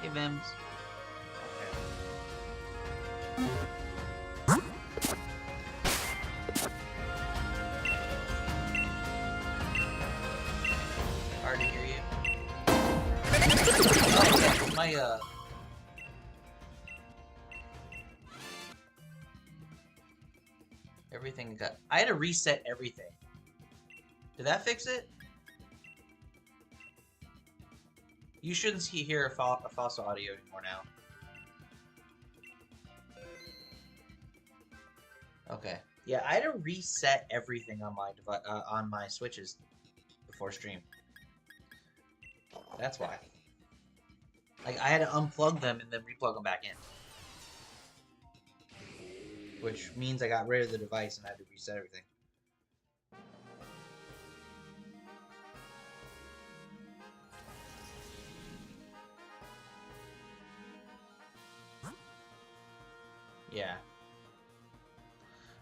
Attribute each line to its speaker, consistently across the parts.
Speaker 1: Hey, Vims. Everything got... I had to reset everything. Did that fix it? You shouldn't hear a fossil audio anymore now. Okay. Yeah, I had to reset everything on my Switches before stream. That's why. Like, I had to unplug them and then replug them back in. Which means I got rid of the device and I had to reset everything. Yeah.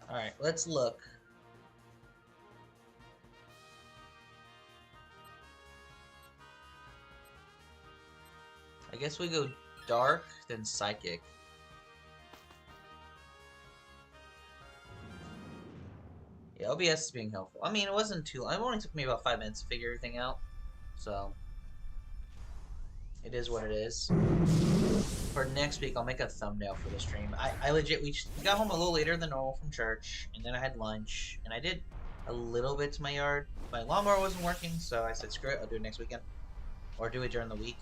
Speaker 1: Alright, let's look. I guess we go dark, then psychic. Yeah, OBS is being helpful. I mean, it wasn't too long. It only took me about 5 minutes to figure everything out. So, it is what it is. For next week, I'll make a thumbnail for the stream. I legit, we got home a little later than normal from church, and then I had lunch, and I did a little bit to my yard. My lawnmower wasn't working, so I said, screw it, I'll do it next weekend. Or do it during the week.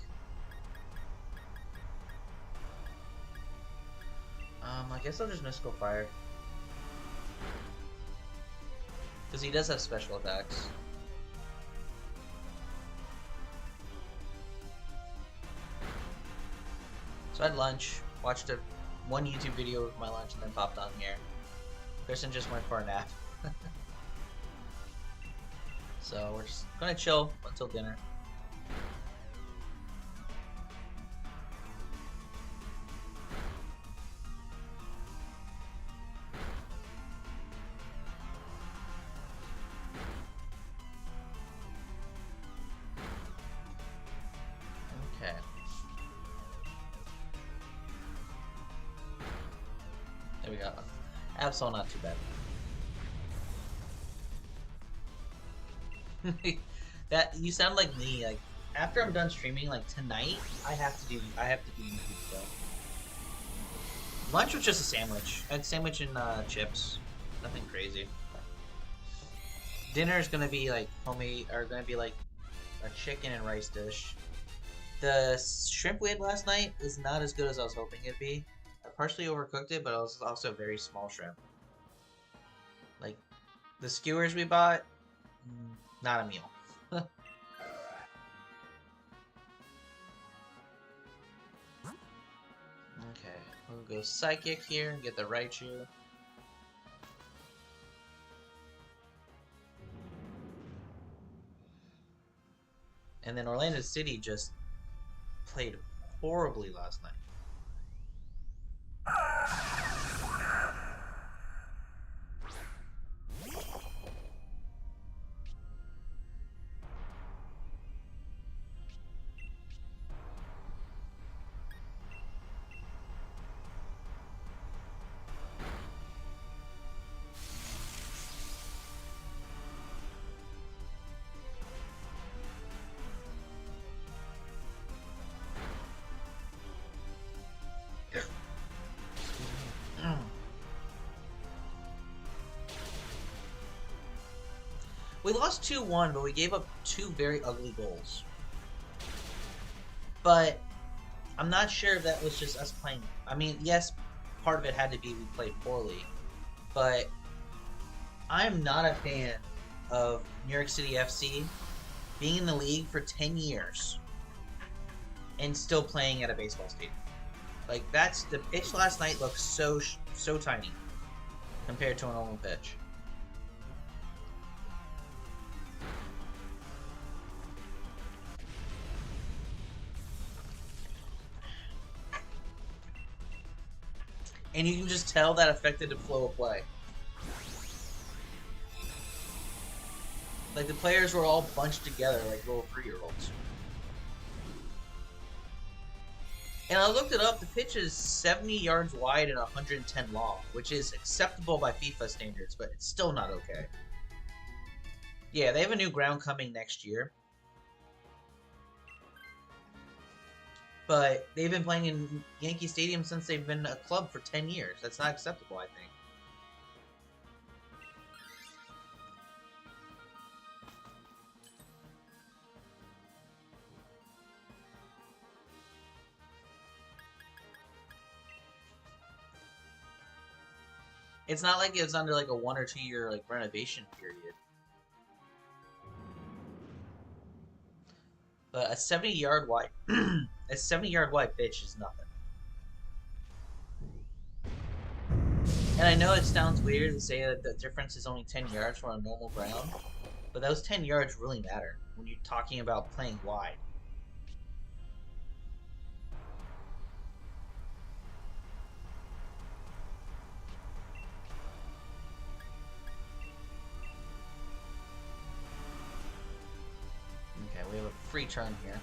Speaker 1: I guess I'll just Mystical Fire. Because he does have special attacks. So I had lunch, watched one YouTube video of my lunch, and then popped on here. Kristen just went for a nap. So we're just gonna chill until dinner. Okay. There we go. Absol not too bad. That you sound like me. Like after I'm done streaming, like tonight, I have to do YouTube stuff. Lunch was just a sandwich. I had sandwich and chips. Nothing crazy. Dinner is gonna be like homemade, or gonna be like a chicken and rice dish. The shrimp we had last night was not as good as I was hoping it'd be. I partially overcooked it, but it was also a very small shrimp. Like the skewers we bought, not a meal. Okay, we'll go psychic here and get the Raichu. And then Orlando City just played horribly last night. We lost 2-1, but we gave up 2 very ugly goals. But I'm not sure if that was just us playing. I mean, yes, part of it had to be we played poorly. But I'm not a fan of New York City FC being in the league for 10 years and still playing at a baseball stadium. Like, that's the pitch last night looked so tiny compared to an normal pitch. And you can just tell that affected the flow of play. Like, the players were all bunched together like little 3-year-olds. And I looked it up, the pitch is 70 yards wide and 110 long, which is acceptable by FIFA standards, but it's still not okay. Yeah, they have a new ground coming next year. But they've been playing in Yankee Stadium since they've been a club for 10 years. That's not acceptable, I think. It's not like it's under like a 1 or 2 year like renovation period. But a 70-yard wide, a 70-yard wide pitch is nothing. And I know it sounds weird to say that the difference is only 10 yards from a normal ground, but those 10 yards really matter when you're talking about playing wide. Okay, we have a free turn here.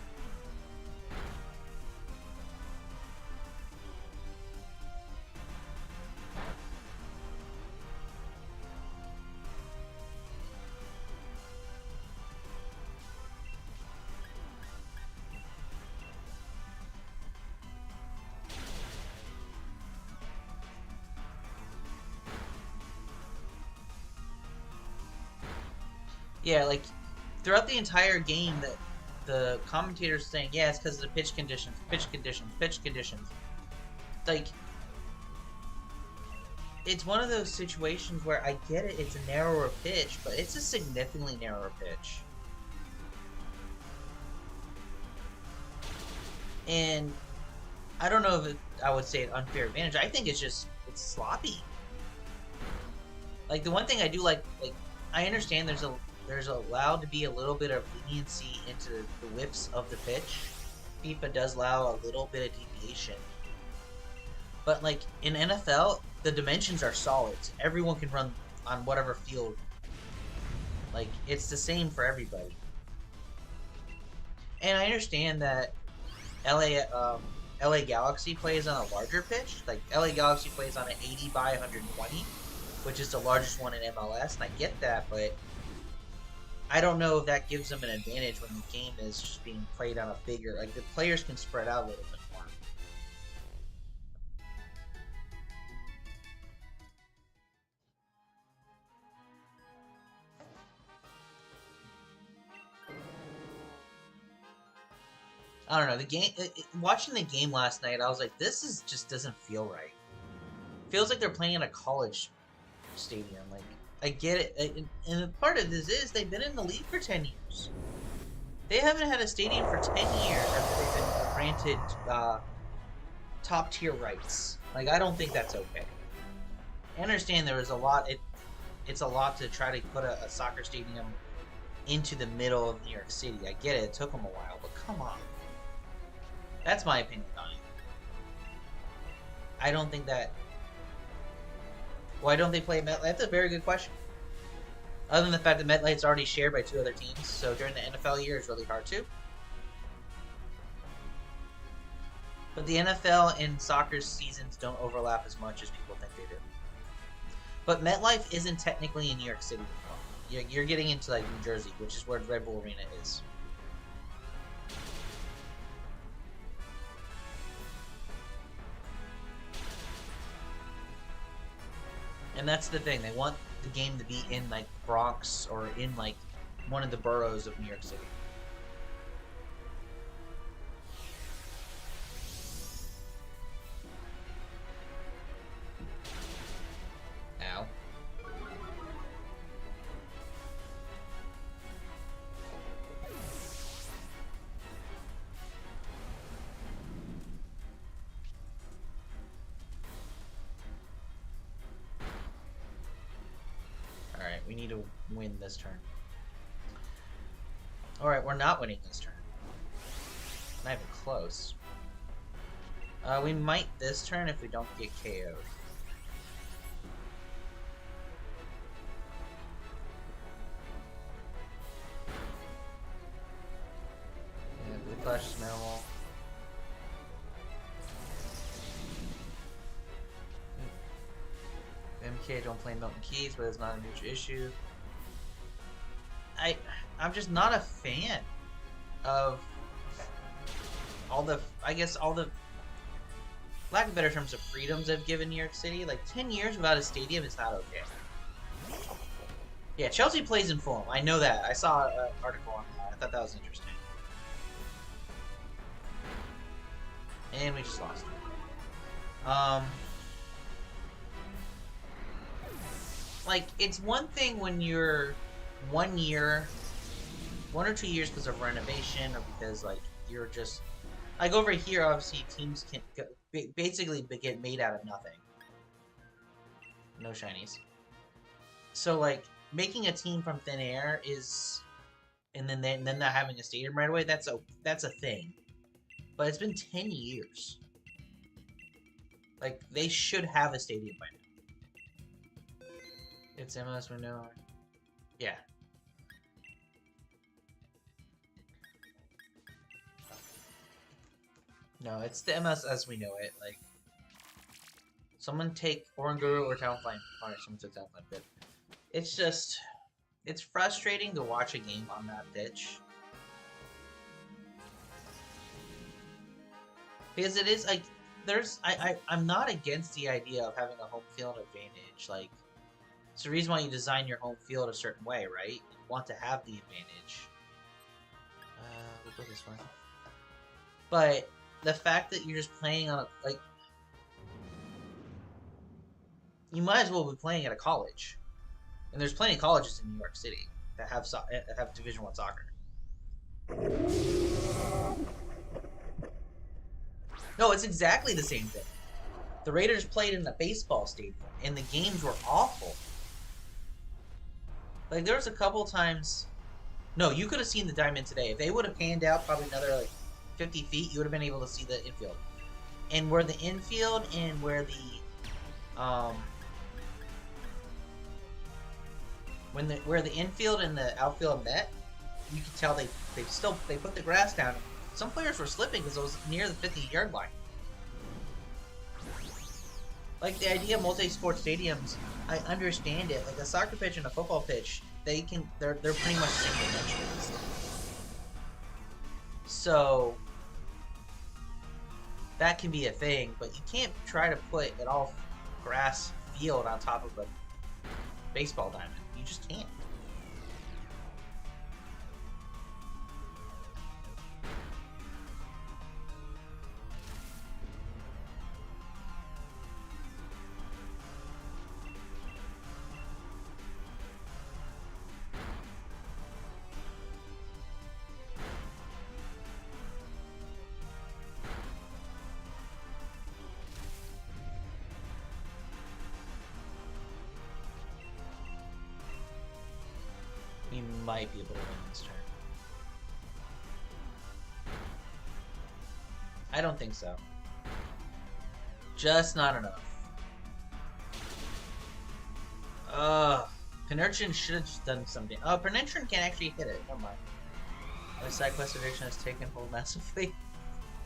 Speaker 1: Yeah, like throughout the entire game, that the commentators saying, yeah, it's because of the pitch conditions, pitch conditions, pitch conditions. Like, it's one of those situations where I get it, it's a narrower pitch, but it's a significantly narrower pitch. And I don't know if I would say an unfair advantage. I think it's sloppy. Like the one thing I do like I understand there's allowed to be a little bit of leniency into the whiffs of the pitch. FIFA does allow a little bit of deviation. But like in NFL, the dimensions are solid. Everyone can run on whatever field. Like it's the same for everybody. And I understand that LA Galaxy plays on a larger pitch. Like LA Galaxy plays on an 80 by 120, which is the largest one in MLS, and I get that, but I don't know if that gives them an advantage when the game is just being played on a bigger. Like the players can spread out a little bit more. I don't know. The game, watching the game last night, I was like, this is just doesn't feel right. Feels like they're playing in a college stadium. Like I get it, and part of this is they've been in the league for 10 years. They haven't had a stadium for 10 years after they've been granted top tier rights. Like I don't think that's okay. I understand there was a lot. It's a lot to try to put a soccer stadium into the middle of New York City. I get it. It took them a while, but come on. That's my opinion on it. I don't think that. Why don't they play MetLife? That's a very good question. Other than the fact that MetLife's already shared by 2 other teams, so during the NFL year, it's really hard to. But the NFL and soccer seasons don't overlap as much as people think they do. But MetLife isn't technically in New York City anymore. You're getting into like New Jersey, which is where Red Bull Arena is. And that's the thing. They want the game to be in like Bronx or in like one of the boroughs of New York City. Ow. Alright, we need to win this turn. Alright, we're not winning this turn. Not even close. We might this turn if we don't get KO'd. Yeah, Blue Flash is minimal. MK don't play Milton Keys, but it's not a major issue. I'm just not a fan of all the, I guess, all the, lack of better terms, of freedoms they've given New York City. Like 10 years without a stadium is not okay. Yeah, Chelsea plays in Fulham. I know that. I saw an article on that. I thought that was interesting. And we just lost. like, it's one thing when you're 1 year, 1 or 2 years because of renovation or because, like, you're just, like, over here, obviously, teams can basically get made out of nothing. No shinies. So, like, making a team from thin air is, and then not having a stadium right away, that's a thing. But it's been 10 years. Like, they should have a stadium by now. It's MLS window. Yeah. No, it's the MS as we know it. Like, someone take Oranguru or Talonflame. Alright, someone took Talonflame. Good. It's just, it's frustrating to watch a game on that pitch. Because it is, like, I'm not against the idea of having a home field advantage. Like, it's the reason why you design your home field a certain way, right? You want to have the advantage. We'll go this way. But the fact that you're just playing on a, like, you might as well be playing at a college, and there's plenty of colleges in New York City that have Division I soccer. No, it's exactly the same thing. The Raiders played in a baseball stadium, and the games were awful. Like, there was a couple times. No, you could have seen the diamond today. If they would have panned out probably another, like, 50 feet, you would have been able to see the infield. And where the infield and where the where the infield and the outfield met, you could tell they put the grass down. Some players were slipping because it was near the 50-yard line. Like, the idea of multi-sport stadiums, I understand it. Like, a soccer pitch and a football pitch, they're pretty much single dimensions. So that can be a thing, but you can't try to put an all grass field on top of a baseball diamond. You just can't. We might be able to win this turn. I don't think so. Just not enough. Penetration should have just done something. Oh, Penetration can actually hit it. Never mind. My side quest eviction has taken hold massively.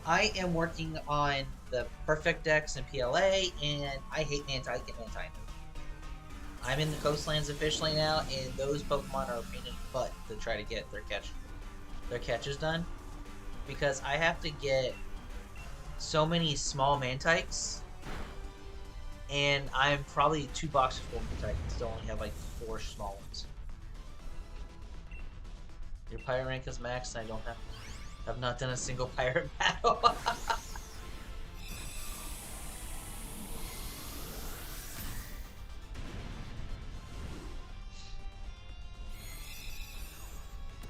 Speaker 1: I am working on the Perfect Dex and PLA, and I hate Mantine. Get Mantine. I'm in the coastlands officially now, and those Pokemon are a pain in the butt to try to get their catches done, because I have to get so many small Mantiques, and I'm probably 2 boxes full of Mantiques. Still only have like 4 small ones. Your pirate rank is maxed, and I don't have not done a single pirate battle.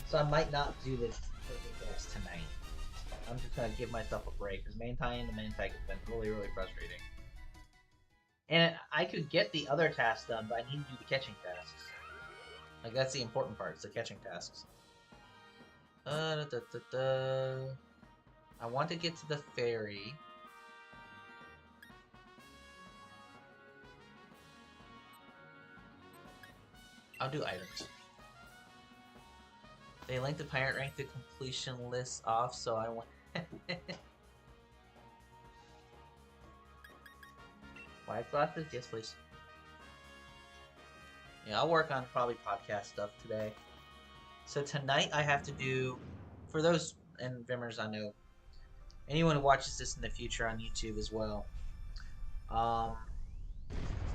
Speaker 1: So I might not do this tonight. I'm just gonna give myself a break, because Mantine and Mantike has been really, really frustrating. And I could get the other tasks done, but I need to do the catching tasks. Like, that's the important part, it's the catching tasks. I want to get to the ferry. I'll do items. They linked the pirate rank to completion list off, so I want. White glasses? Yes, please. Yeah, I'll work on probably podcast stuff today. So tonight I have to do, for those, and Vimmers I know, anyone who watches this in the future on YouTube as well.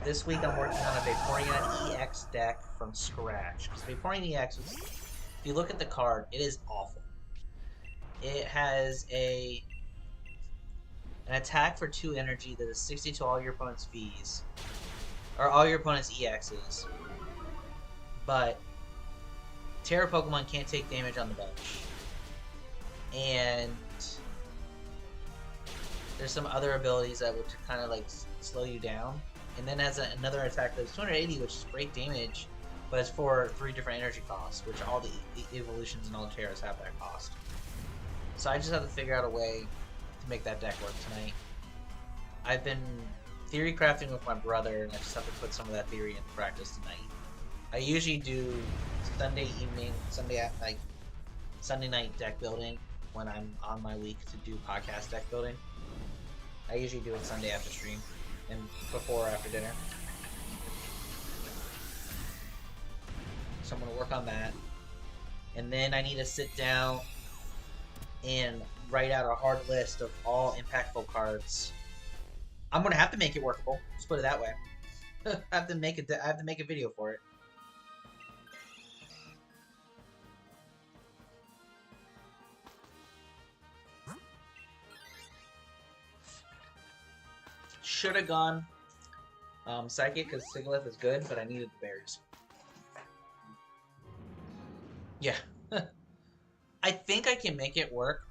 Speaker 1: This week I'm working on a Vaporeon EX deck from scratch. Because Vaporeon EX, if you look at the card, it is awful. It has an attack for 2 energy that is 60 to all your opponent's fees. or all your opponent's EXs, but Terra Pokemon can't take damage on the bench. And there's some other abilities that would kind of like slow you down. And then has another attack that's 280, which is great damage, but it's for 3 different energy costs, which all the evolutions and all the Terras have that cost. So I just have to figure out a way to make that deck work tonight. I've been theory crafting with my brother, and I just have to put some of that theory into practice tonight. I usually do Sunday evening, Sunday night deck building when I'm on my week to do podcast deck building. I usually do it Sunday after stream and before or after dinner. So I'm going to work on that. And then I need to sit down and write out a hard list of all impactful cards. I'm going to have to make it workable. Let's put it that way. I have to make a video for it. Should have gone Psychic because Sigilyph is good, but I needed the berries. Yeah. I think I can make it work.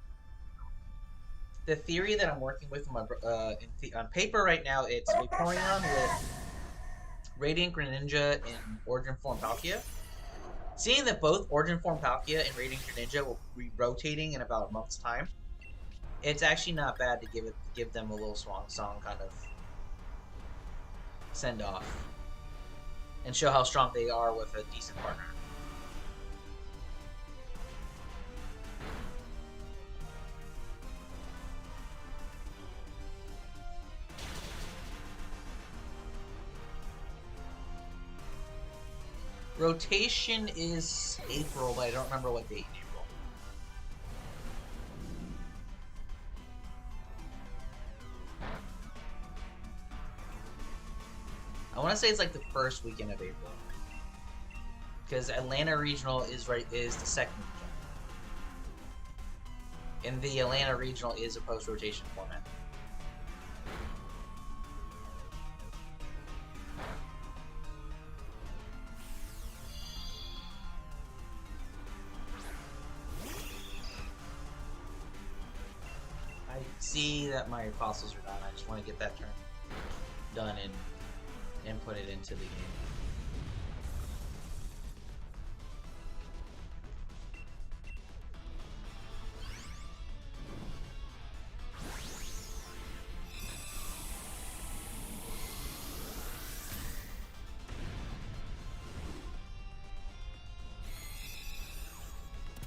Speaker 1: The theory that I'm working with on paper right now, it's Vaporeon with Radiant Greninja and Origin Form Palkia. Seeing that both Origin Form Palkia and Radiant Greninja will be rotating in about a month's time, it's actually not bad to give them a little swan song kind of send off and show how strong they are with a decent partner. Rotation is April, but I don't remember what date in April. I want to say it's like the first weekend of April, because Atlanta Regional is the second weekend, and the Atlanta Regional is a post-rotation format. I see that my fossils are done. I just want to get that turn done and put it into the game.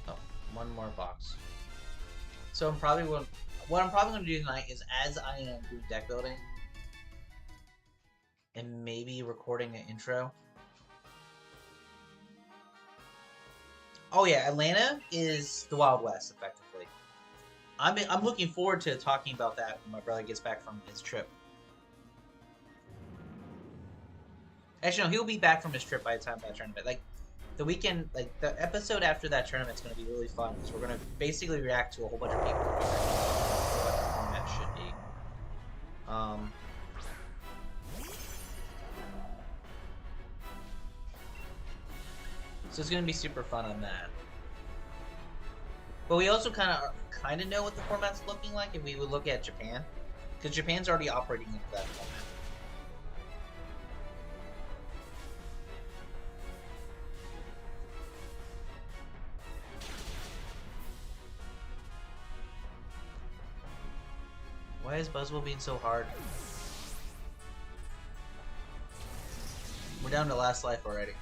Speaker 1: Oh, one more box. So what I'm probably going to do tonight is, as I am doing deck building and maybe recording an intro. Oh yeah, Atlanta is the Wild West, effectively. I'm looking forward to talking about that when my brother gets back from his trip. Actually, no, he'll be back from his trip by the time of that tournament. Like, the weekend, like, the episode after that tournament's going to be really fun, because we're going to basically react to a whole bunch of people what the format should be. So it's going to be super fun on that. But we also kind of know what the format's looking like if we would look at Japan, because Japan's already operating into that format. Why is Buzzwole being so hard? We're down to last life already.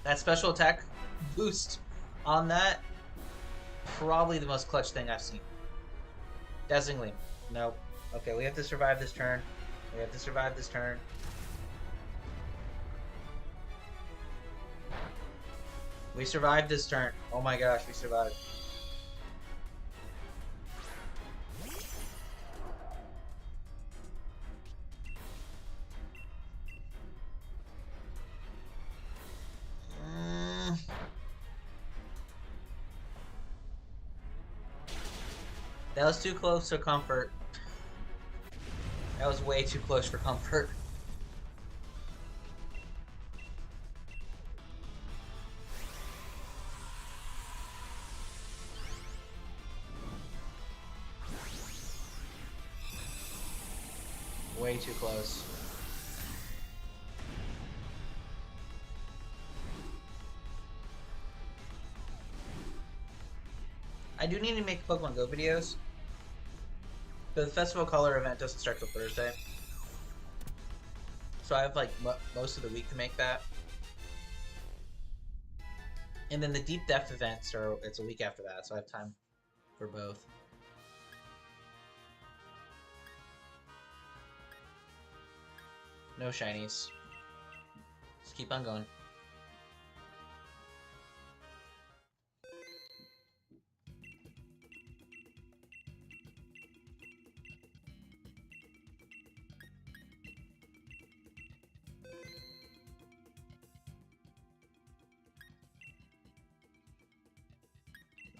Speaker 1: That special attack boost on that, probably the most clutch thing I've seen. Dazzling Gleam. Nope. Okay, we have to survive this turn. We have to survive this turn. We survived this turn. Oh my gosh, we survived. That was too close to comfort. That was way too close for comfort. Way too close. I do need to make Pokemon Go videos. But the Festival Color event doesn't start till Thursday. So I have like most of the week to make that. And then the Deep Depth events it's a week after that, so I have time for both. No shinies. Just keep on going.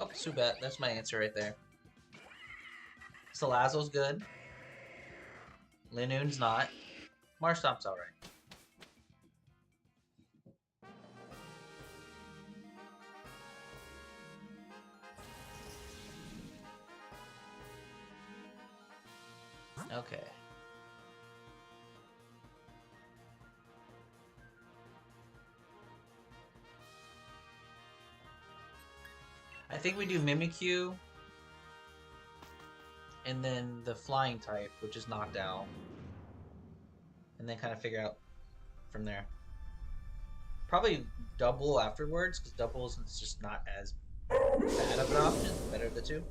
Speaker 1: Oh, Subat. That's my answer right there. Salazzle's good. Linoon's not. Marstomp's alright. Okay. I think we do Mimikyu, and then the flying type, which is knocked out, and then kind of figure out from there. Probably double afterwards, because doubles is just not as bad of an option. Better of the two.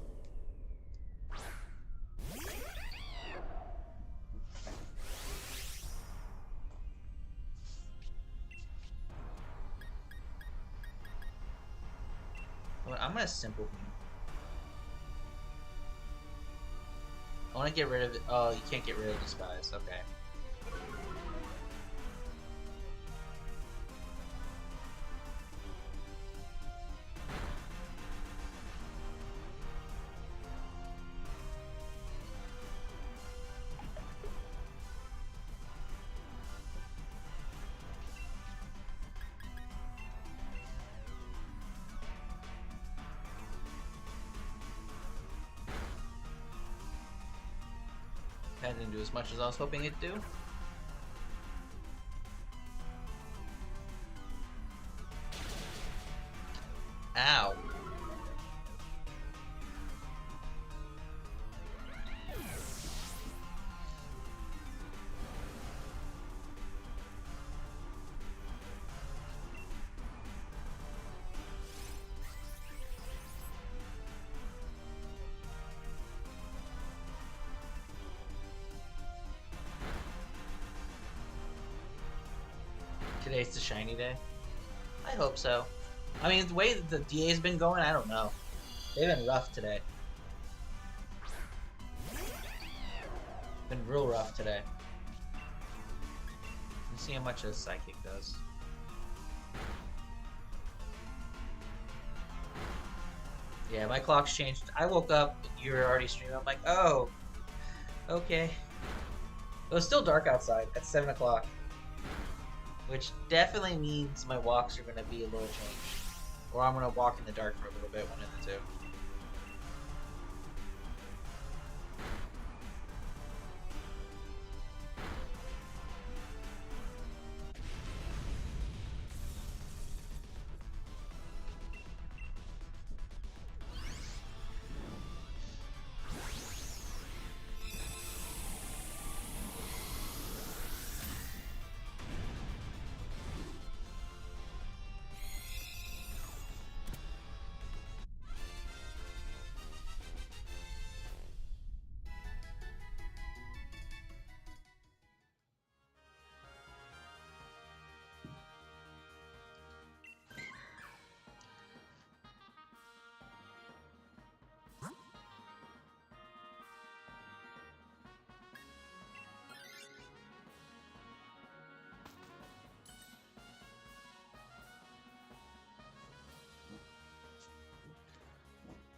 Speaker 1: Well, I'm gonna simple him. I want to get rid of it. Oh, you can't get rid of Disguise. Okay. That didn't do as much as I was hoping it'd do. Ow. Today's the shiny day? I hope so. I mean, the way that the DA's been going, I don't know. They've been rough today. Been real rough today. Let's see how much a Psychic does. Yeah, my clock's changed. I woke up, you were already streaming. I'm like, oh, okay. It was still dark outside at 7 o'clock. Which definitely means my walks are going to be a little changed. Or I'm going to walk in the dark for a little bit, one of the two.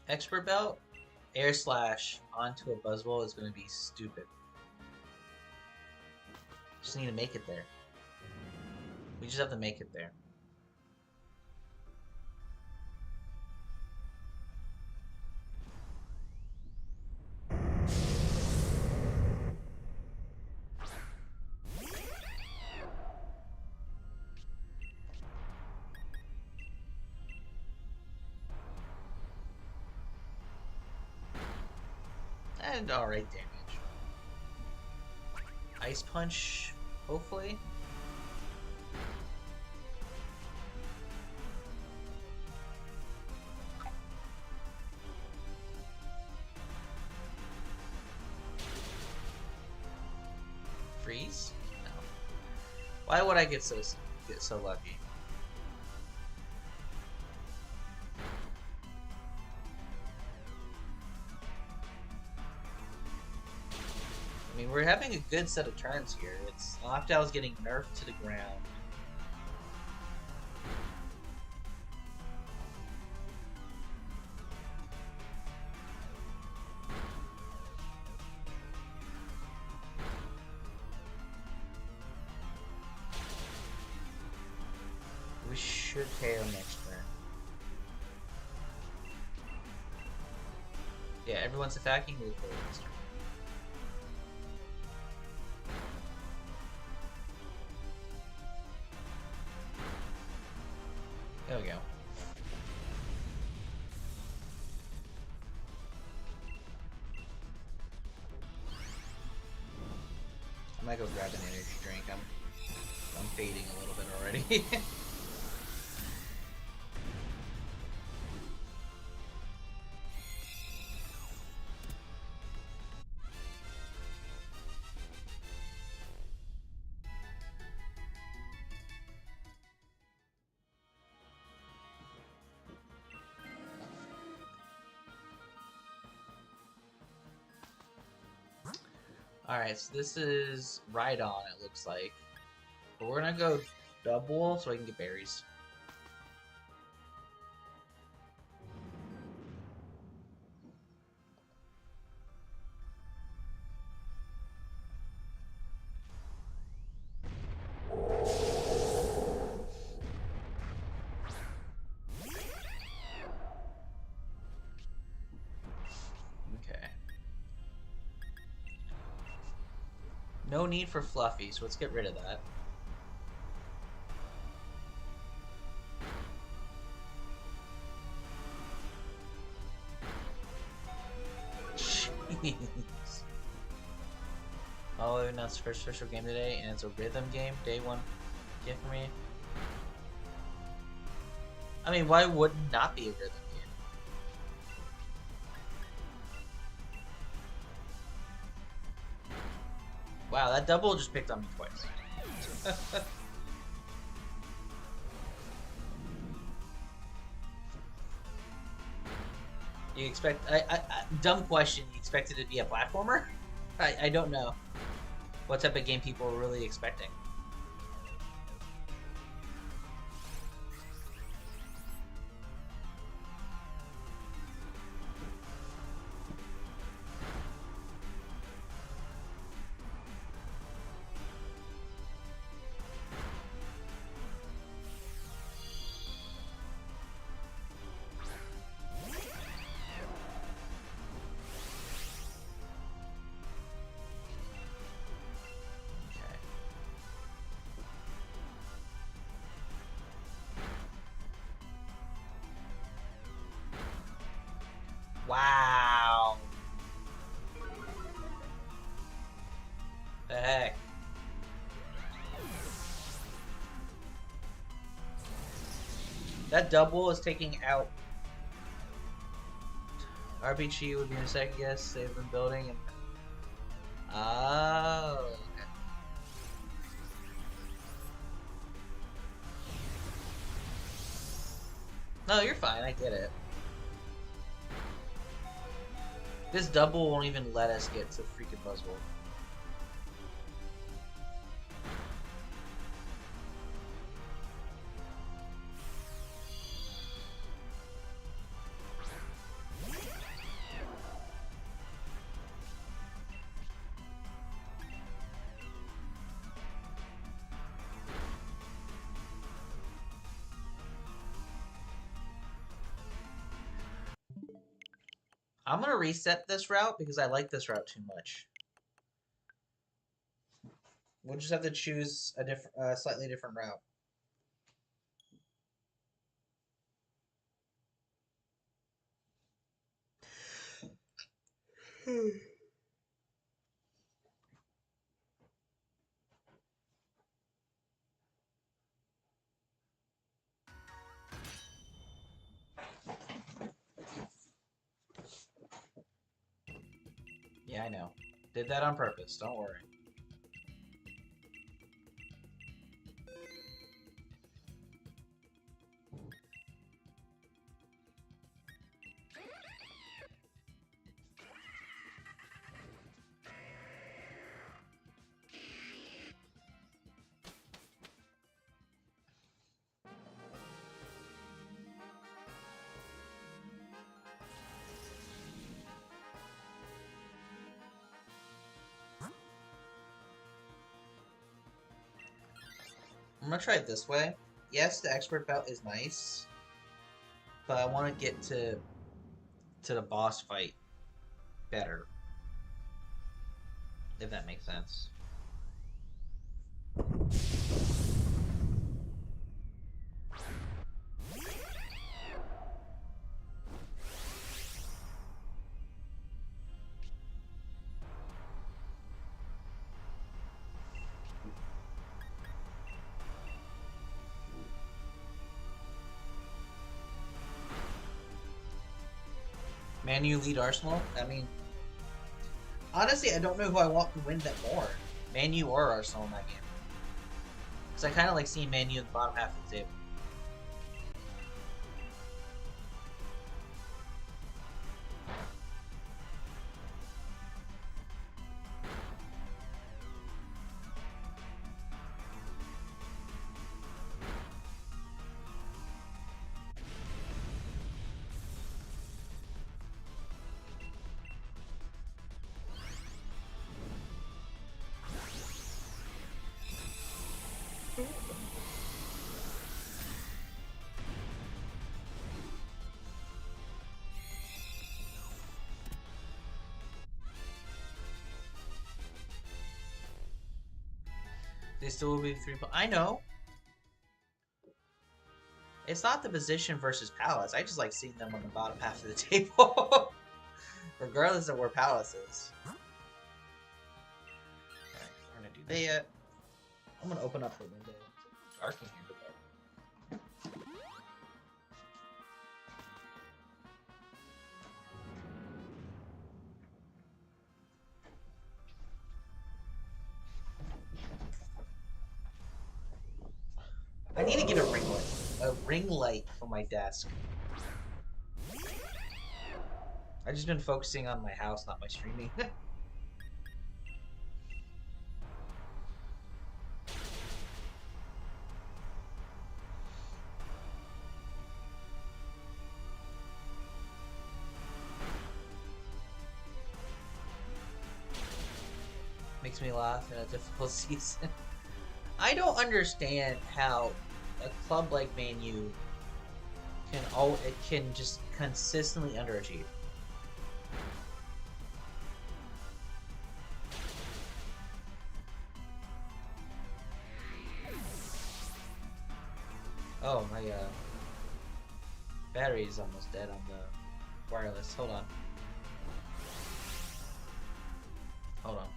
Speaker 1: Expert Belt Air slash onto a Buzzwole is going to be stupid. Just need to make it there. We just have to make it there. And alright damage. Ice Punch, hopefully. Freeze? No. Why would I get so lucky? I mean, we're having a good set of turns here. It's Noctowl's getting nerfed to the ground. We should KO next turn. Yeah, everyone's attacking. We'll KO next turn. There we go. I might go grab an energy drink. I'm fading a little bit already. Alright, so this is right on, it looks like. But we're gonna go double so I can get berries. No need for Fluffy, so let's get rid of that. Jeez. Oh, we announced the first official game today, and it's a rhythm game. Day one gift for me. I mean, why would it not be a rhythm game? Wow, that double just picked on me twice. You expect... dumb question. You expect it to be a platformer? I don't know what type of game people are really expecting. Wow. The heck? That double is taking out RPG would be a second guess. They've been building and oh, okay. No, you're fine, I get it. This double won't even let us get to freaking Buzzwole. I'm gonna reset this route because I like this route too much. We'll just have to choose a different, slightly different route. Yeah, I know. Did that on purpose. Don't worry. I'm gonna try it this way. Yes, the expert bout is nice, but I want to get to the boss fight better, if that makes sense. Man, you lead Arsenal? I mean, honestly, I don't know who I want to win that more. Man U or Arsenal in that game. Because I kind of like seeing Man U in the bottom half of the table. They still will be 3 points. I know. It's not the position versus Palace. I just like seeing them on the bottom half of the table. Regardless of where Palace is. Alright, we're gonna do that. I'm gonna open up the window. It's dark in here. I need to get a ring light. A ring light for my desk. I've just been focusing on my house, not my streaming. Makes me laugh in a difficult season. I don't understand how a club like Man U can just consistently underachieve. Oh, my battery is almost dead on the wireless. Hold on. Hold on.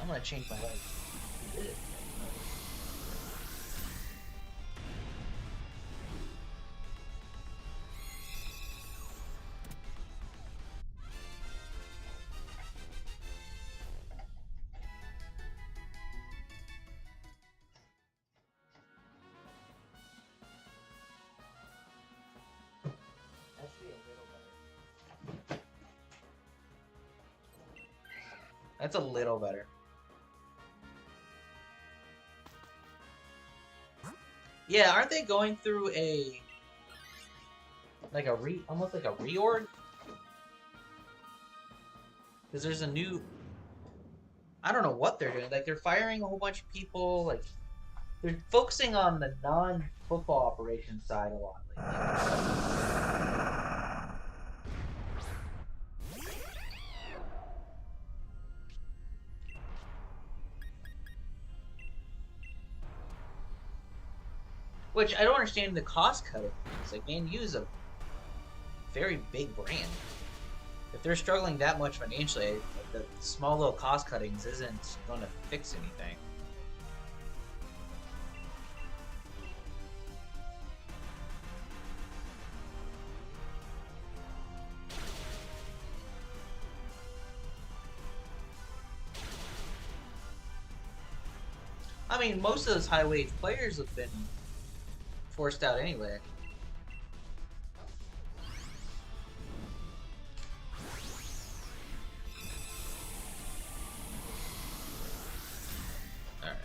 Speaker 1: I'm gonna change my light. That's a little better. Yeah, aren't they going through a almost like a reorg? Because there's a new, I don't know what they're doing. Like they're firing a whole bunch of people. Like they're focusing on the non-football operations side a lot lately. Which I don't understand the cost cutting. It's like Man U is a very big brand. If they're struggling that much financially, like the small little cost cuttings isn't going to fix anything. I mean, most of those high wage players have been forced out anyway. All right.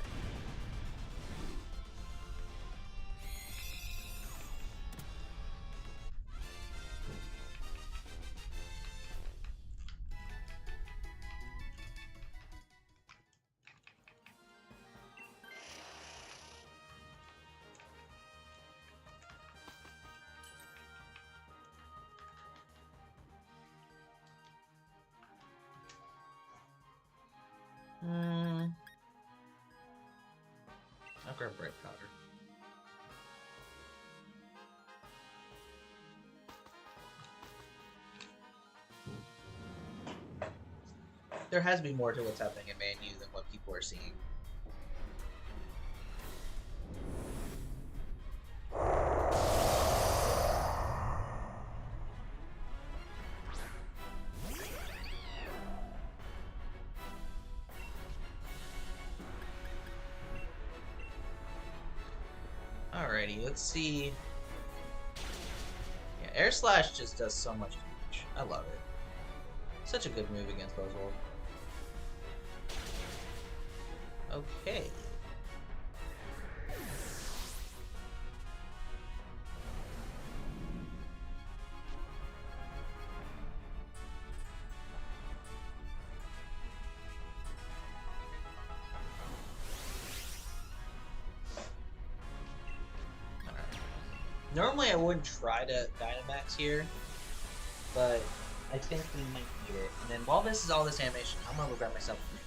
Speaker 1: I'll grab bright powder. There has to be more to what's happening in Man U than what people are seeing. Alrighty, let's see. Yeah, Air Slash just does so much damage. I love it. Such a good move against Buzzwole. Okay. Normally I wouldn't try to Dynamax here, but I think we might need it. And then while this is all this animation, I'm gonna go grab myself a drink.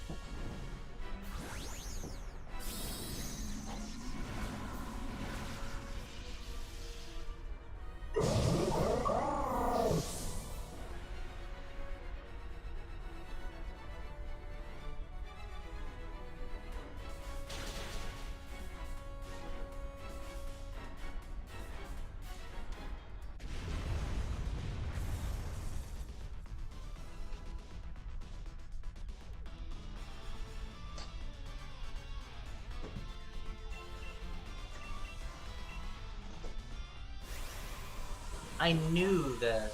Speaker 1: I knew the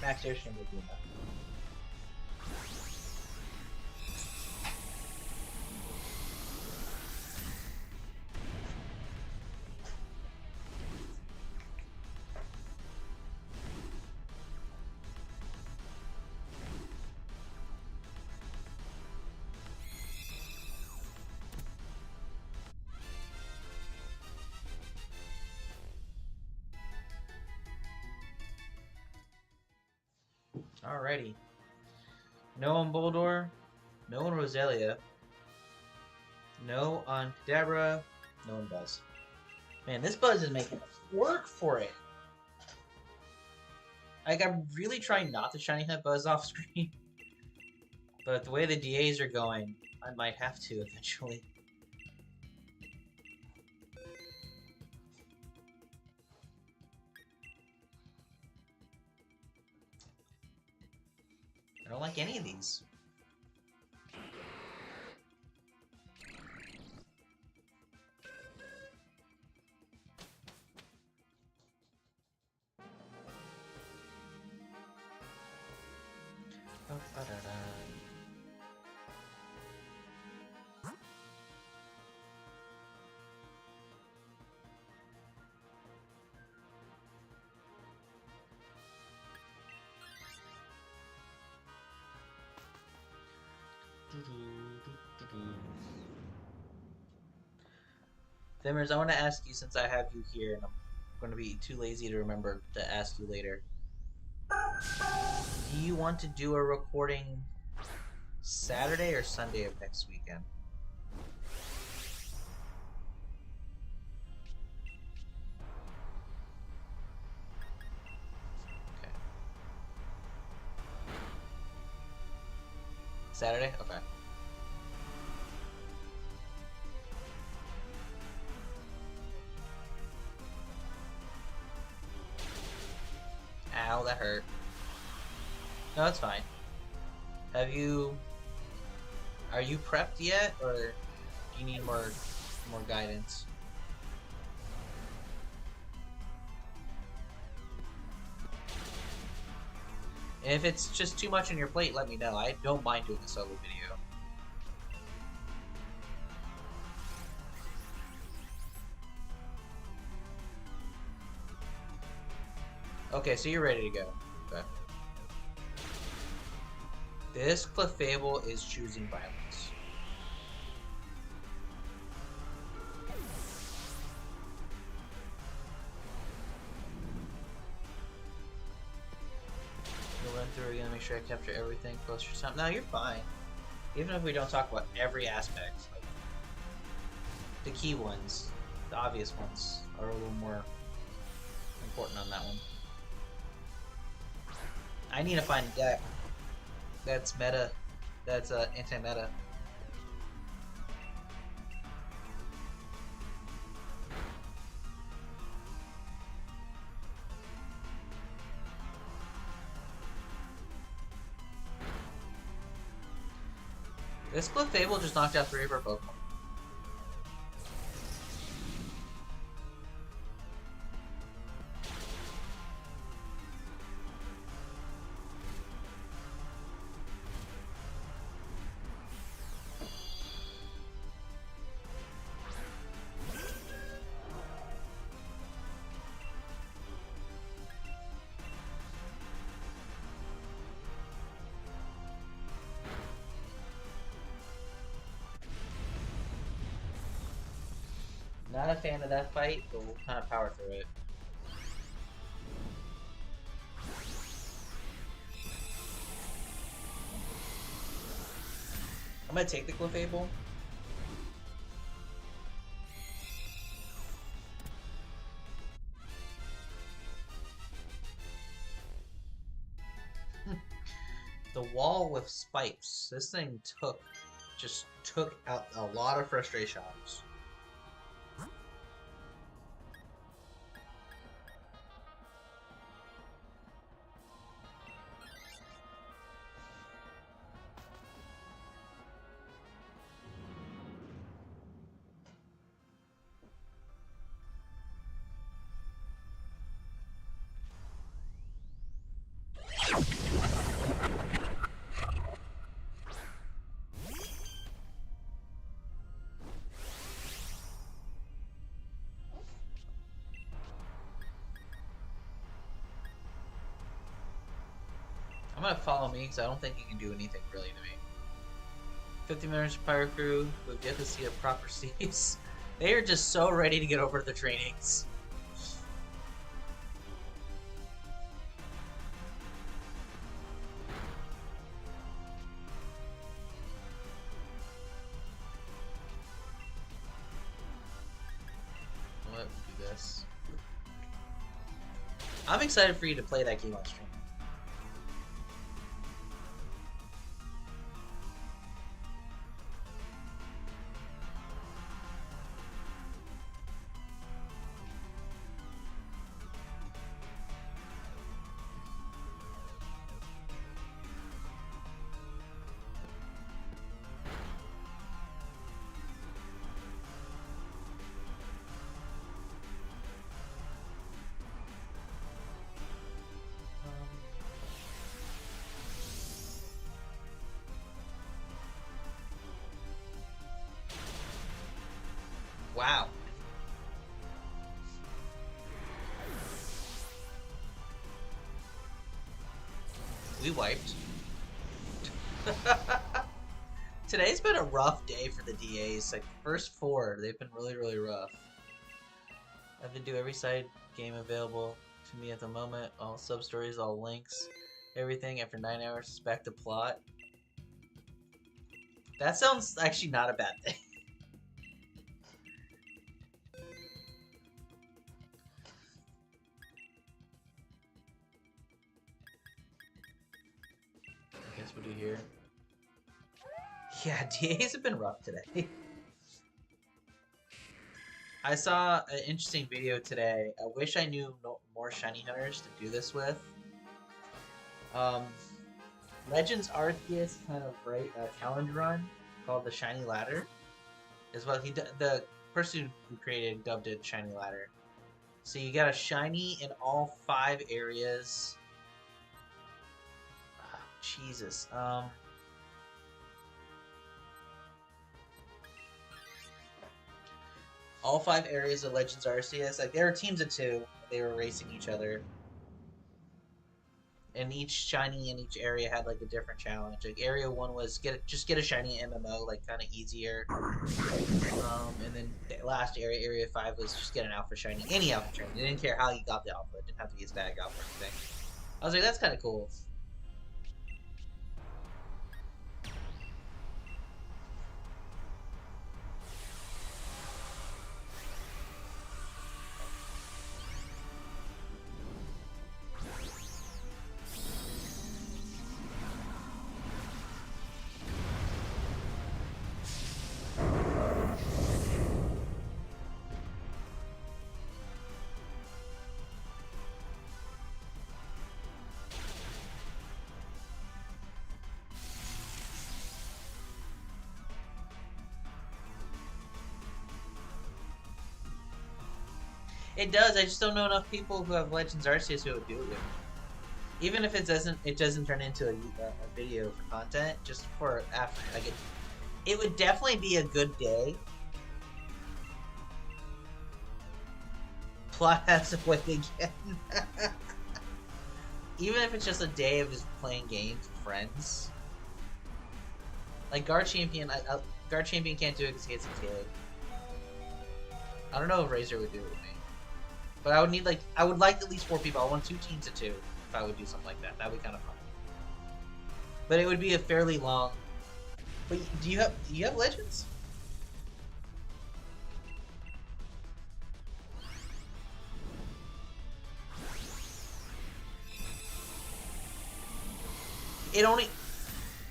Speaker 1: Max Airstream would do that. Alrighty. No on Boldor, no on Roselia, no on Kadabra, no on Buzz. Man, this Buzz is making us work for it. Like, I'm really trying not to shiny that Buzz off screen. But the way the DAs are going, I might have to eventually. I don't like any of these. Fimmers, I want to ask you since I have you here, and I'm going to be too lazy to remember to ask you later. Do you want to do a recording Saturday or Sunday of next weekend? Okay. Saturday? Okay. Ow, that hurt. No, it's fine. Have you... Are you prepped yet, or do you need more guidance? And if it's just too much on your plate, let me know. I don't mind doing a solo video. Okay, so you're ready to go. Okay. This Clefable is choosing violence. We'll run through again, make sure I capture everything close to something. No, you're fine. Even if we don't talk about every aspect, like the key ones, the obvious ones, are a little more important on that one. I need to find a deck that's meta, that's anti-meta. This Clefable just knocked out 3 of our Pokemon. Not a fan of that fight, but we'll kind of power through it. I'm gonna take the Clefable. The wall with spikes. This thing just took out a lot of frustrations. I'm gonna follow me because I don't think he can do anything really to me. 50 members of Pyro Crew, we've yet to see a proper cease. They are just so ready to get over the trainings. Let me do this. I'm excited for you to play that game on stream. Wow. To Today's been a rough day for the DAs. Like, first 4, they've been really, really rough. I've been doing every side game available to me at the moment. All sub-stories, all links, everything. After 9 hours, back to plot. That sounds actually not a bad thing. I guess we'll do here. Yeah, DAs have been rough today. I saw an interesting video today. I wish I knew more shiny hunters to do this with. Legends Arceus kind of challenge run called the Shiny Ladder is what the person who created dubbed it Shiny Ladder. So you got a shiny in all 5 areas. Oh, Jesus. All 5 areas of Legends Arceus. Like, there were teams of 2. They were racing each other. And each shiny in each area had like a different challenge. Like area 1 was just get a shiny MMO, like kind of easier. And then the last area 5 was just get an alpha shiny, any alpha shiny. They didn't care how you got the alpha. It didn't have to be a static alpha or anything. I was like, that's kind of cool. It does. I just don't know enough people who have Legends Arceus who would do it with me. Even if it doesn't turn into a video for content, just for after like it would definitely be a good day. Plot has to win again. Even if it's just a day of just playing games with friends. Like Guard Champion, Guard Champion can't do it because he has a kid. I don't know if Razor would do it with me. But I would like at least 4 people. I want 2 teams of 2 if I would do something like that. That would be kind of fun. But it would be a fairly long. But do you have Legends? It only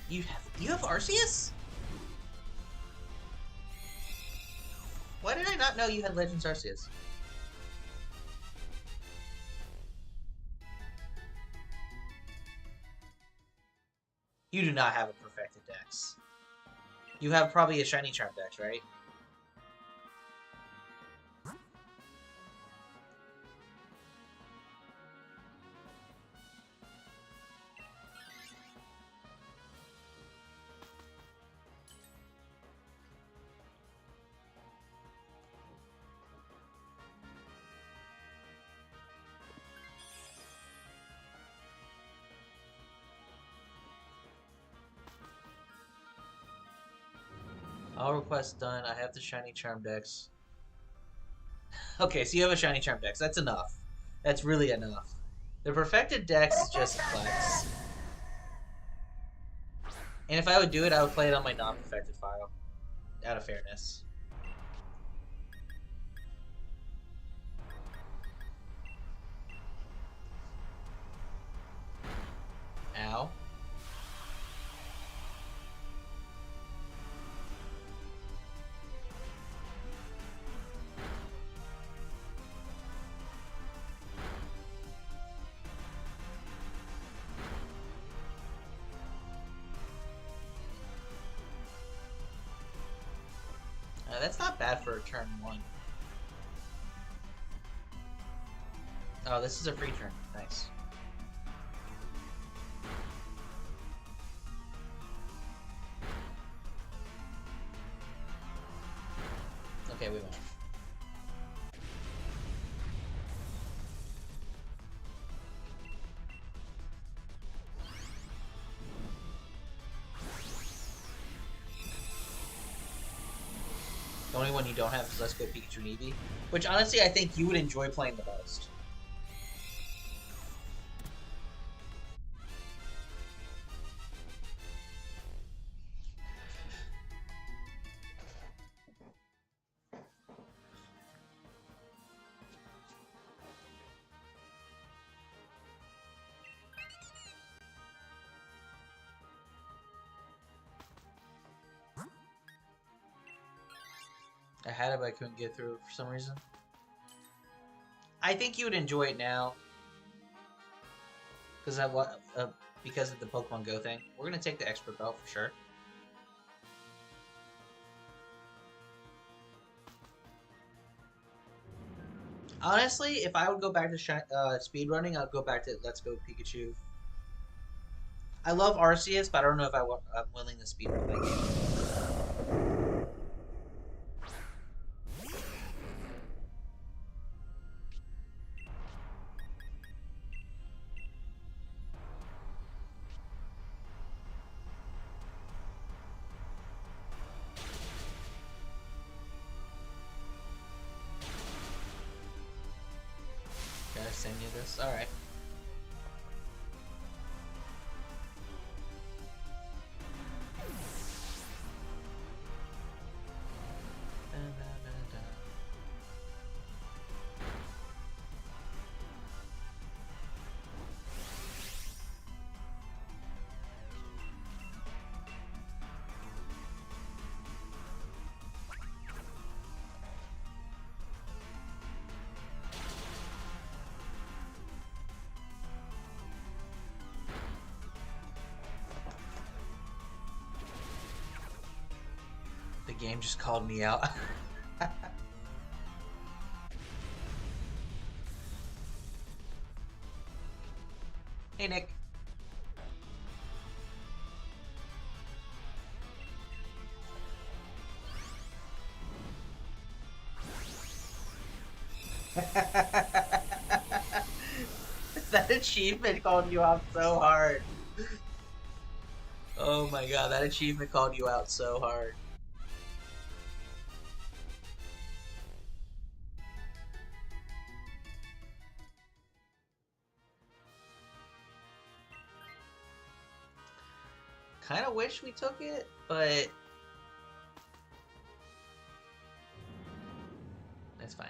Speaker 1: you have Arceus? Why did I not know you had Legends Arceus? You do not have a perfected dex. You have probably a shiny charm dex, right? All requests done. I have the shiny charm dex. Okay, so you have a shiny charm dex. That's enough. That's really enough. The perfected dex is just flex. And if I would do it, I would play it on my non-perfected file. Out of fairness. Ow. That's not bad for a turn 1. Oh, this is a free turn. Nice. Okay, we win. The only one you don't have is Let's Go Pikachu and Eevee. Which, honestly, I think you would enjoy playing the most. I had it, but I couldn't get through it for some reason. I think you would enjoy it now. Because of the Pokemon Go thing. We're going to take the Expert Belt for sure. Honestly, if I would go back to speedrunning, I'd go back to Let's Go Pikachu. I love Arceus, but I don't know if I'm willing to speedrun that game. Gotta send you this? Alright. The game just called me out. Hey, Nick. That achievement called you out so hard. Oh my god, that achievement called you out so hard. Kind of wish we took it, but that's fine.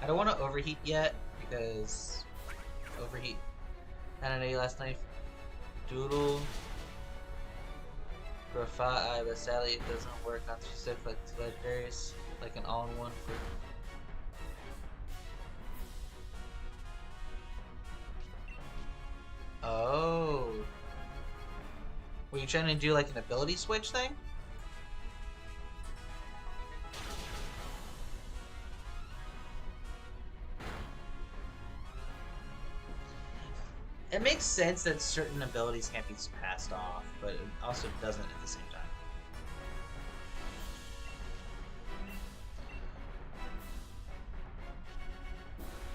Speaker 1: I don't want to overheat yet because overheat. Had an A last night. Doodle. For a 5, but sadly it doesn't work on specific legendaries like an all-in-one for. Oh. Were you trying to do like an ability switch thing? It makes sense that certain abilities can't be passed off, but it also doesn't at the same time.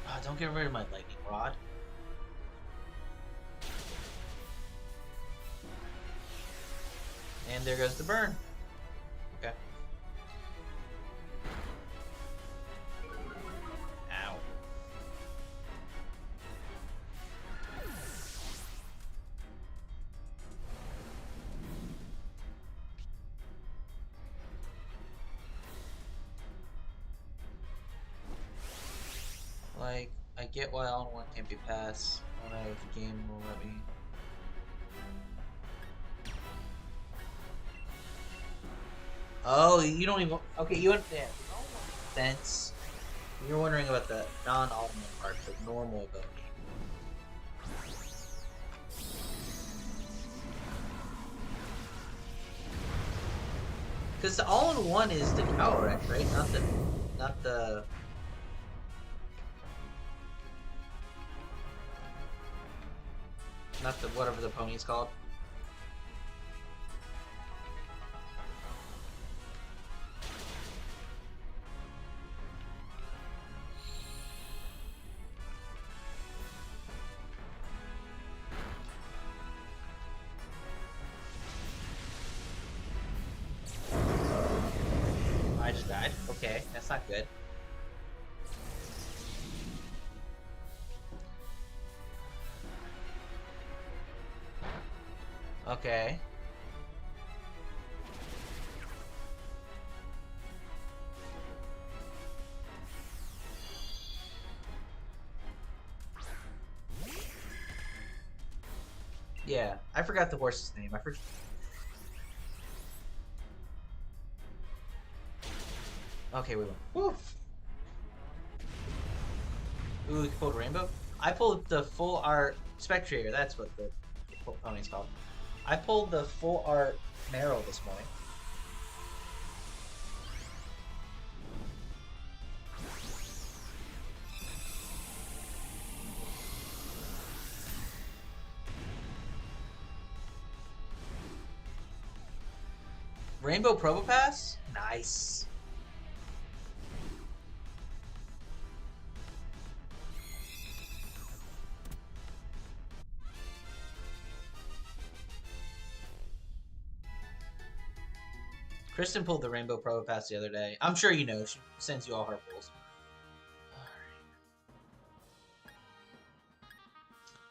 Speaker 1: Oh, don't get rid of my lightning rod. And there goes the burn. Okay. Ow. Like, I get why all-in-one can't be passed. I don't know if the game will let me. Oh, you don't even. Okay, you understand. Sense. You're wondering about the non-ultimate part, the normal ability. Because the all-in-one is the Calyrex, right? Not the. Not the whatever the pony's called. Okay, that's not good. Okay. Yeah, I forgot the horse's name. I forgot. Okay, we won. Woof. Ooh, we pulled Rainbow. I pulled the full art Spectrator. That's what the pony's called. I pulled the full art Meryl this morning. Rainbow Probopass? Nice. Kristen pulled the Rainbow Probopass the other day. I'm sure you know. She sends you all her pulls.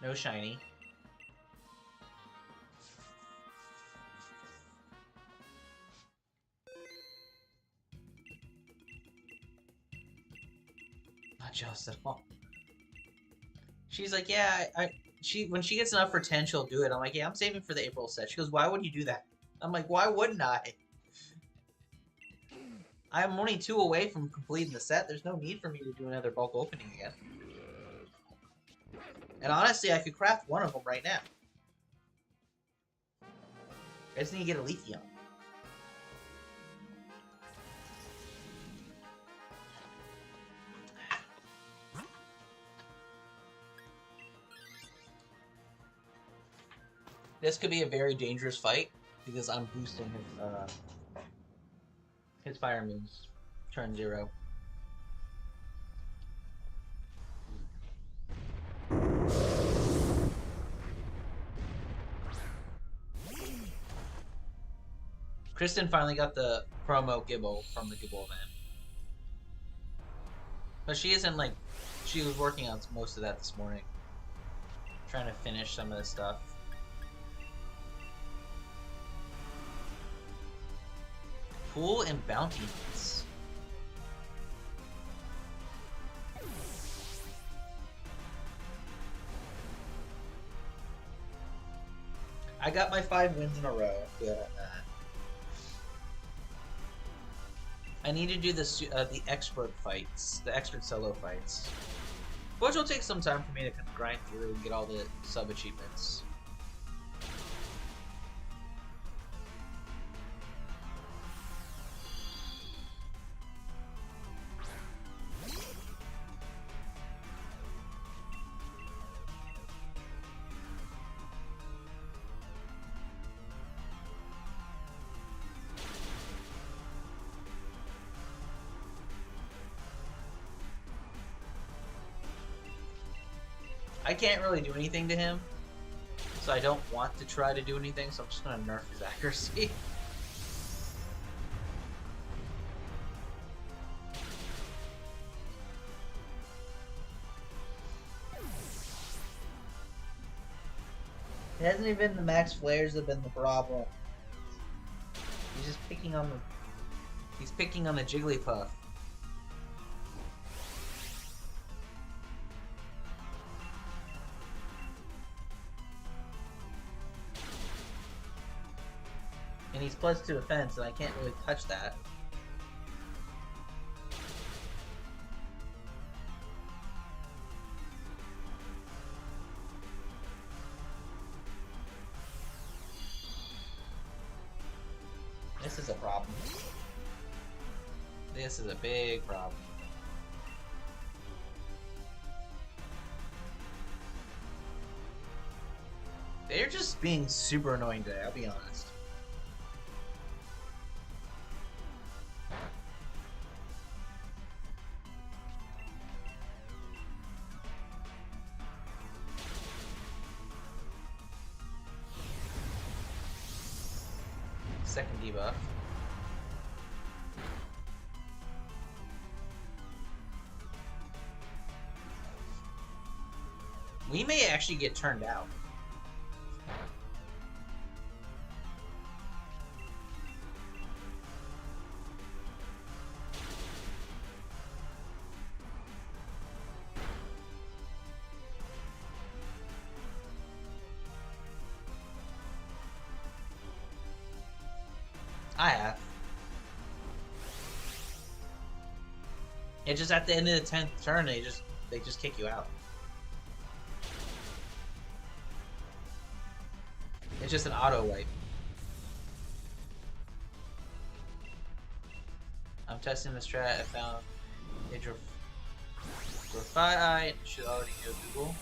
Speaker 1: No shiny. Not jealous at all. She's like, yeah, she when she gets enough for 10, she'll do it. I'm like, yeah, I'm saving for the April set. She goes, why would you do that? I'm like, why wouldn't I? I'm only 2 away from completing the set. There's no need for me to do another bulk opening again. And honestly, I could craft one of them right now. I just need to get a lithium. This could be a very dangerous fight because I'm boosting his fire moves. Turn 0. Kristen finally got the promo Gibble from the Gibble event. But she isn't like... She was working on most of that this morning. Trying to finish some of this stuff. Pool and bounty hunts. I got my 5 wins in a row. Good at that. I need to do the expert fights, the expert solo fights, which will take some time for me to grind through and get all the sub achievements. I can't really do anything to him, so I don't want to try to do anything, so I'm just going to nerf his accuracy. It hasn't even been the max flares that have been the problem. He's just picking on the... He's picking on the Jigglypuff. And he's +2 defense, and I can't really touch that. This is a problem. This is a big problem. They're just being super annoying today, I'll be honest. Second debuff. We may actually get turned out. I have. It's just at the end of the 10th turn, they just kick you out. It's just an auto wipe. I'm testing the strat. I found a Grafai. It should already know Google.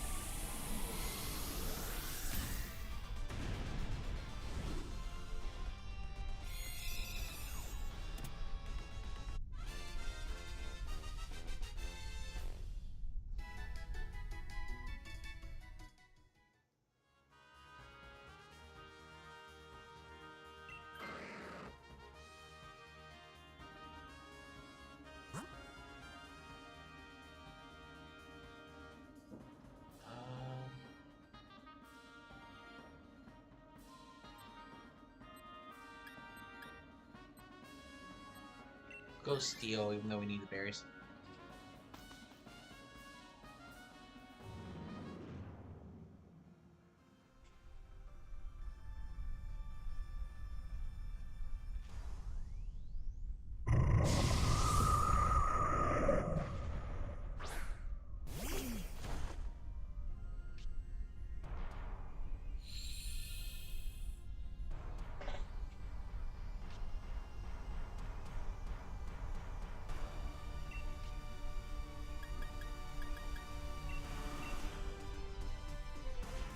Speaker 1: Go steal, even though we need the berries.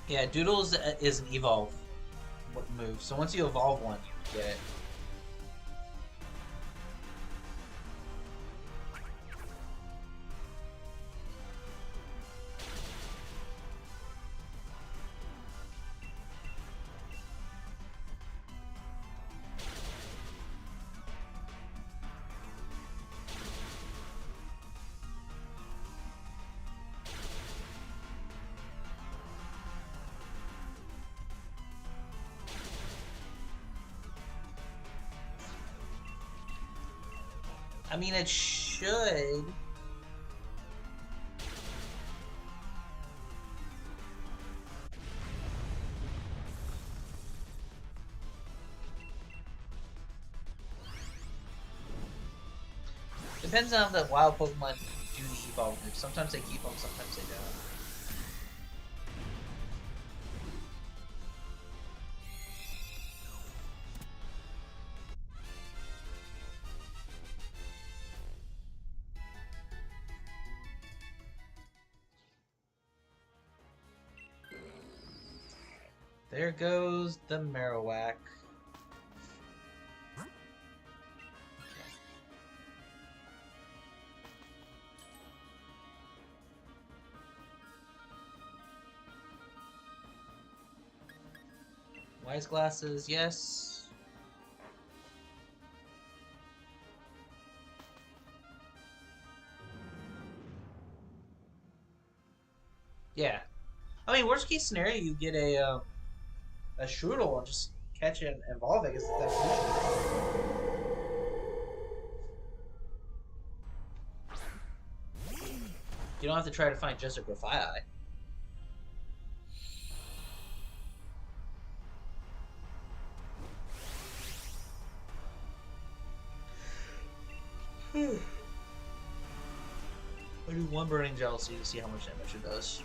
Speaker 1: Yeah, Doodles is an evolve move. So once you evolve one, you get it. I mean, it should. Depends on the wild Pokemon do the evolve move. Sometimes they keep them, sometimes they don't. There goes the Marowak. Wise glasses, yes. Yeah. I mean, worst case scenario, you get a Strudel and just catch it and evolve it because that's you don't have to try to find just a Grafai. I'll do one Burning Jealousy to see how much damage it does.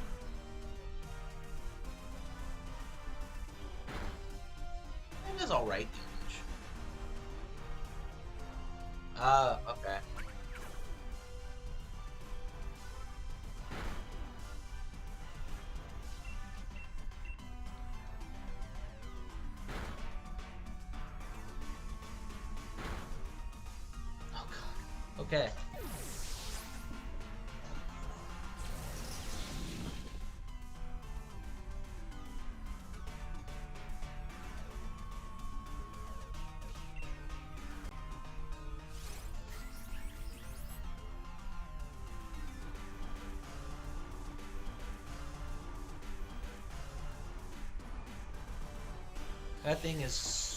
Speaker 1: It does alright damage. Okay. Oh god. Okay. That thing is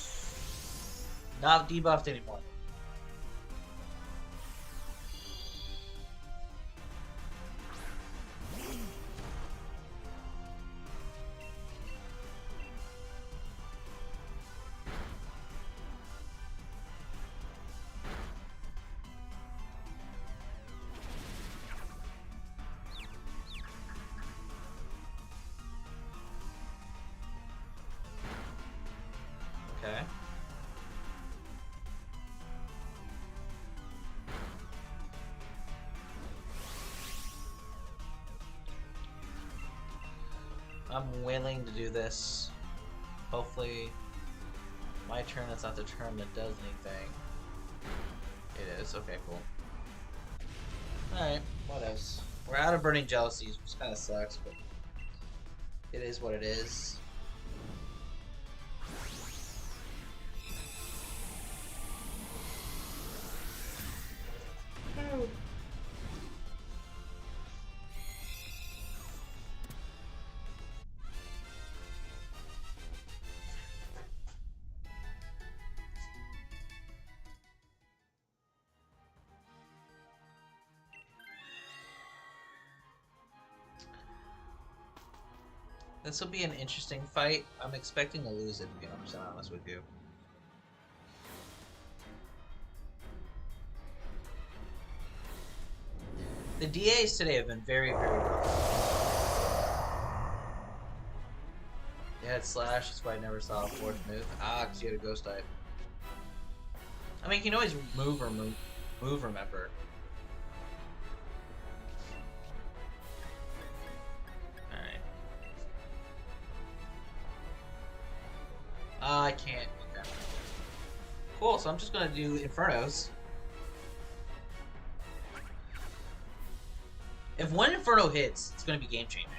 Speaker 1: not debuffed anymore. Okay. I'm willing to do this. Hopefully, my turn is not the turn that does anything. It is. Okay, cool. Alright, what else? We're out of Burning Jealousies, which kind of sucks, but it is what it is. This will be an interesting fight. I'm expecting to lose it, to be 100% honest with you. The DAs today have been very, very rough. They had Slash, that's why I never saw a fourth move. Ah, because you had a Ghost type. I mean, you can always move, remember. I can't. Okay. Cool, so I'm just gonna do Infernos. If one Inferno hits, it's gonna be game changing.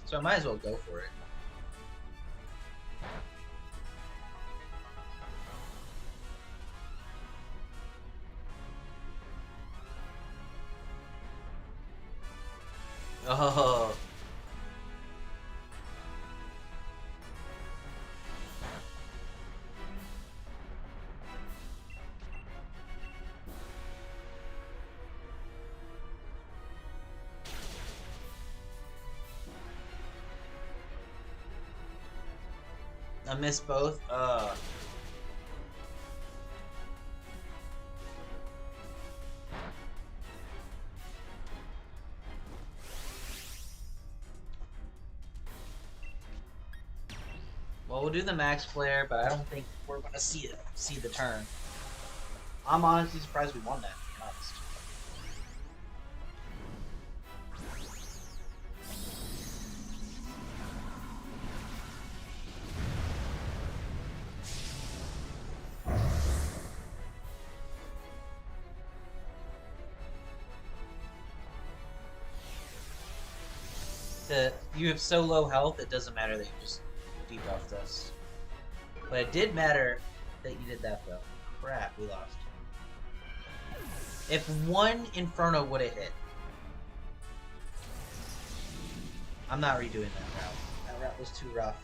Speaker 1: So I might as well go for it. Oh. I missed both. Well, we'll do the max flare, but I don't think we're gonna see the turn. I'm honestly surprised we won that, to be honest. You have so low health, it doesn't matter that you just debuffed us. But it did matter that you did that, though. Crap, we lost. If one Inferno would have hit, I'm not redoing that route. That route was too rough.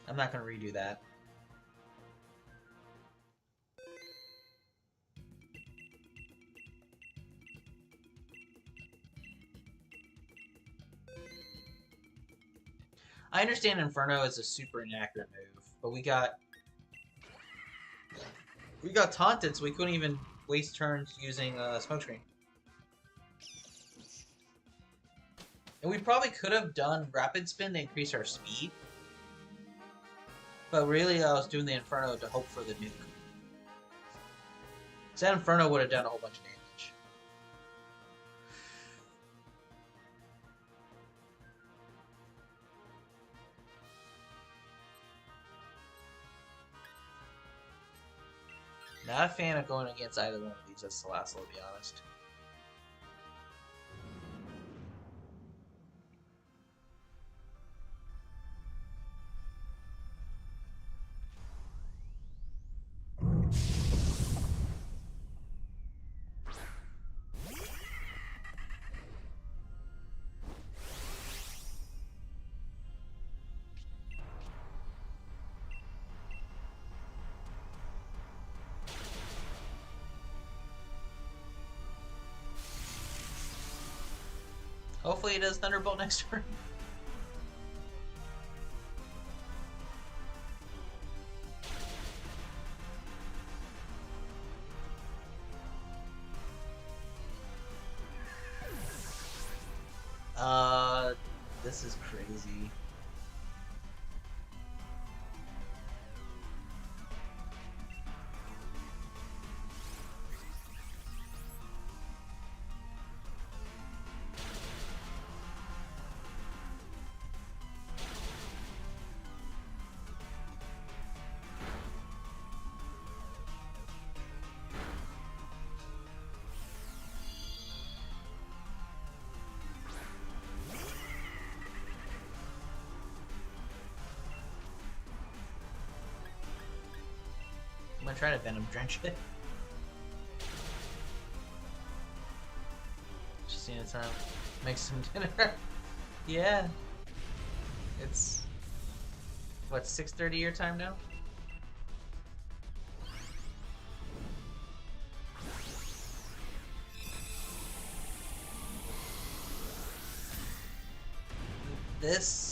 Speaker 1: I'm not going to redo that. I understand Inferno is a super inaccurate move, but we got taunted, so we couldn't even waste turns using Smokescreen. And we probably could have done Rapid Spin to increase our speed, but really I was doing the Inferno to hope for the nuke. So that Inferno would have done a whole bunch of damage. Not a fan of going against either one of these as Salassel, to be honest. Hopefully he does Thunderbolt next turn. This is crazy. I'm gonna try to Venom Drench it. Just seeing time. Make some dinner. Yeah. It's what, 6:30 your time now? This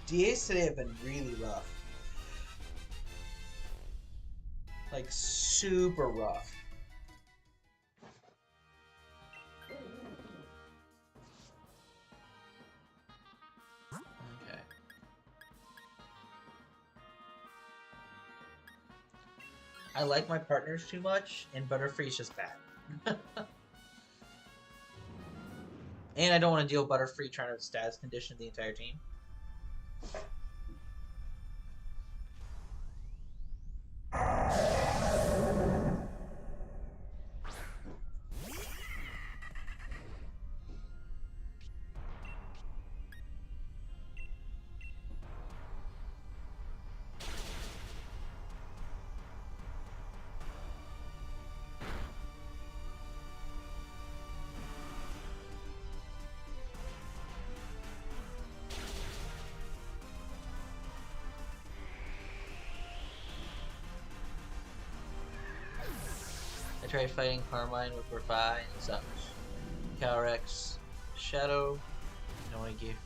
Speaker 1: DAs today have been really rough. Like super rough. Okay. I like my partners too much, and Butterfree's just bad. And I don't want to deal Butterfree trying to status condition the entire team. I tried fighting Carmine with Refi and such. Calyrex, Shadow, no one gave.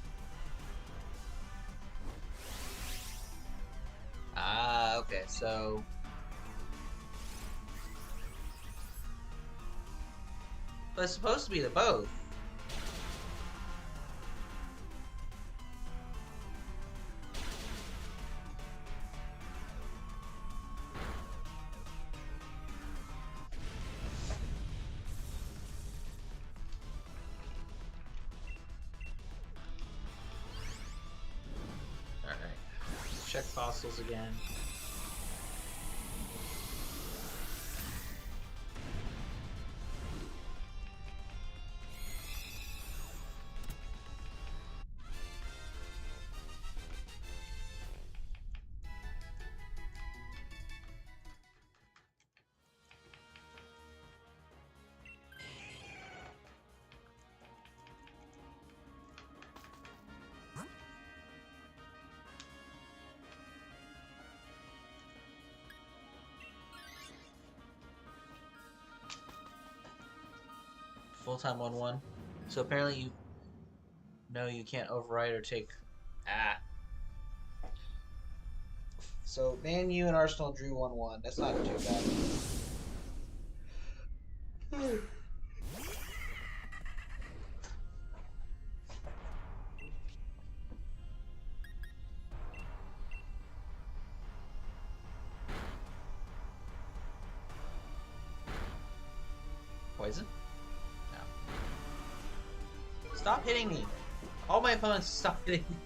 Speaker 1: Ah, okay, so. But it's supposed to be the both. Check fossils again. Full-time 1/1. So apparently you can't override or take. Ah. So Man U and Arsenal drew 1/1. That's not too bad. Poison? No. Stop hitting me! All my opponents stop hitting me.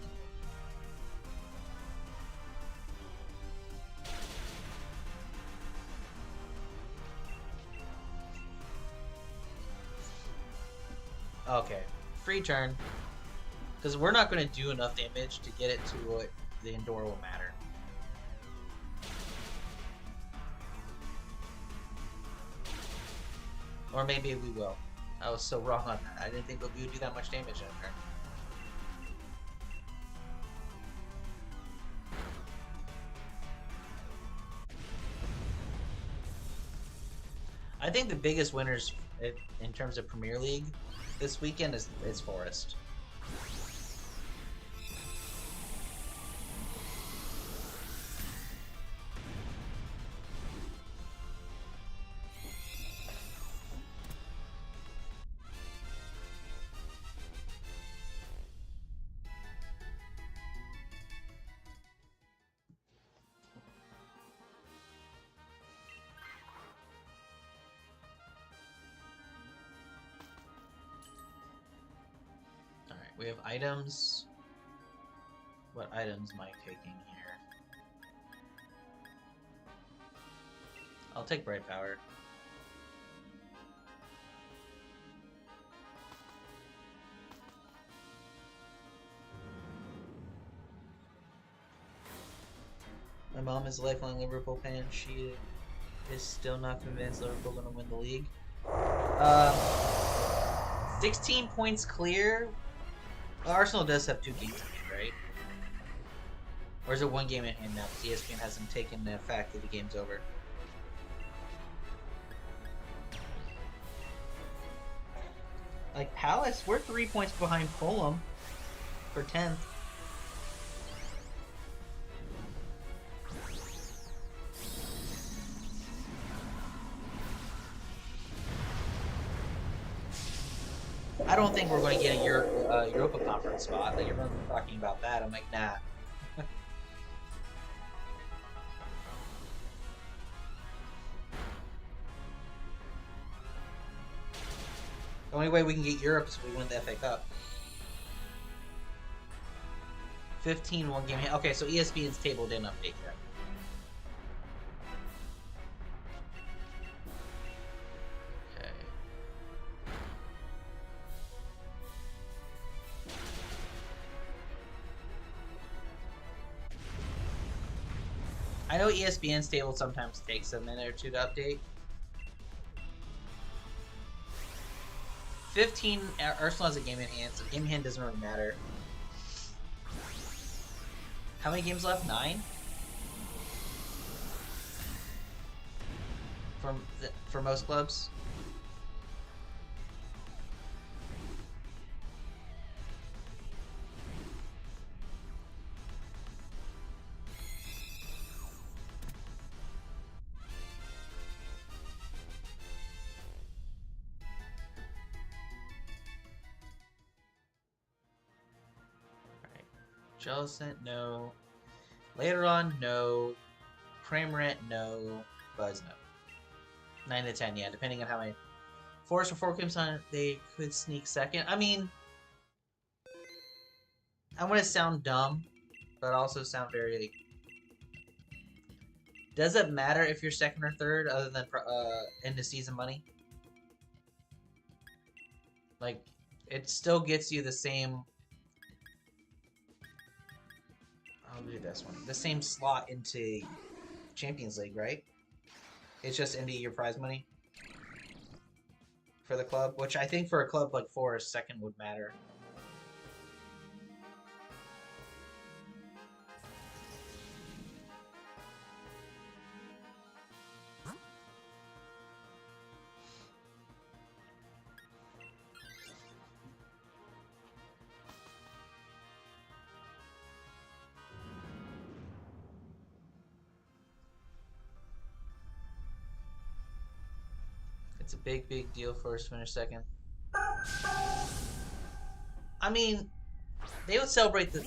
Speaker 1: Okay. Free turn. Because we're not going to do enough damage to get it to what the Endor will matter. Or maybe we will. I was so wrong on that. I didn't think we would do that much damage in a turn. I think the biggest winners in terms of Premier League this weekend is Forest. We have items. What items am I taking here? I'll take Bright Power. My mom is a lifelong Liverpool fan. She is still not convinced Liverpool going to win the league. 16 points clear. Arsenal does have 2 games in hand, right? Or is it 1 game in hand now? Because ESPN hasn't taken the fact that the game's over. Like Palace, we're 3 points behind Fulham for 10th. I don't think we're going to get a Europa Conference spot. Like everyone's talking about that. I'm like, nah. The only way we can get Europe is if we win the FA Cup. 15 1 game. Okay, so ESPN's table didn't update yet. I know ESPN's table sometimes takes a minute or two to update. 15, Arsenal has a game in hand, so game in hand doesn't really matter. How many games left? 9? For most clubs? Jellicent, no. Later on, no. Cramorant, no. Buzz, no. 9 to 10, yeah, depending on how many. Forest or 4 games on it, they could sneak second. I mean, I'm going to sound dumb, but also sound very, like, does it matter if you're second or third other than end of season money? Like, it still gets you the same. I'll do this one. The same slot into Champions League, right? It's just into your prize money for the club, which I think for a club like Forest, second would matter. It's a big, big deal for us to finish second. I mean, they would celebrate the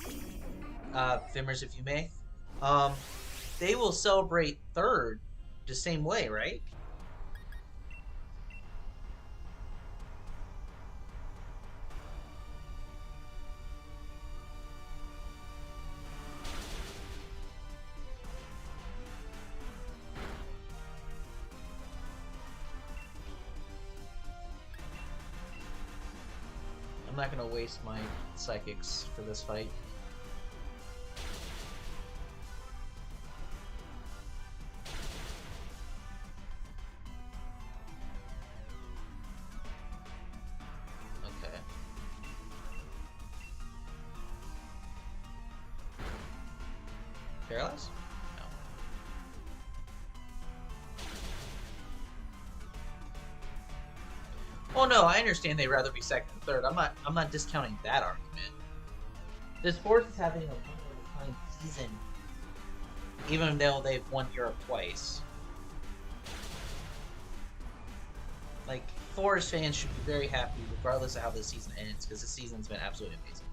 Speaker 1: Fimmers, if you may. They will celebrate third the same way, right? I'm not gonna waste my psychics for this fight. Okay. Paralyze? No. Oh no, I understand they'd rather be second and third. I'm not discounting that argument. This Force is having a one-of-a-kind season, even though they've won Europe twice. Like, Forest fans should be very happy regardless of how this season ends, because this season's been absolutely amazing.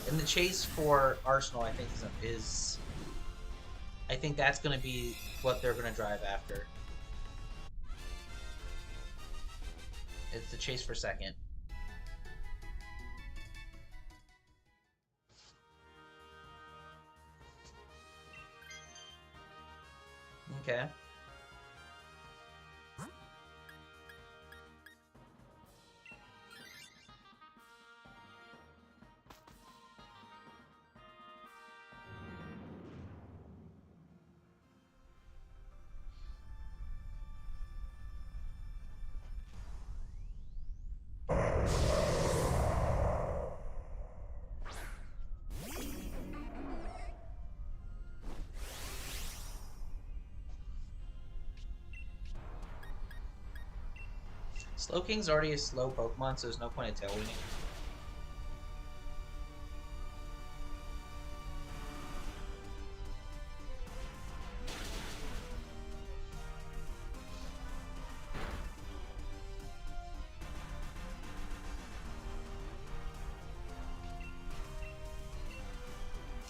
Speaker 1: And the chase for Arsenal, I think, I think that's going to be what they're going to drive after. It's the chase for second. Okay. Slowking's already a slow Pokemon, so there's no point in tailwinding.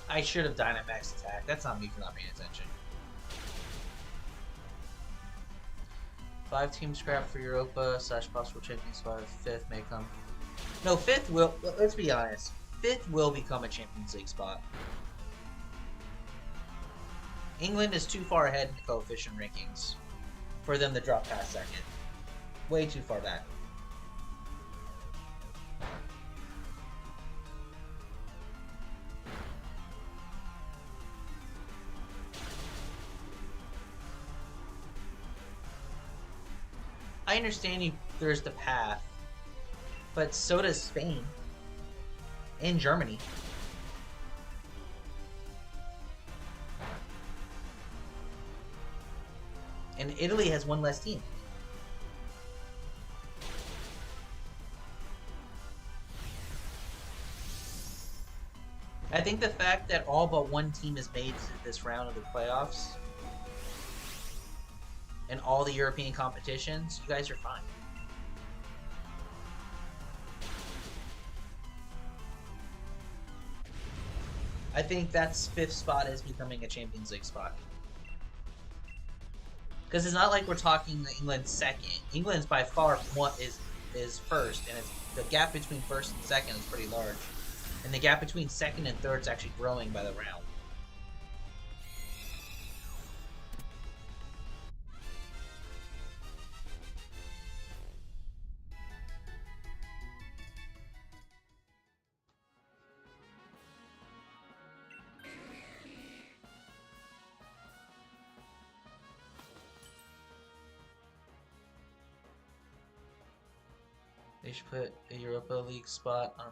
Speaker 1: I should have Dynamax attack. That's not me for not paying attention. 5 team scrap for Europa / possible champion spot. 5th may come. No, 5th will. Let's be honest. 5th will become a Champions League spot. England is too far ahead in the coefficient rankings for them to drop past second. Way too far back. I understand there's the path, but so does Spain and Germany. And Italy has one less team. I think the fact that all but one team is made to this round of the playoffs and all the European competitions, you guys are fine. I think that's 5th spot is becoming a Champions League spot. Because it's not like we're talking England's second. England's by far is first, and the gap between first and second is pretty large. And the gap between second and third is actually growing by the round. They should put a Europa League spot on.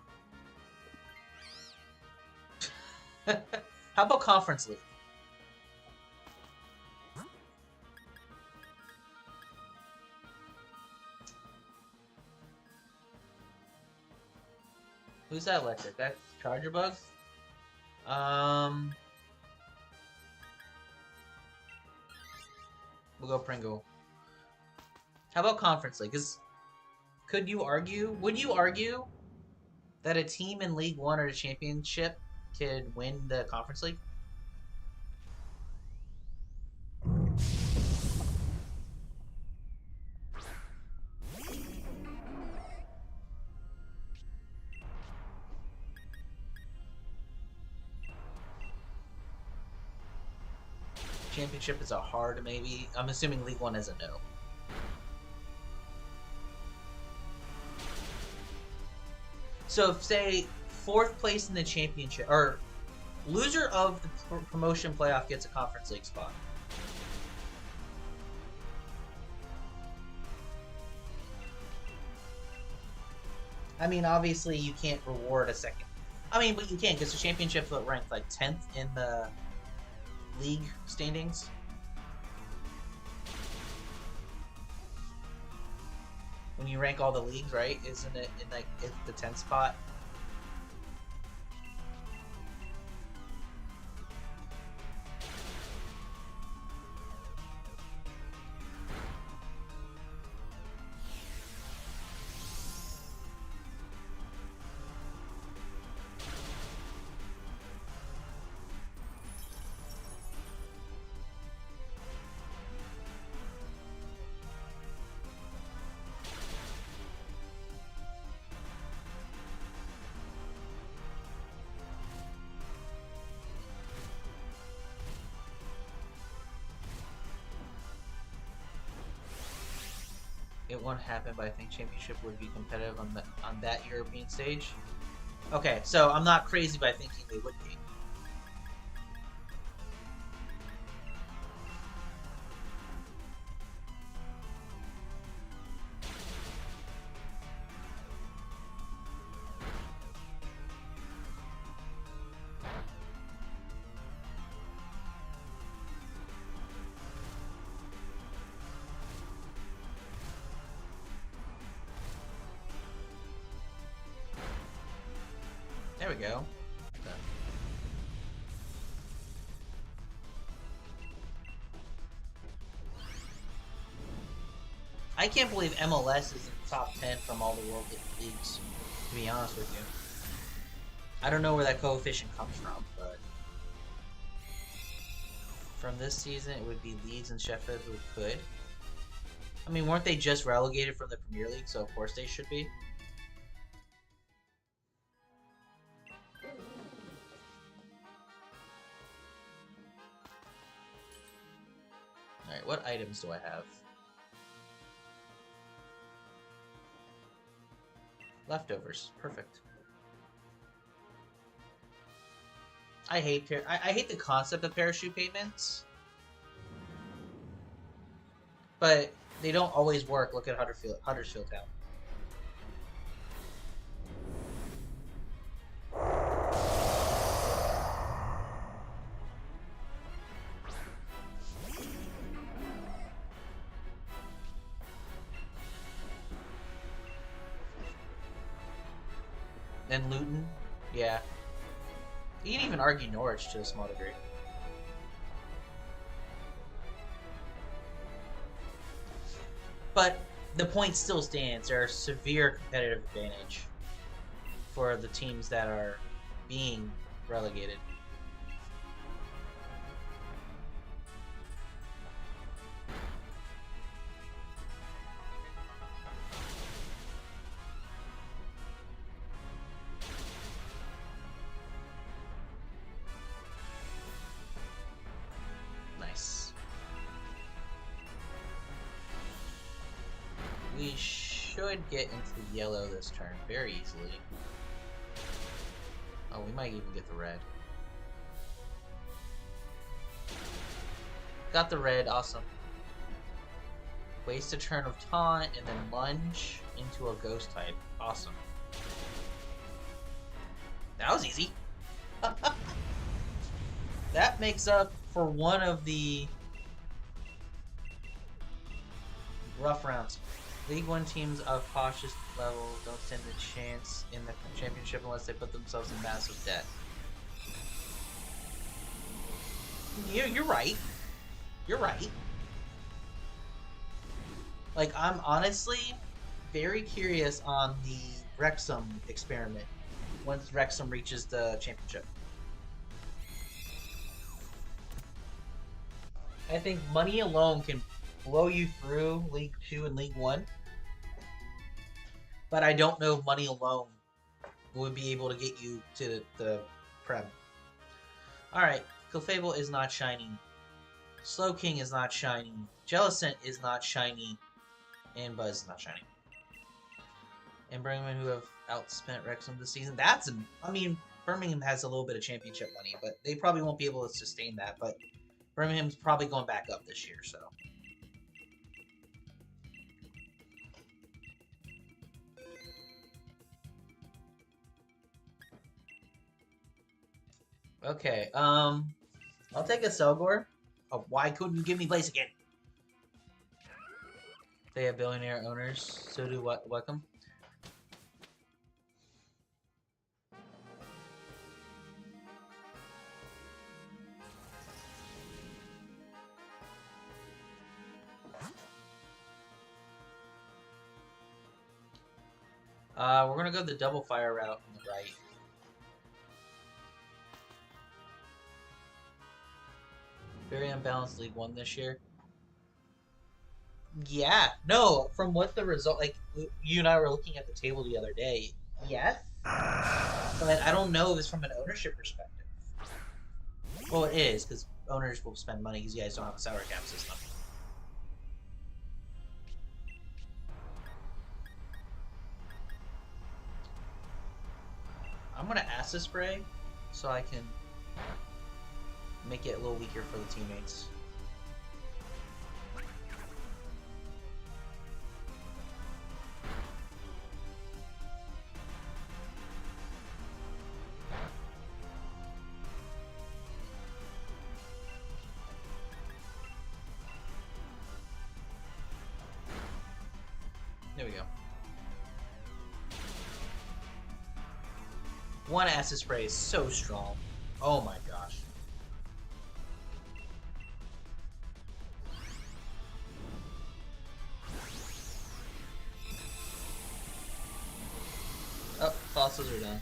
Speaker 1: How about Conference League? Who's that electric? That's Charger Bug? We'll go Pringle. How about Conference League? Would you argue that a team in League 1 or the Championship could win the Conference League? Championship is a hard maybe. I'm assuming League 1 is a no. So if, say, 4th place in the championship, or loser of the promotion playoff gets a Conference League spot. I mean, obviously you can't reward a second. I mean, but you can't because the championship ranked like 10th in the league standings. When you rank all the leagues, right? Isn't it in like it's the 10th spot? It won't happen, but I think championship would be competitive on that European stage. Okay, so I'm not crazy by thinking they would be. There we go. Okay. I can't believe MLS is in the top 10 from all the world leagues, to be honest with you. I don't know where that coefficient comes from, but from this season it would be Leeds and Sheffield who could. I mean, weren't they just relegated from the Premier League, so of course they should be? Alright, what items do I have? Leftovers. Perfect. I hate I hate the concept of parachute payments, but they don't always work. Look at Huddersfield Town. And Luton, yeah. You can even argue Norwich to a small degree. But the point still stands. There's severe competitive advantage for the teams that are being relegated. Nice. We should get into yellow this turn very easily. Oh, we might even get the red. Got the red, awesome. Waste a turn of taunt and then lunge into a ghost type. Awesome. That was easy. That makes up for one of the rough rounds. League 1 teams of cautious level don't stand a chance in the championship unless they put themselves in massive debt. You're right. You're right. Like, I'm honestly very curious on the Wrexham experiment once Wrexham reaches the championship. I think money alone can blow you through League 2 and League 1. But I don't know if money alone would be able to get you to the Prem. Alright, Clefable is not shiny. Slowking is not shiny. Jellicent is not shiny. And Buzz is not shiny. And Birmingham, who have outspent Wrexham this season. I mean, Birmingham has a little bit of championship money, but they probably won't be able to sustain that. But Birmingham's probably going back up this year, so. Okay, I'll take a Selgor. Oh, why couldn't you give me place again? They have billionaire owners, so do Weckham. We're gonna go the double fire route on the right. Very unbalanced League One this year. Yeah, no, from what the result, like, you and I were looking at the table the other day. Yes, but I don't know if it's from an ownership perspective. Well, it is, because owners will spend money because you guys don't have a salary cap system. I'm gonna Acid Spray so I can make it a little weaker for the teammates. There we go. One Acid Spray is so strong. Oh my gosh. Oh, fossils are done.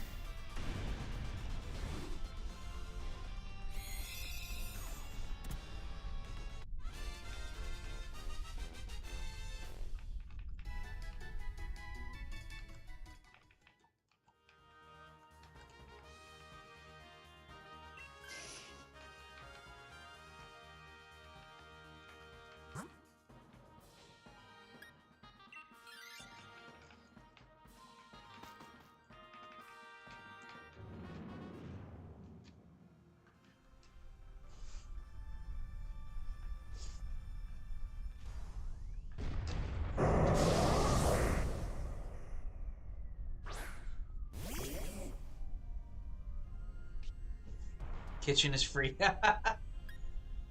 Speaker 1: Kitchen is free.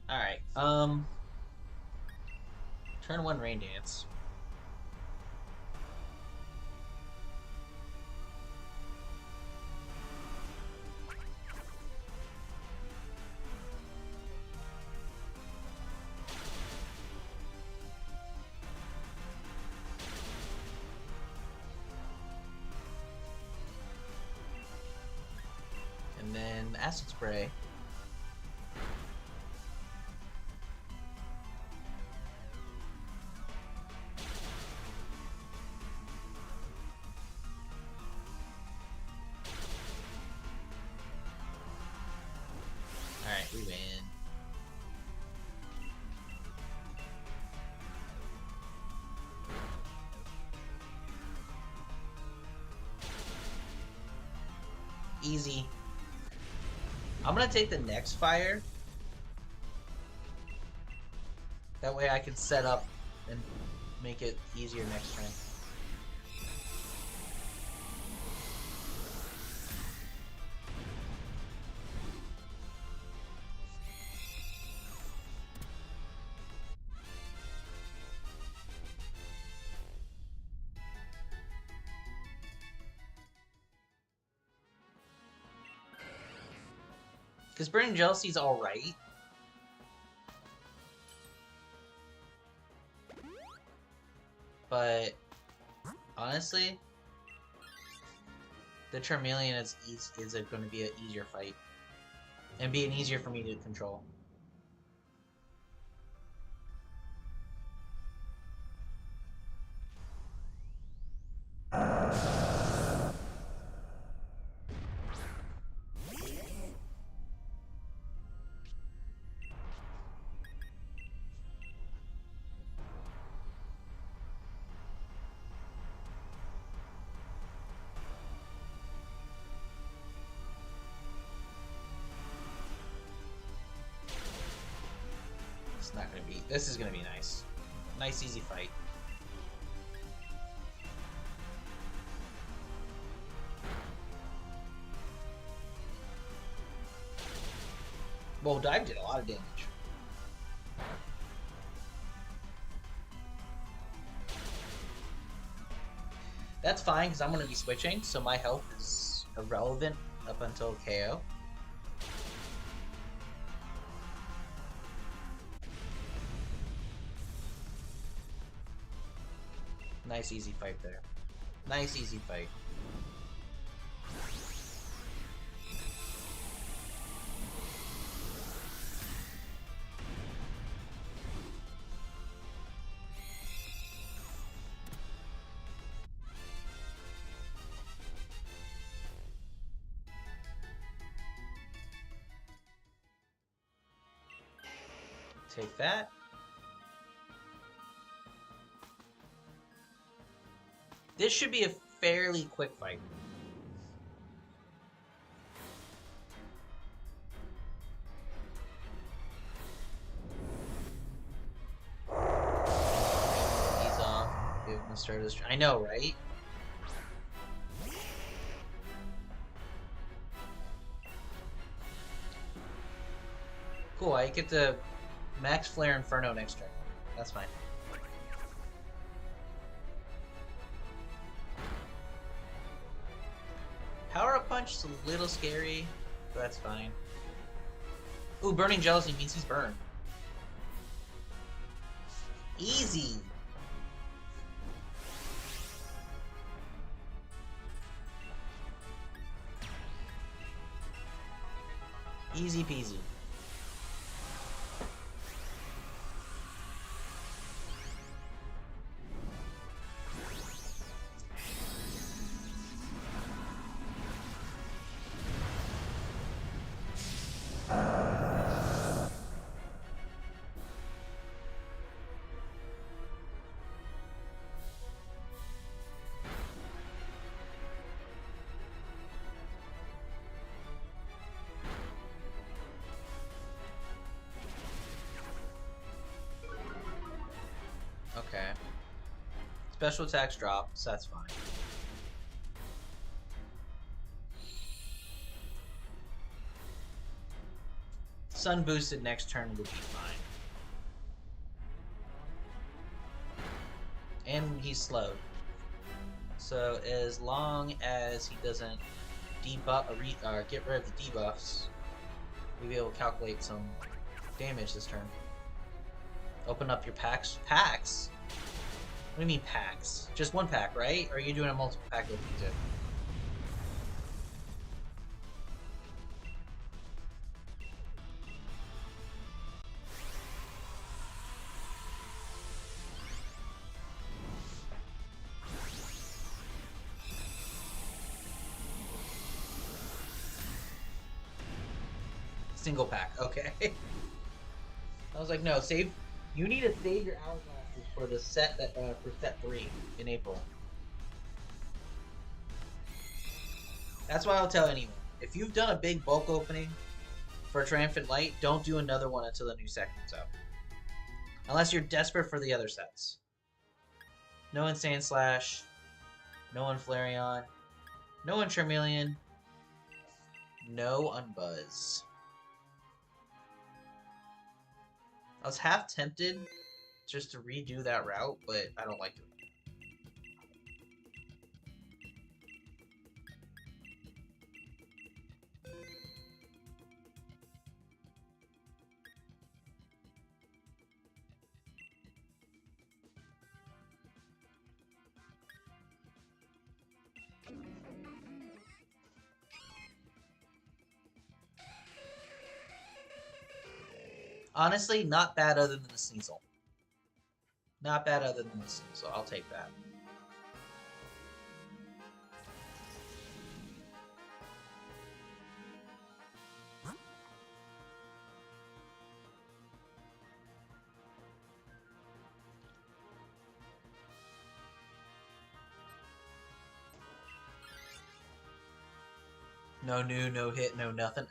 Speaker 1: Alright, turn 1 Rain Dance. And then Acid Spray. Alright, we win. Easy. I'm gonna take the next fire. That way I can set up and make it easier next turn. Because Burning Jealousy's alright. But honestly, the Charmeleon is going to be an easier fight. And be an easier for me to control. It's not going to be... This is going to be nice. Nice, easy fight. Well, dive did a lot of damage. That's fine, because I'm going to be switching, so my health is irrelevant up until KO. Nice easy fight there. Nice easy fight. Take that. This should be a fairly quick fight. He's off. Give him the start of this. I know, right? Cool, I get to max Flare Inferno next turn. That's fine. Power Up Punch is a little scary, but that's fine. Ooh, Burning Jealousy means he's burned. Easy! Easy peasy. Okay. Special attacks drop, so that's fine. Sun boosted next turn would be fine. And he's slowed. So as long as he doesn't debuff get rid of the debuffs, we'll be able to calculate some damage this turn. Open up your packs. Packs? What do you mean packs? Just one pack, right? Or are you doing a multiple pack opening too? Single pack, okay. I was like, no, save. You need to save your hourglasses for the set that for set 3 in April. That's why I'll tell anyone. If you've done a big bulk opening for Triumphant Light, don't do another one until the new set comes out. Unless you're desperate for the other sets. No Insane Slash. No Flareon. No Charmeleon. No Unbuzz. I was half tempted just to redo that route, but I don't like it. Honestly, not bad other than the Sneasel. Not bad other than the Sneasel. I'll take that. No new, no hit, no nothing.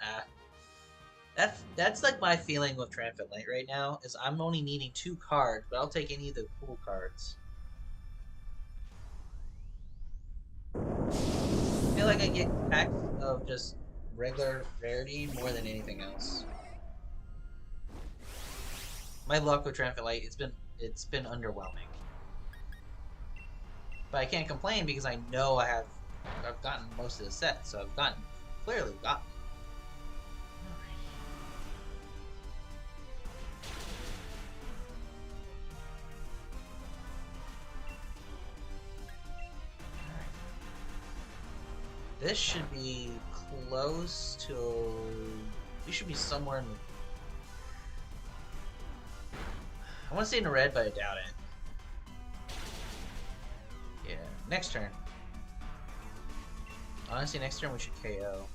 Speaker 1: That's like my feeling with Triumphant Light right now, is I'm only needing 2 cards, but I'll take any of the cool cards. I feel like I get packs of just regular rarity more than anything else. My luck with Triumphant Light, it's been underwhelming. But I can't complain because I know I've gotten most of the set, so I've clearly gotten it. This should be close to. We should be somewhere in the. I want to say in the red, but I doubt it. Yeah, next turn. Honestly, next turn we should KO.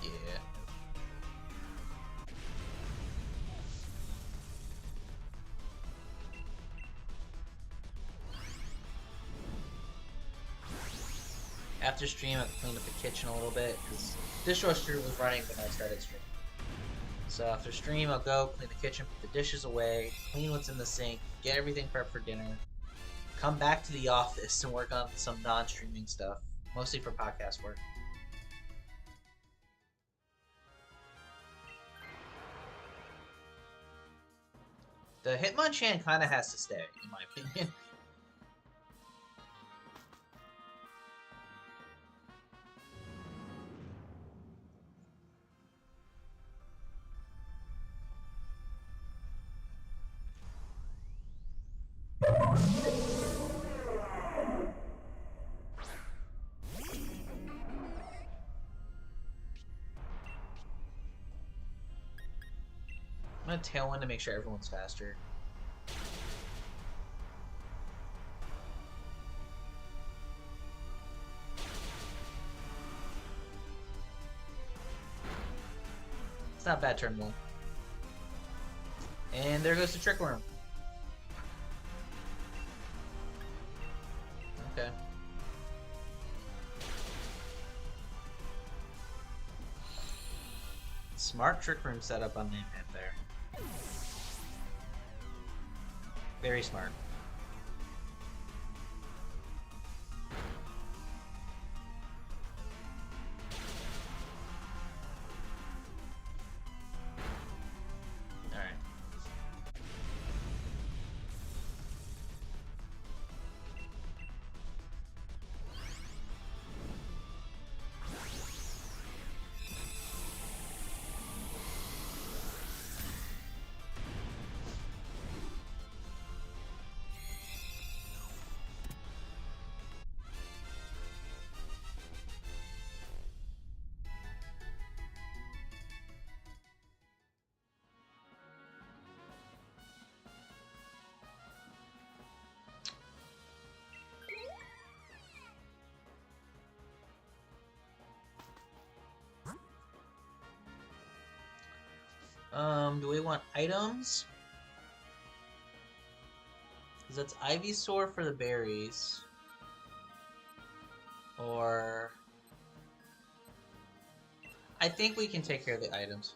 Speaker 1: Yeah. After stream, I cleaned up the kitchen a little bit because dishwasher was running when I started streaming. So after stream, I'll go clean the kitchen, put the dishes away, clean what's in the sink, get everything prepped for dinner, come back to the office and work on some non-streaming stuff, mostly for podcast work. The Hitmonchan kind of has to stay, in my opinion. I'm gonna Tailwind to make sure everyone's faster. It's not bad turn one. And there goes the Trick Room. Okay. Smart Trick Room setup on the event there. Very smart. Alright. Do we want items? Because that's Ivysaur for the berries. Or... I think we can take care of the items.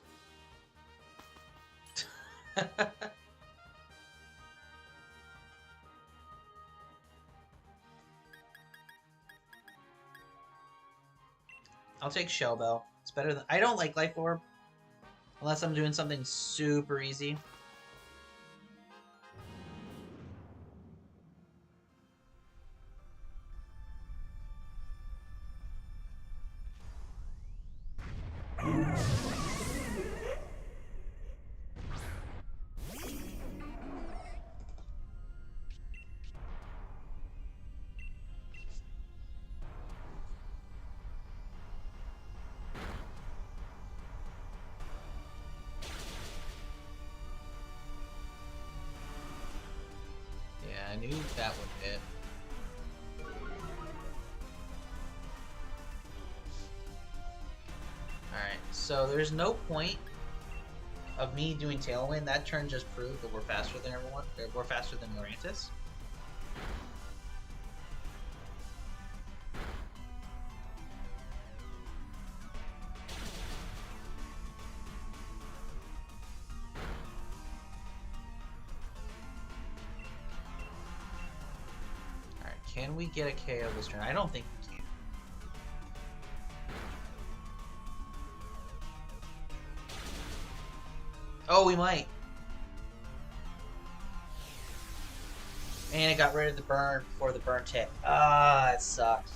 Speaker 1: I'll take Shell Bell. It's better than... I don't like Life Orb. Unless I'm doing something super easy. I knew that would hit. Alright, so there's no point of me doing Tailwind. That turn just proved that we're faster than everyone. We're faster than Lurantis. Can we get a KO this turn? I don't think we can. Oh, we might. And it got rid of the burn before the burn hit. Ah, it sucks.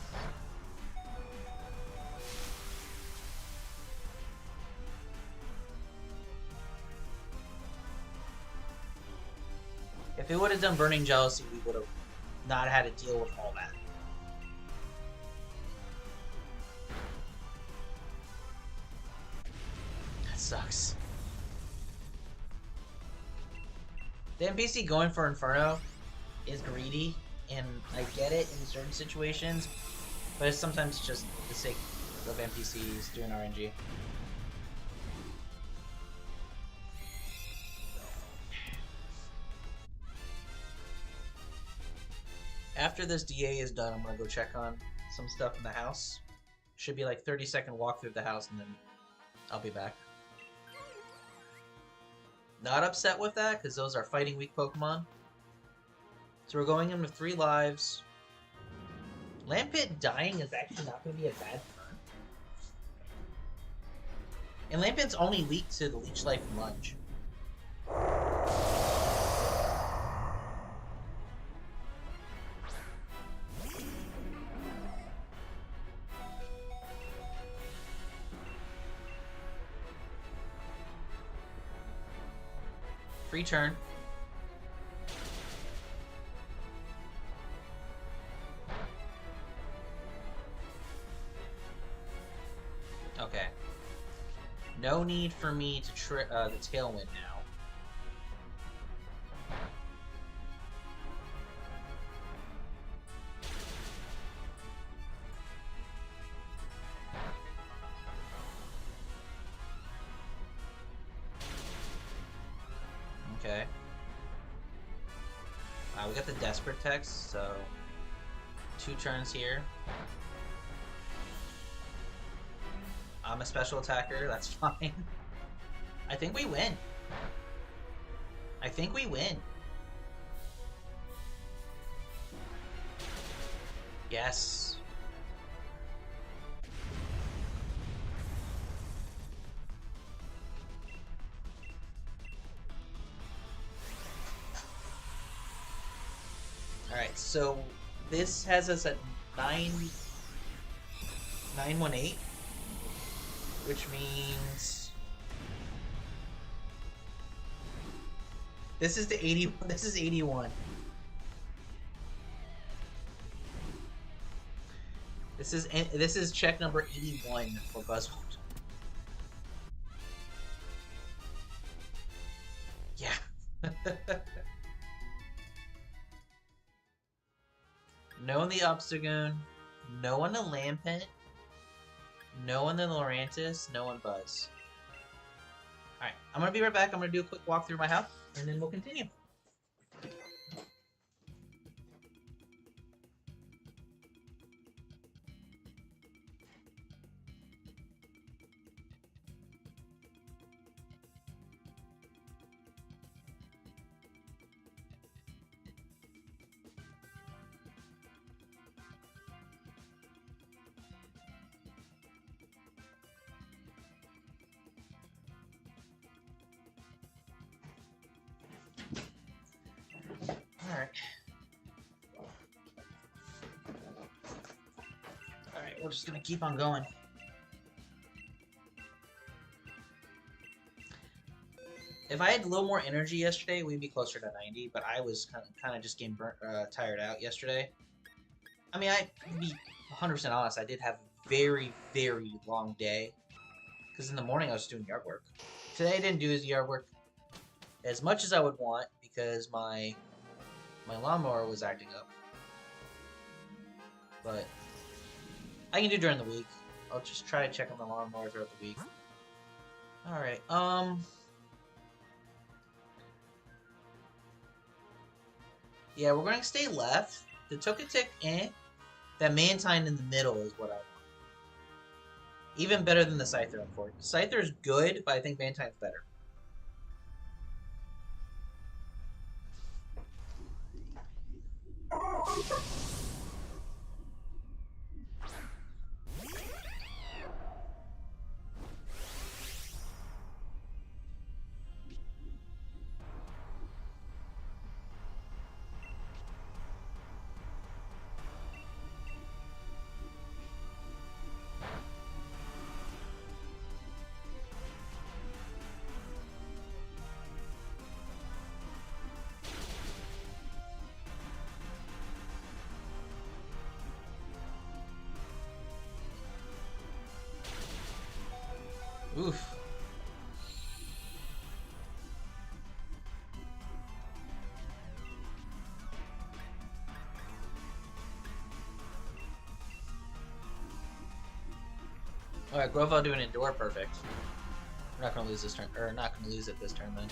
Speaker 1: If it would have done Burning Jealousy, we would have not had to deal with all that. That sucks. The NPC going for Inferno is greedy, and I get it in certain situations, but it's sometimes just the sake of NPCs doing RNG. After this DA is done, I'm gonna go check on some stuff in the house. Should be like 30-second walk through the house, and then I'll be back. Not upset with that, because those are fighting weak Pokemon. So we're going in with 3 lives. Lampit dying is actually not going to be a bad turn. And Lampit's only weak to the Leech Life and Lunge. Free turn. Okay. No need for me to the Tailwind now. Okay. We got the Desperate text, so 2 turns here. I'm a special attacker, that's fine. I think we win. I think we win. Yes. Alright, so this has us at 918, which means this is the 80. This is 81. This is check number 81 for Buzzwole. Yeah. No on the Obstagoon, no on the Lampent, no on the Lurantis, no on Buzz. Alright, I'm gonna be right back. I'm gonna do a quick walk through my house, and then we'll continue. Alright, we're just gonna keep on going. If I had a little more energy yesterday, we'd be closer to 90, but I was kind of just getting tired out yesterday. I mean, to be 100% honest, I did have a very, very long day, because in the morning I was doing yard work. Today I didn't do his yard work as much as I would want, because my lawnmower was acting up. But I can do during the week. I'll just try to check on the lawnmower throughout the week. Alright, yeah, we're going to stay left. The Togetic, That Mantine in the middle is what I want. Even better than the Scyther, unfortunately. Scyther's good, but I think Mantine's better. Oof. Alright, Grovyle doing Endure, perfect. We're not gonna lose this turn, or not gonna lose it this turn then.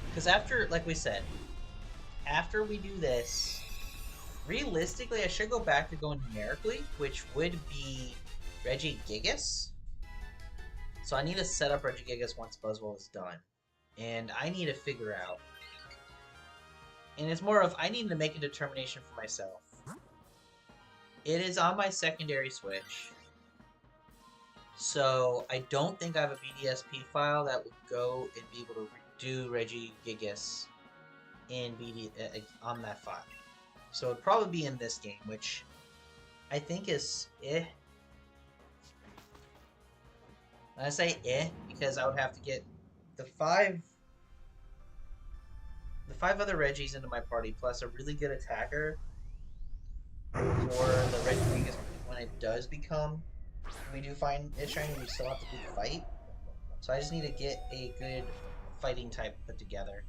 Speaker 1: Because after, like we said, after we do this, realistically, I should go back to going numerically, which would be Regigigas. So I need to set up Regigigas once Buzzwole is done. And I need to figure out. And it's more of, I need to make a determination for myself. It is on my secondary switch. So I don't think I have a BDSP file that would go and be able to do Regigigas in on that file. So it'd probably be in this game, which I think is I say because I would have to get the five other Reggies into my party, plus a really good attacker for the Regigigas when it does become. We do find it shiny, we still have to do the fight. So I just need to get a good fighting type put together.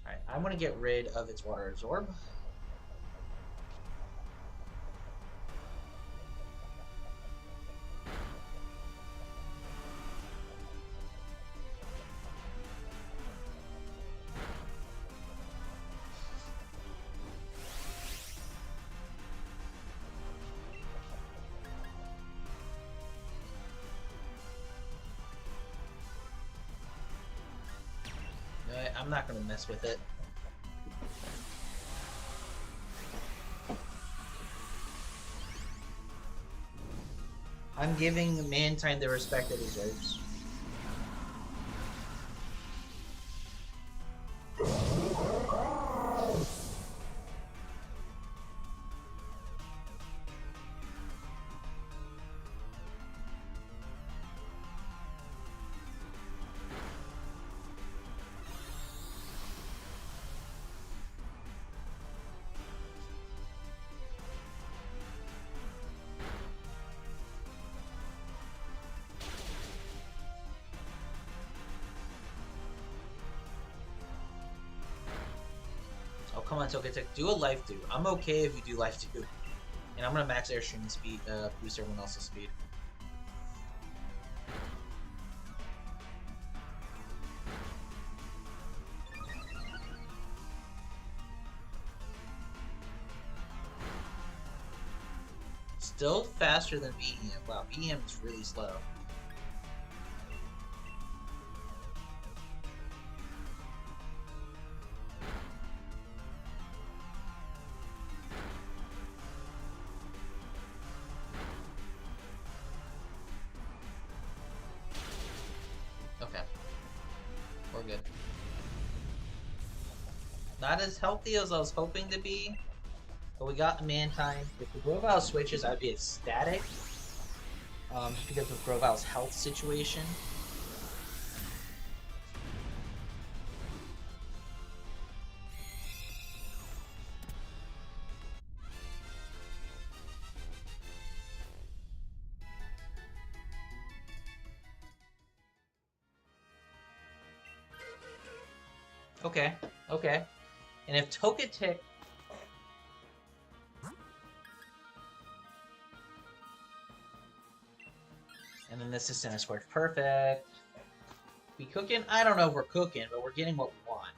Speaker 1: Alright, I'm going to get rid of its Water Absorb. I'm not going to mess with it. I'm giving Mantine the respect it deserves. Oh, come on, Togetic. Do a Life Dew. I'm okay if you do Life Dew. And I'm going to max Airstream speed, boost everyone else's speed. Still faster than VEM. Wow, VEM is really slow. Okay. We're good. Not as healthy as I was hoping to be, but we got Mantine. If the Grovyle switches, I'd be ecstatic. Just because of Grovyle's health situation. Okay, okay. And if Togetic... And then this is Sinistword. Perfect. We cooking? I don't know if we're cooking, but we're getting what we want.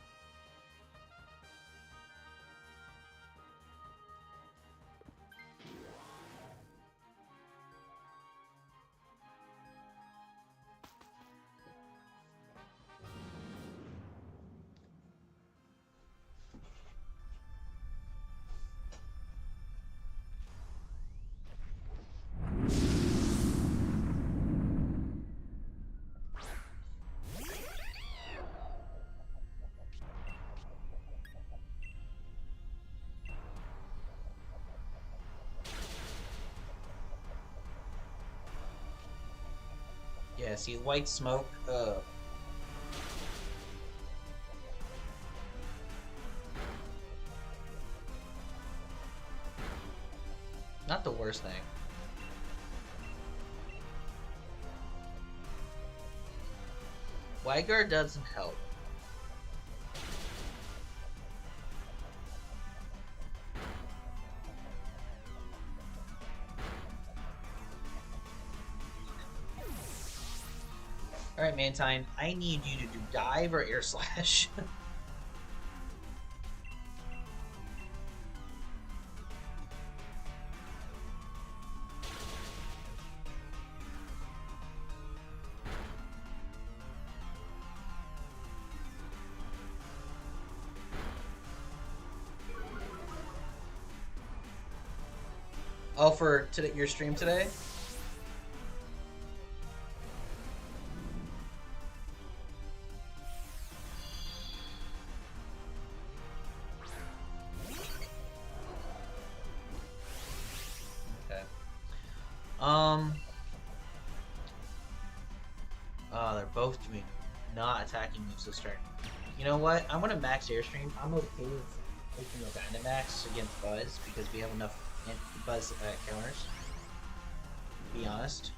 Speaker 1: Yeah, see, white smoke. Not the worst thing. Wygar doesn't help. Alright, Mantine, I need you to do dive or air slash. Oh, for today, your stream today? Okay. Oh, they're both doing not attacking moves this turn. You know what? I'm gonna max airstream. I'm okay with taking a Dynamax against Buzz because we have enough Buzz counters. To be honest.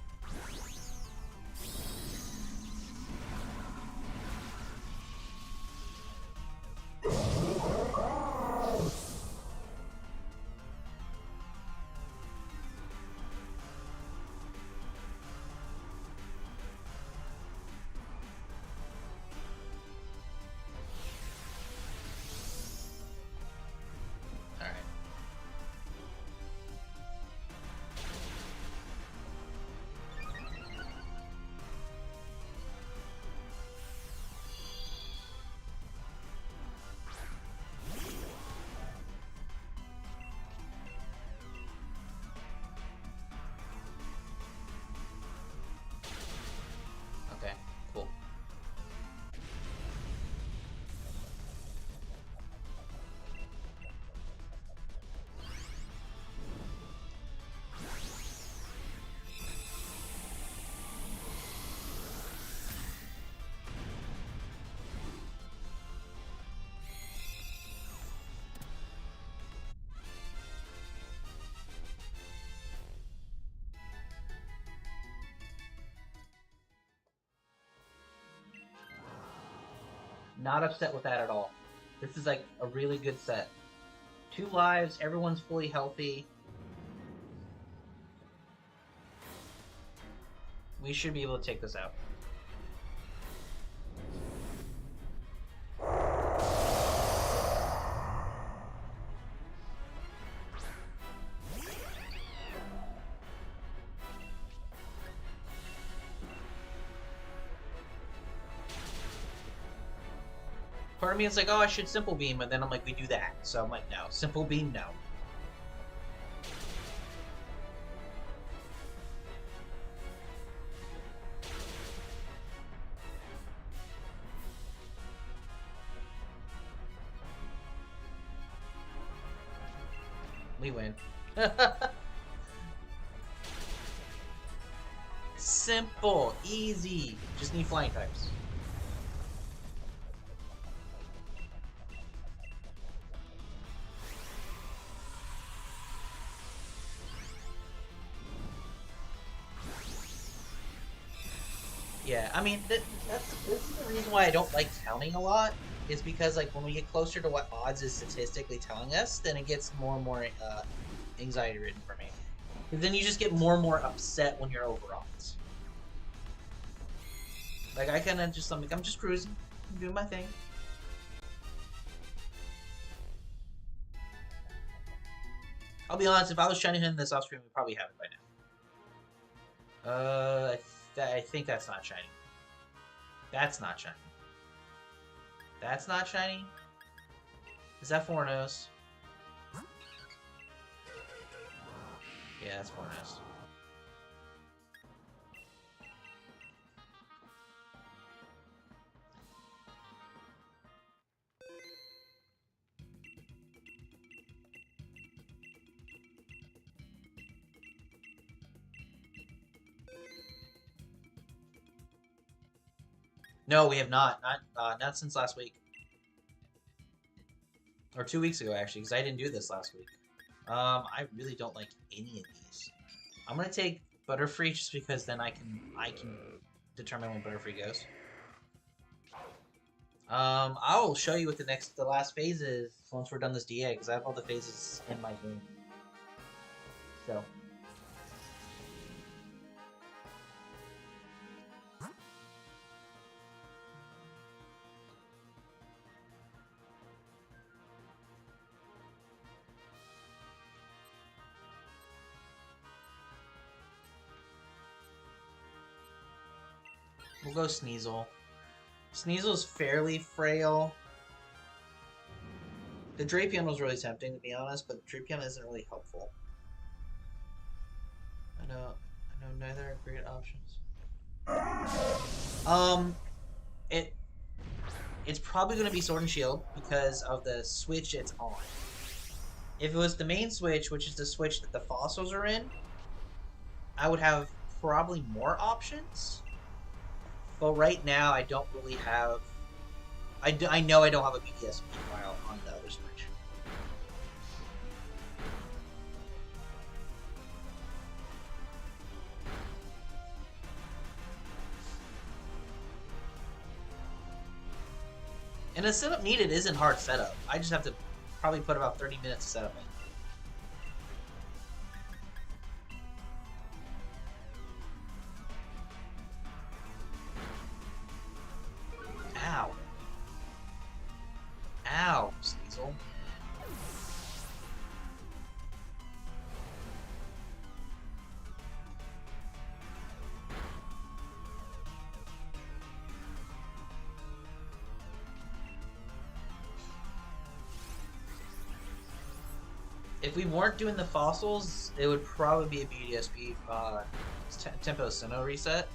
Speaker 1: Okay, cool. Not upset with that at all. This is like a really good set. 2 lives, everyone's fully healthy. We should be able to take this out. Part of me is like, oh, I should Simple Beam, and then I'm like, we do that. So I'm like, no. Simple Beam, no. We win. Simple. Easy. Just need flying types. Yeah, I mean, this is the reason why I don't like counting a lot, is because, like, when we get closer to what odds is statistically telling us, then it gets more and more anxiety-ridden for me. Because then you just get more and more upset when you're over odds. Like, I kind of just, I'm just cruising, I'm doing my thing. I'll be honest, if I was trying to hit this off screen, we'd probably have it by now. I think that's not shiny. That's not shiny. That's not shiny? Is that Fornos? Yeah, that's Fornos. No, we have not. Not since last week. Or 2 weeks ago, actually, because I didn't do this last week. I really don't like any of these. I'm gonna take Butterfree just because then I can determine when Butterfree goes. I will show you what the last phase is once we're done this DA, because I have all the phases in my game. So. We'll go Sneasel. Sneasel's fairly frail. The Drapion was really tempting, to be honest, but Drapion isn't really helpful. I know neither are great options. It's probably going to be Sword and Shield because of the switch it's on. If it was the main switch, which is the switch that the fossils are in, I would have probably more options. But right now, I don't really have... I know I don't have a BDS file on the other switch. And the setup needed isn't hard setup. I just have to probably put about 30 minutes to set up it. Ow. Ow, Sneasel. If we weren't doing the fossils, it would probably be a BDSP Tempo Sinnoh reset.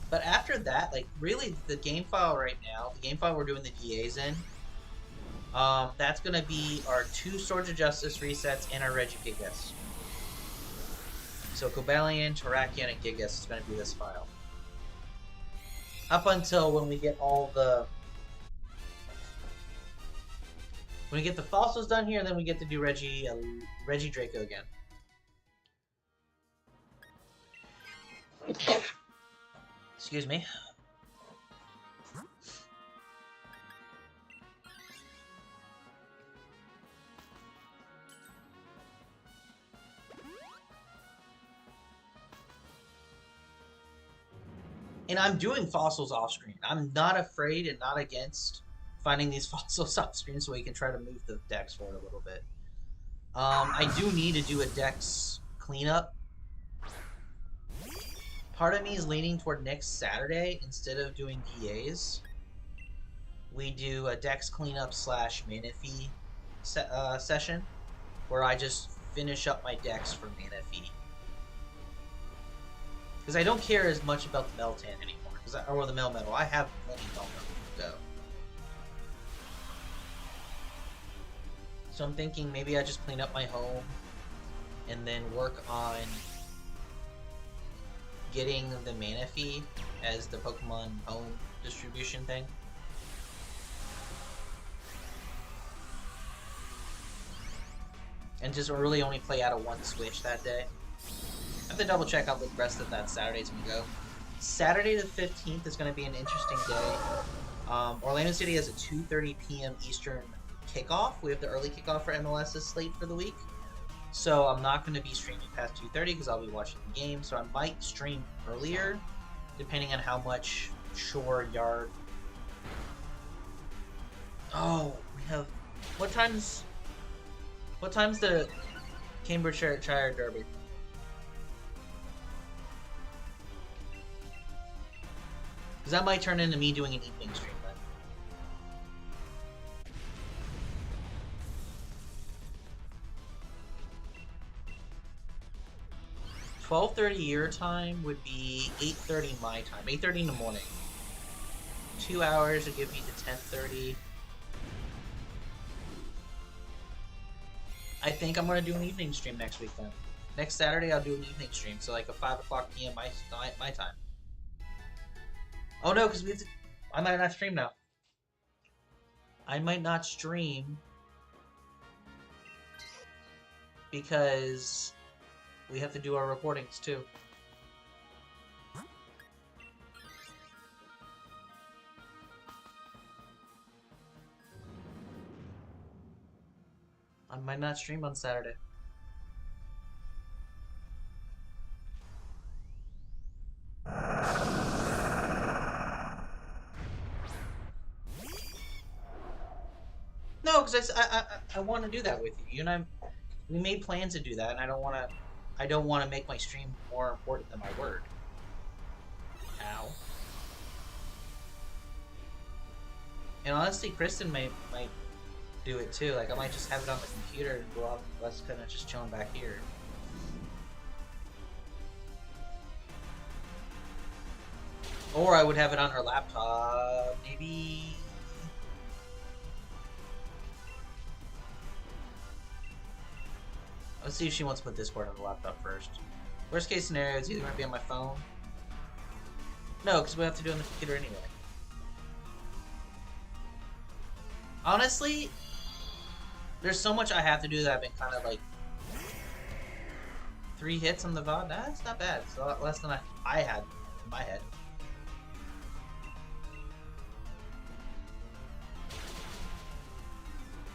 Speaker 1: But after that, like, really, the game file right now, the game file we're doing the DAs in, that's going to be our 2 Swords of Justice resets and our Regigigas. So Cobalion, Terrakion, and Gigas is going to be this file. Up until when we get all the... When we get the fossils done here, then we get to do Regidraco again. Excuse me. And I'm doing fossils off screen. I'm not afraid and not against finding these fossils off screen so we can try to move the decks forward a little bit. I do need to do a dex cleanup. Part of me is leaning toward next Saturday, instead of doing DAs, we do a dex cleanup / Manaphy session, where I just finish up my decks for Manaphy. Because I don't care as much about the Meltan anymore, or the Melmetal. I have plenty of Melmetal to go. So I'm thinking maybe I just clean up my home, and then work on getting the Manaphy as the Pokemon home distribution thing. And just really only play out of 1 Switch that day. I have to double check how the rest of that Saturday's gonna go. Saturday the 15th is gonna be an interesting day. Orlando City has a 2:30 p.m. Eastern kickoff. We have the early kickoff for MLS's slate for the week. So I'm not going to be streaming past 2:30 because I'll be watching the game. So I might stream earlier, depending on how much shore yard. Oh, we have. What time's the Cambridgeshire Derby? Because that might turn into me doing an evening stream then. 12:30 your time would be 8:30 my time. 8:30 in the morning. 2 hours would give me to 10:30. I think I'm gonna do an evening stream next week then. Next Saturday I'll do an evening stream, so like a 5 o'clock p.m. my time. Oh no, because we have to. I might not stream now. I might not stream because we have to do our recordings too. I might not stream on Saturday. No, because I want to do that with you. You and I, we made plans to do that, and I don't want to make my stream more important than my word. Ow. And honestly, Kristen might do it too. Like I might just have it on the computer and go off. Us kind of just chilling back here. Or I would have it on her laptop, maybe. Let's see if she wants to put Discord on the laptop first. Worst case scenario, it's either going to be on my phone. No, because we have to do it on the computer anyway. Honestly, there's so much I have to do that I've been kind of like 3 hits on the VOD. Nah, it's not bad. It's a lot less than I had in my head.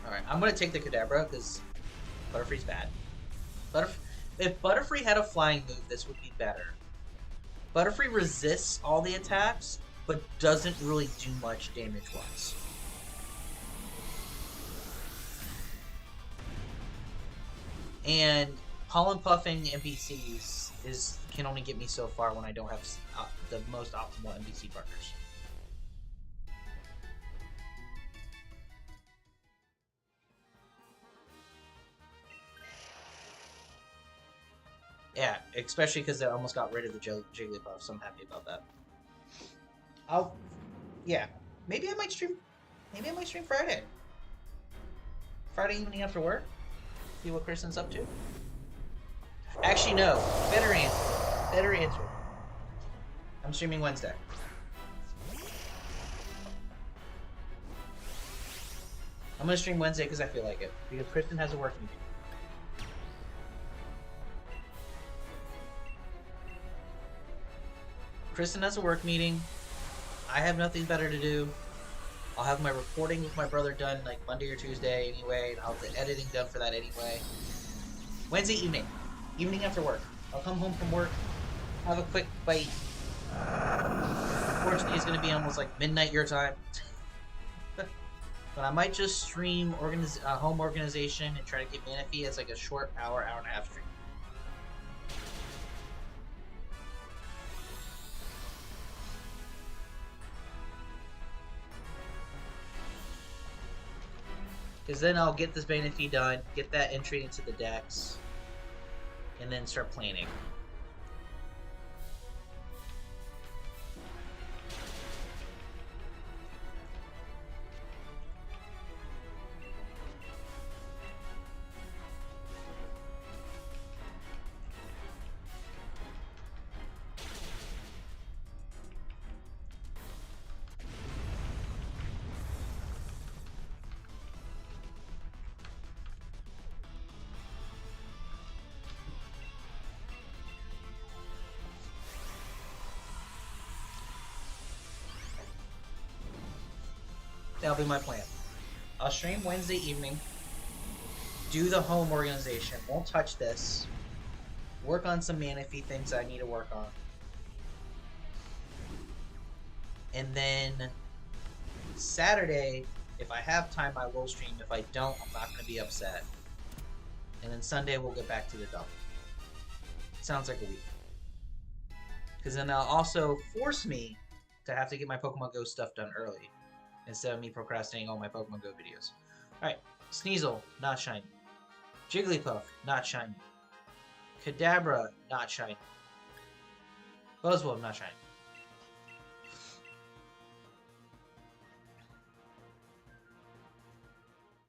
Speaker 1: Alright, I'm going to take the Kadabra because Butterfree's bad. If Butterfree had a flying move, this would be better. Butterfree resists all the attacks, but doesn't really do much damage-wise. And pollen puffing NPCs can only get me so far when I don't have the most optimal NPC partners. Yeah, especially because they almost got rid of the Jigglypuff, so I'm happy about that. Yeah, maybe I might stream. Maybe I might stream Friday. Friday evening after work. See what Kristen's up to. Actually, no. Better answer. Better answer. I'm streaming Wednesday. I'm gonna stream Wednesday because I feel like it. Because Kristen has a work meeting. Kristen has a work meeting. I have nothing better to do. I'll have my recording with my brother done like Monday or Tuesday anyway, and I'll have the editing done for that anyway. Wednesday evening. Evening after work. I'll come home from work, have a quick bite. Unfortunately, it's going to be almost like midnight your time. But I might just stream home organization and try to get Manaphy as like a short hour and a half stream. Because then I'll get this Manaphy done, get that entry into the decks, and then start planning. That'll be my plan. I'll stream Wednesday evening, do the home organization, won't touch this, work on some Manaphy things I need to work on. And then Saturday, if I have time, I will stream. If I don't, I'm not going to be upset. And then Sunday, we'll get back to the double. Sounds like a week. Because then they'll also force me to have to get my Pokemon Go stuff done early, instead of me procrastinating all my Pokemon Go videos. Alright, Sneasel, not shiny. Jigglypuff, not shiny. Kadabra, not shiny. Buzzwole, not shiny.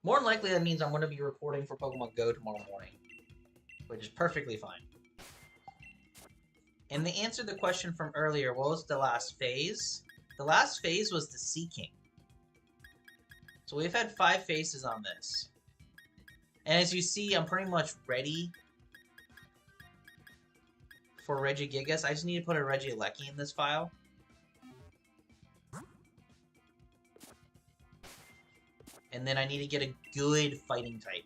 Speaker 1: More than likely, that means I'm going to be reporting for Pokemon Go tomorrow morning, which is perfectly fine. And to answer the question from earlier, what was the last phase? The last phase was the Seeking. So we've had 5 phases on this. And as you see, I'm pretty much ready for Regigigas. I just need to put a Regieleki in this file. And then I need to get a good fighting type.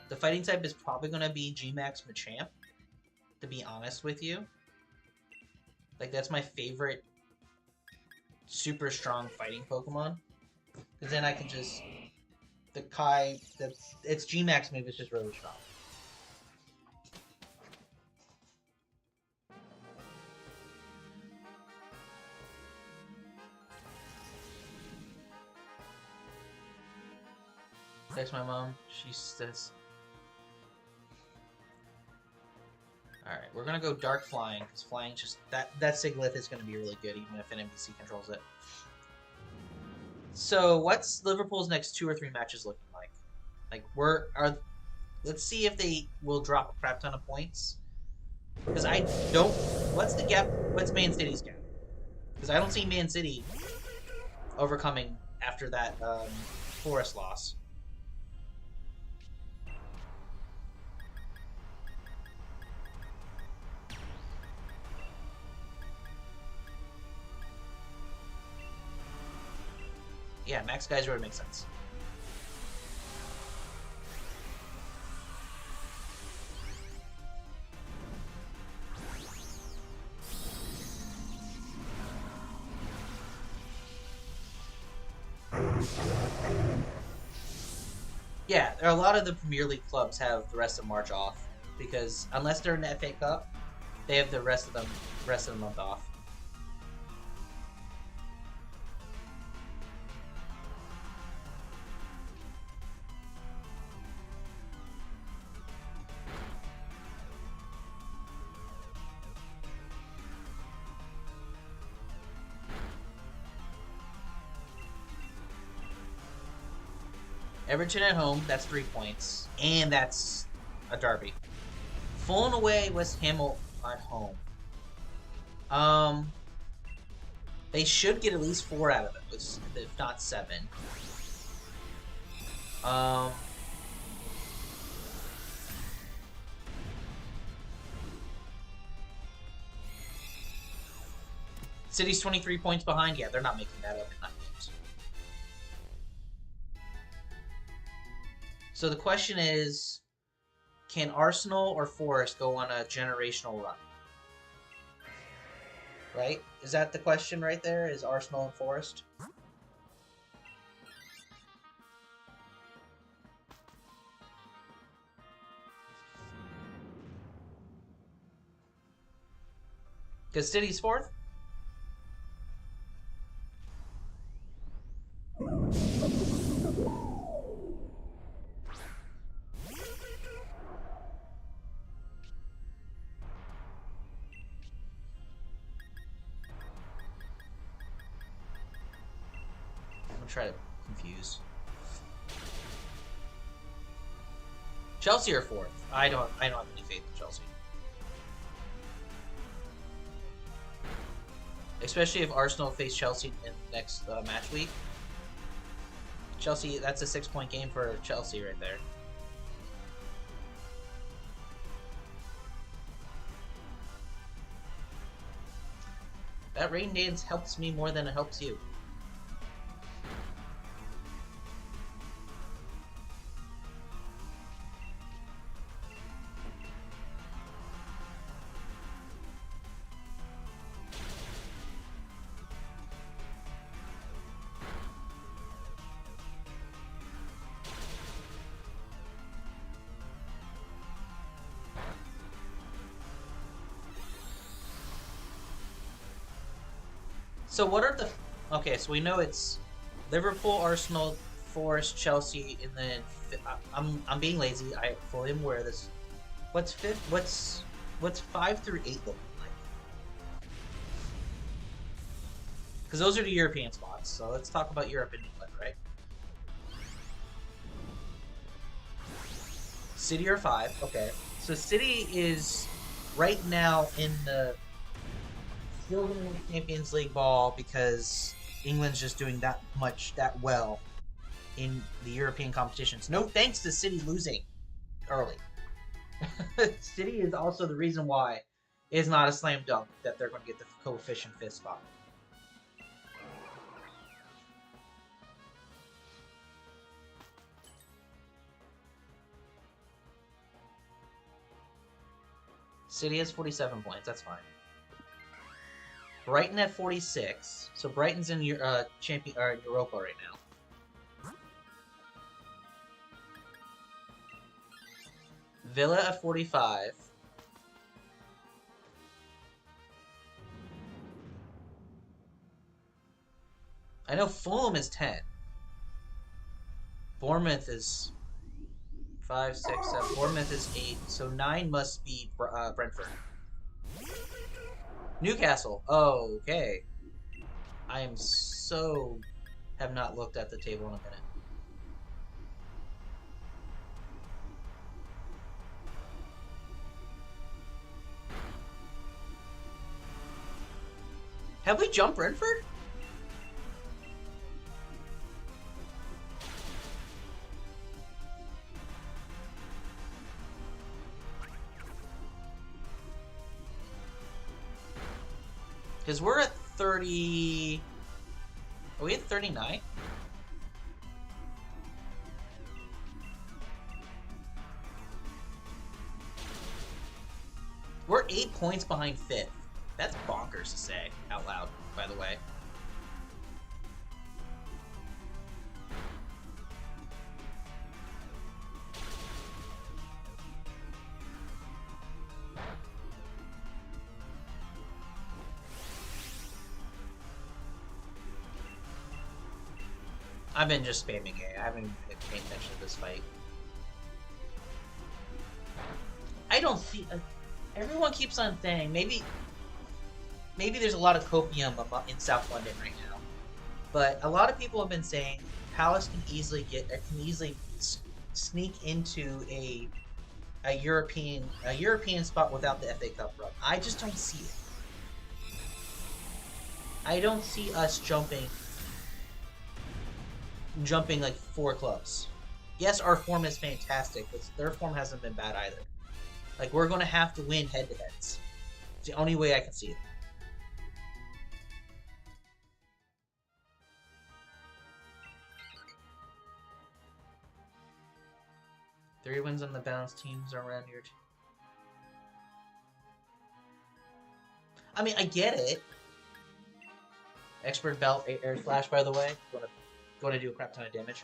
Speaker 1: The fighting type is probably going to be G-Max Machamp, to be honest with you. Like, that's my favorite super strong fighting Pokemon. Because then I can just... The Kai... Its G-Max move is just really strong. Text my mom. She says... Alright, we're gonna go Dark Flying, because Flying just... That Siglith is gonna be really good, even if an NPC controls it. So, what's Liverpool's next 2 or 3 matches looking like? Like, let's see if they will drop a crap ton of points. Because I don't... What's the gap? What's Man City's gap? Because I don't see Man City overcoming after that Forest loss. Yeah, Max Geyser makes sense. Yeah, a lot of the Premier League clubs have the rest of March off because unless they're in the FA Cup, they have the rest of the month off. Everton at home, that's 3 points. And that's a derby. Full and away, West Ham at home. They should get at least 4 out of it, if not 7. City's 23 points behind. Yeah, they're not making that up in 9 games. So the question is, can Arsenal or Forest go on a generational run? Right? Is that the question right there? Is Arsenal and Forest? Because City's 4th? Try to confuse. Chelsea are 4th. I don't have any faith in Chelsea. Especially if Arsenal face Chelsea in the next match week. Chelsea, that's a 6-point game for Chelsea right there. That rain dance helps me more than it helps you. So what are the... Okay, so we know it's Liverpool, Arsenal, Forest, Chelsea, and then... I'm being lazy. I fully am aware of this. What's 5th? What's 5 through 8 looking like? Because those are the European spots. So let's talk about Europe and England, right? City or 5. Okay. So City is right now in the still in the Champions League ball because England's just doing that well in the European competitions. No thanks to City losing early. City is also the reason why it's not a slam dunk that they're going to get the coefficient 5th spot. City has 47 points. That's fine. Brighton at 46. So Brighton's in Europa right now. Villa at 45. I know Fulham is 10. Bournemouth is 5, 6, 7. Bournemouth is 8. So 9 must be Brentford. Newcastle. Oh, okay. I am so... have not looked at the table in a minute. Have we jumped Brentford? Because we're at 30... Are we at 39? We're 8 points behind 5th. That's bonkers to say out loud, by the way. I've been just spamming A. I haven't been paying attention to this fight. I don't see... everyone keeps on saying, maybe there's a lot of copium in South London right now. But a lot of people have been saying Palace can easily sneak into a European spot without the FA Cup run. I just don't see it. I don't see us jumping like 4 clubs. Yes, our form is fantastic, but their form hasn't been bad either. Like, we're going to have to win head-to-heads. It's the only way I can see it. Three wins on the balanced teams around your team. I mean, I get it. Expert belt air slash, by the way. Going to do a crap ton of damage.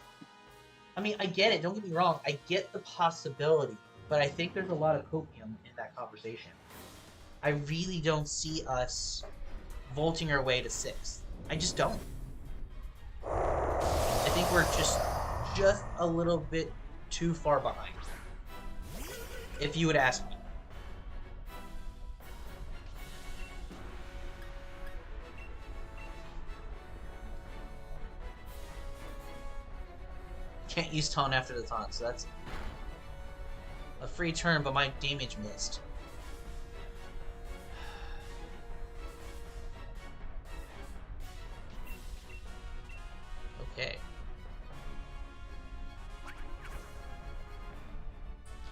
Speaker 1: I mean, I get it. Don't get me wrong. I get the possibility. But I think there's a lot of copium in that conversation. I really don't see us vaulting our way to 6th. I just don't. I think we're just a little bit too far behind. If you would ask me. Can't use taunt after the taunt, so that's a free turn, but my damage missed. Okay.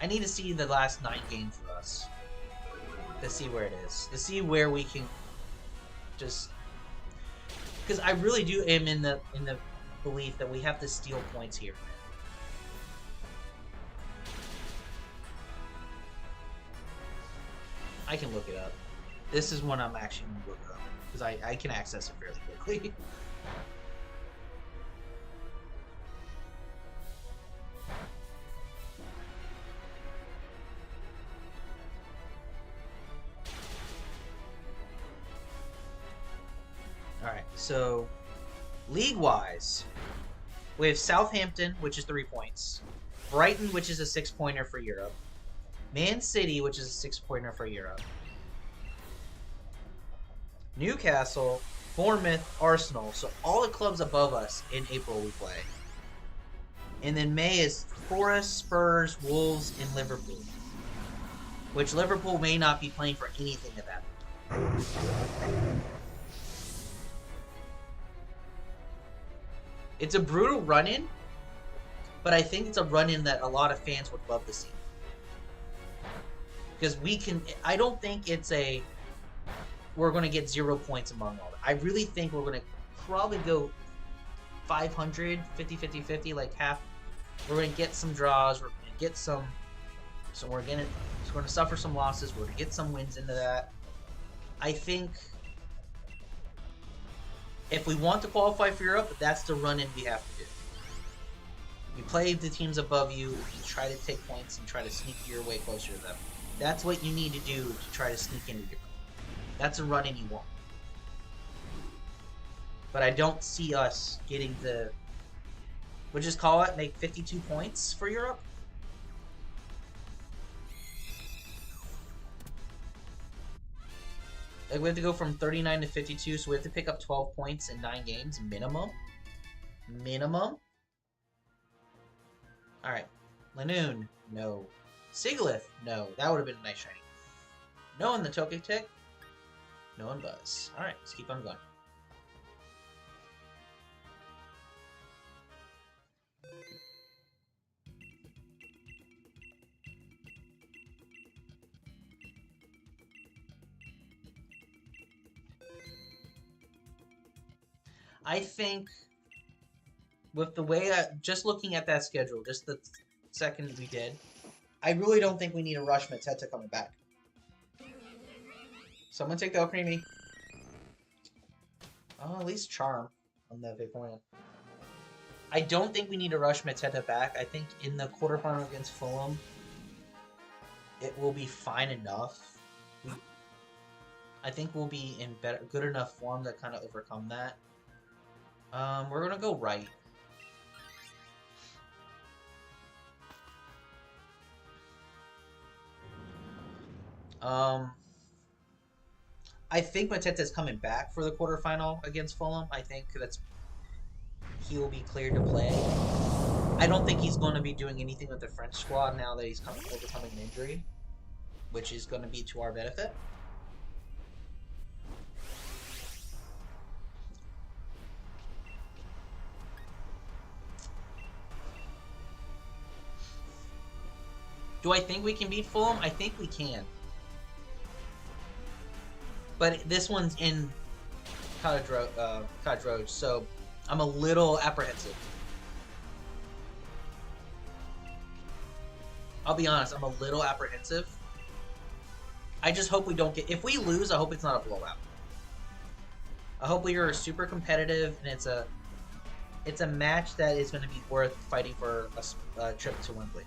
Speaker 1: I need to see the last 9 games for us. To see where it is. To see where we can just... Because I really do am in the belief that we have to steal points here. I can look it up. This is one I'm actually going to look up. Because I can access it fairly quickly. Alright, so league-wise, we have Southampton, which is 3 points. Brighton, which is a 6-pointer for Europe. Man City, which is a 6-pointer for Europe. Newcastle, Bournemouth, Arsenal. So all the clubs above us in April we play. And then May is Forest, Spurs, Wolves, and Liverpool. Which Liverpool may not be playing for anything at that point. It's a brutal run-in, but I think it's a run-in that a lot of fans would love to see. Because we can... I don't think it's a... We're going to get 0 points among all that. I really think we're going to probably go 500, 50-50-50, like half. We're going to get some draws. We're going to get some... So we're going to suffer some losses. We're going to get some wins into that. I think if we want to qualify for Europe, that's the run-in we have to do. You play the teams above you, you try to take points and try to sneak your way closer to them. That's what you need to do to try to sneak into Europe. That's a run-in you want. But I don't see us getting the... We'll just call it, make 52 points for Europe. Like, we have to go from 39 to 52, so we have to pick up 12 points in 9 games, minimum. Minimum. Alright. Lanoon, no. Siglith, no. That would have been a nice shiny. No on the Togetic. No on Buzz. Alright, let's keep on going. I think with the way just looking at that schedule, just the second we did, I really don't think we need to rush Mateta coming back. Someone take the Alcremie. Oh, at least Charm on the Vaporeon. I don't think we need to rush Mateta back. I think in the quarterfinal against Fulham, it will be fine enough. I think we'll be in good enough form to kind of overcome that. We're gonna go right. I think Mateta's coming back for the quarterfinal against Fulham. I think he will be cleared to play. I don't think he's going to be doing anything with the French squad now that he's overcoming an injury, which is going to be to our benefit. Do I think we can beat Fulham? I think we can. But this one's in Cottage, so I'm a little apprehensive. I'll be honest, I'm a little apprehensive. I just hope we don't get... If we lose, I hope it's not a blowout. I hope we are super competitive, and it's a match that is going to be worth fighting for a trip to Wembley.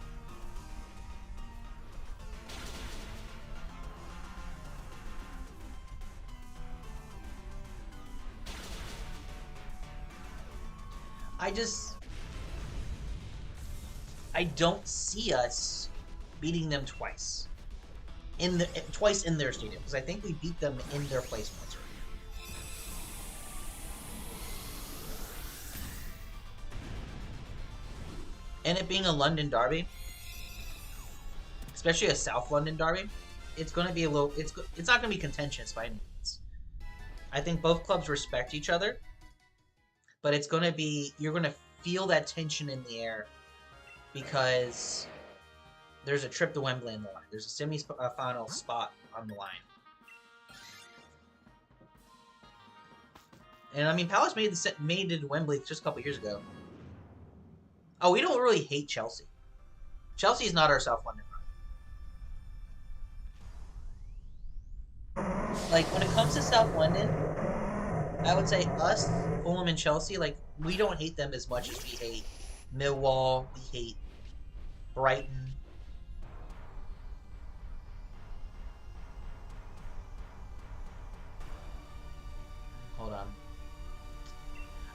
Speaker 1: I don't see us beating them twice. Twice in their stadium, because I think we beat them in their place once already. And it being a London derby, especially a South London derby, it's going to be a little... It's not going to be contentious by any means. I think both clubs respect each other, but it's going to be... You're going to feel that tension in the air because there's a trip to Wembley on the line. There's a semi-final spot on the line. And, I mean, Palace made it to Wembley just a couple years ago. Oh, we don't really hate Chelsea. Chelsea is not our South London run. Like, when it comes to South London, I would say us, Fulham, and Chelsea, like, we don't hate them as much as we hate Millwall, we hate Brighton. Hold on.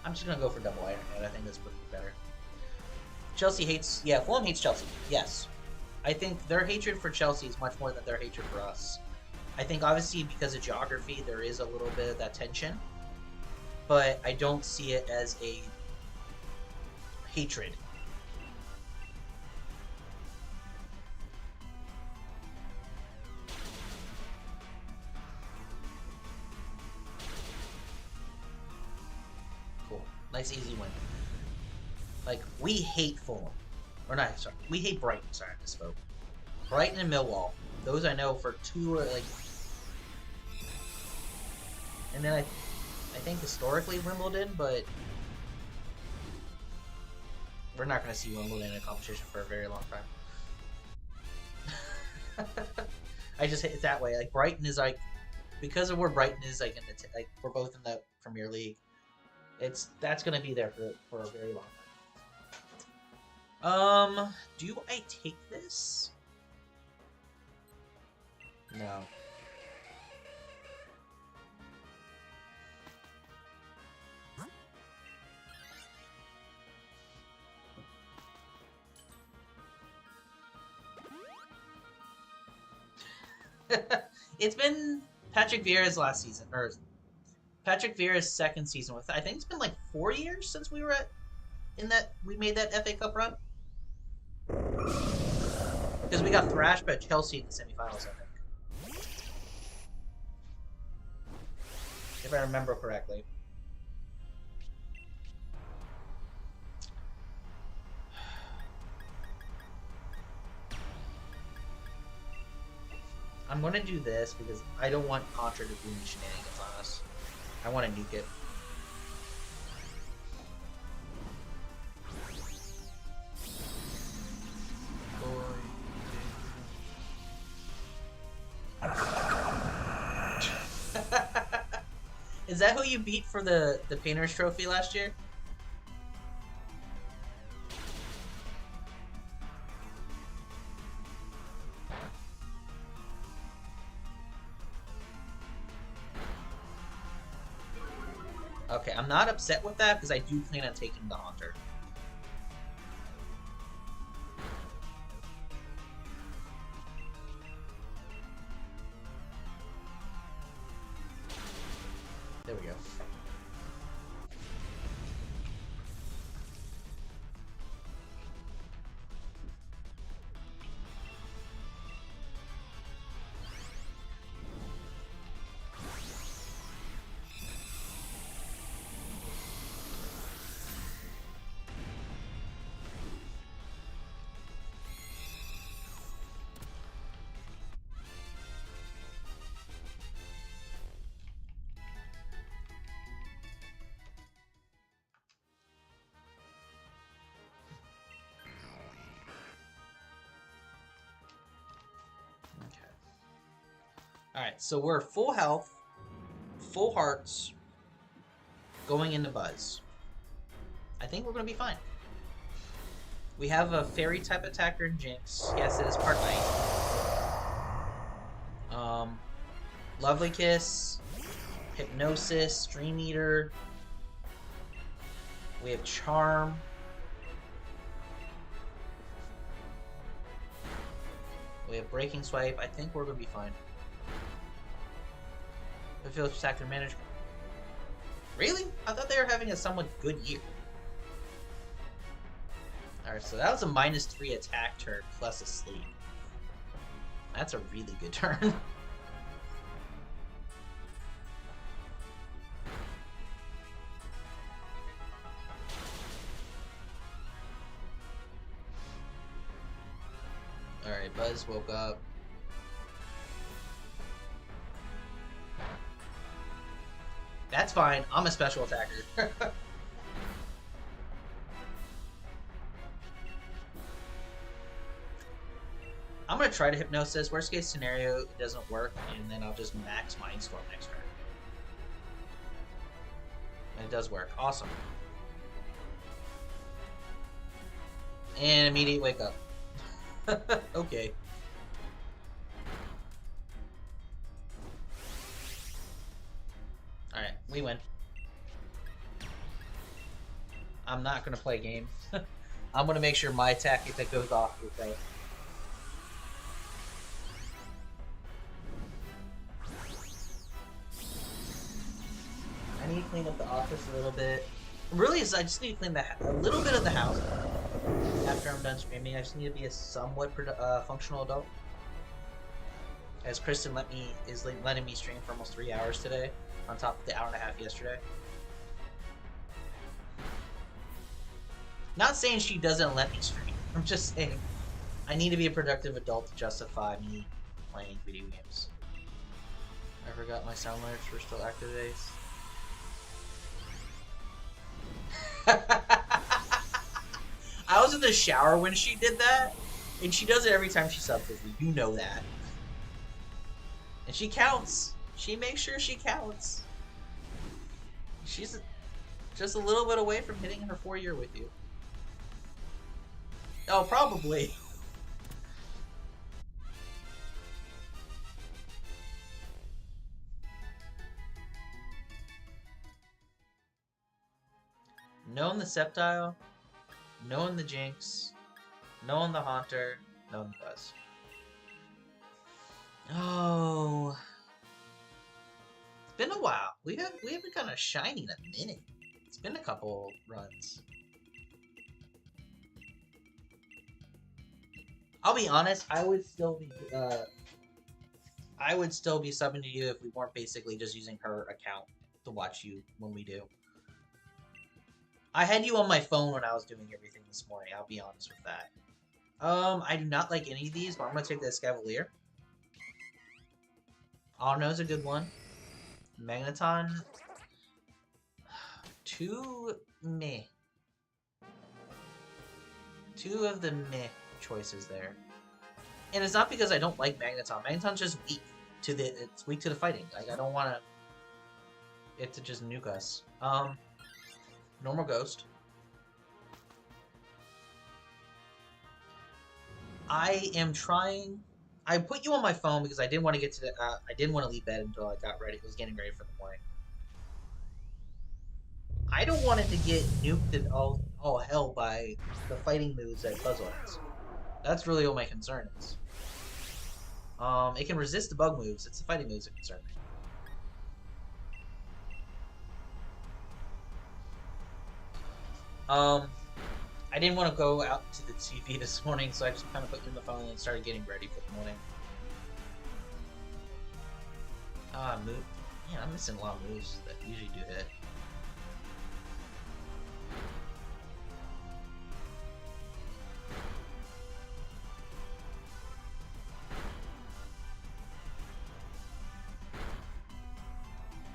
Speaker 1: I'm just gonna go for double iron, and I think that's pretty better. Chelsea hates... Yeah, Fulham hates Chelsea. Yes. I think their hatred for Chelsea is much more than their hatred for us. I think, obviously, because of geography, there is a little bit of that tension. but I don't see it as a hatred. Cool. Nice easy win. Like, we hate Fulham. Or not, sorry. We hate Brighton. Sorry, I misspoke. Brighton and Millwall. Those I know for two, like... And then I think historically Wimbledon, but... We're not going to see Wimbledon in a competition for a very long time. I just hate it that way. Like, Brighton is like... Because of where Brighton is, like, like we're both in the Premier League. That's going to be there for a very long time. Do I take this? No. It's been Patrick Vieira's last season, or Patrick Vieira's second season with. I think it's been like 4 years since we were we made that FA Cup run. Because we got thrashed by Chelsea in the semifinals, I think. If I remember correctly. I'm going to do this because I don't want Contra to do any shenanigans on us. I want to nuke it. Is that who you beat for the Painter's Trophy last year? Okay, I'm not upset with that because I do plan on taking the Haunter. There we go. Alright, so we're full health, full hearts, going into Buzz. I think we're going to be fine. We have a fairy type attacker in Jinx. Yes, it is part night. Lovely Kiss, Hypnosis, Dream Eater. We have Charm. We have Breaking Swipe. I think we're going to be fine. The Phillips Factor Manager. Really? I thought they were having a somewhat good year. Alright, so that was a -3 attack turn plus a sleep. That's a really good turn. Alright, Buzz woke up. That's fine. I'm a special attacker. I'm going to try to Hypnosis. Worst case scenario, it doesn't work, and then I'll just max Mindstorm next turn. And it does work. Awesome. And immediate wake up. Okay. Alright, we win. I'm not going to play a game. I'm going to make sure my attack, if it goes off, will play. I need need to clean up the office a little bit. Really, I just need to clean a little bit of the house after I'm done streaming. I just need to be a somewhat functional adult. As Kristen is letting me stream for almost 3 hours today, on top of the hour and a half yesterday. Not saying she doesn't let me stream. I'm just saying I need to be a productive adult to justify me playing video games. I forgot my sound alerts were still active days. I was in the shower when she did that, and she does it every time she subs with me. You know that. And she counts. She makes sure she counts. She's just a little bit away from hitting her 4-year with you. Oh, probably. Knowing the Sceptile, knowing the Jinx, knowing the Haunter, knowing the Buzz. Oh, it's been a while. We haven't gotten a shiny in a minute. It's been a couple runs. I'll be honest. I would still be subbing to you if we weren't basically just using her account to watch you when we do. I had you on my phone when I was doing everything this morning. I'll be honest with that. I do not like any of these, but I'm gonna take this Cavalier. Autono's a good one. Magneton. Two meh. Two of the meh choices there. And it's not because I don't like Magneton. Magneton's just weak to the fighting. Like I don't want it to just nuke us. Normal Ghost. I am trying. I put you on my phone because I didn't want to get to the. I didn't want to leave bed until I got ready. I was getting ready for the morning. I don't want it to get nuked and all hell by the fighting moves that Buzzwole has. That's really what my concern is. It can resist the bug moves. It's the fighting moves that concern me. I didn't want to go out to the TV this morning, so I just kind of put you on the phone and started getting ready for the morning. Move. Yeah, I'm missing a lot of moves that usually do hit.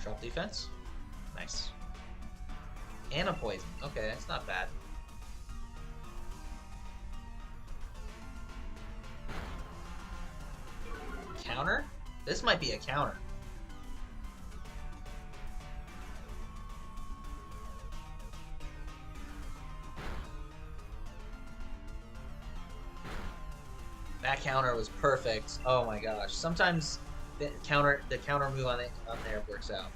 Speaker 1: Drop defense. Nice. And a poison. Okay, that's not bad. Counter? This might be a counter. That counter was perfect. Oh my gosh. Sometimes the counter move on there works out.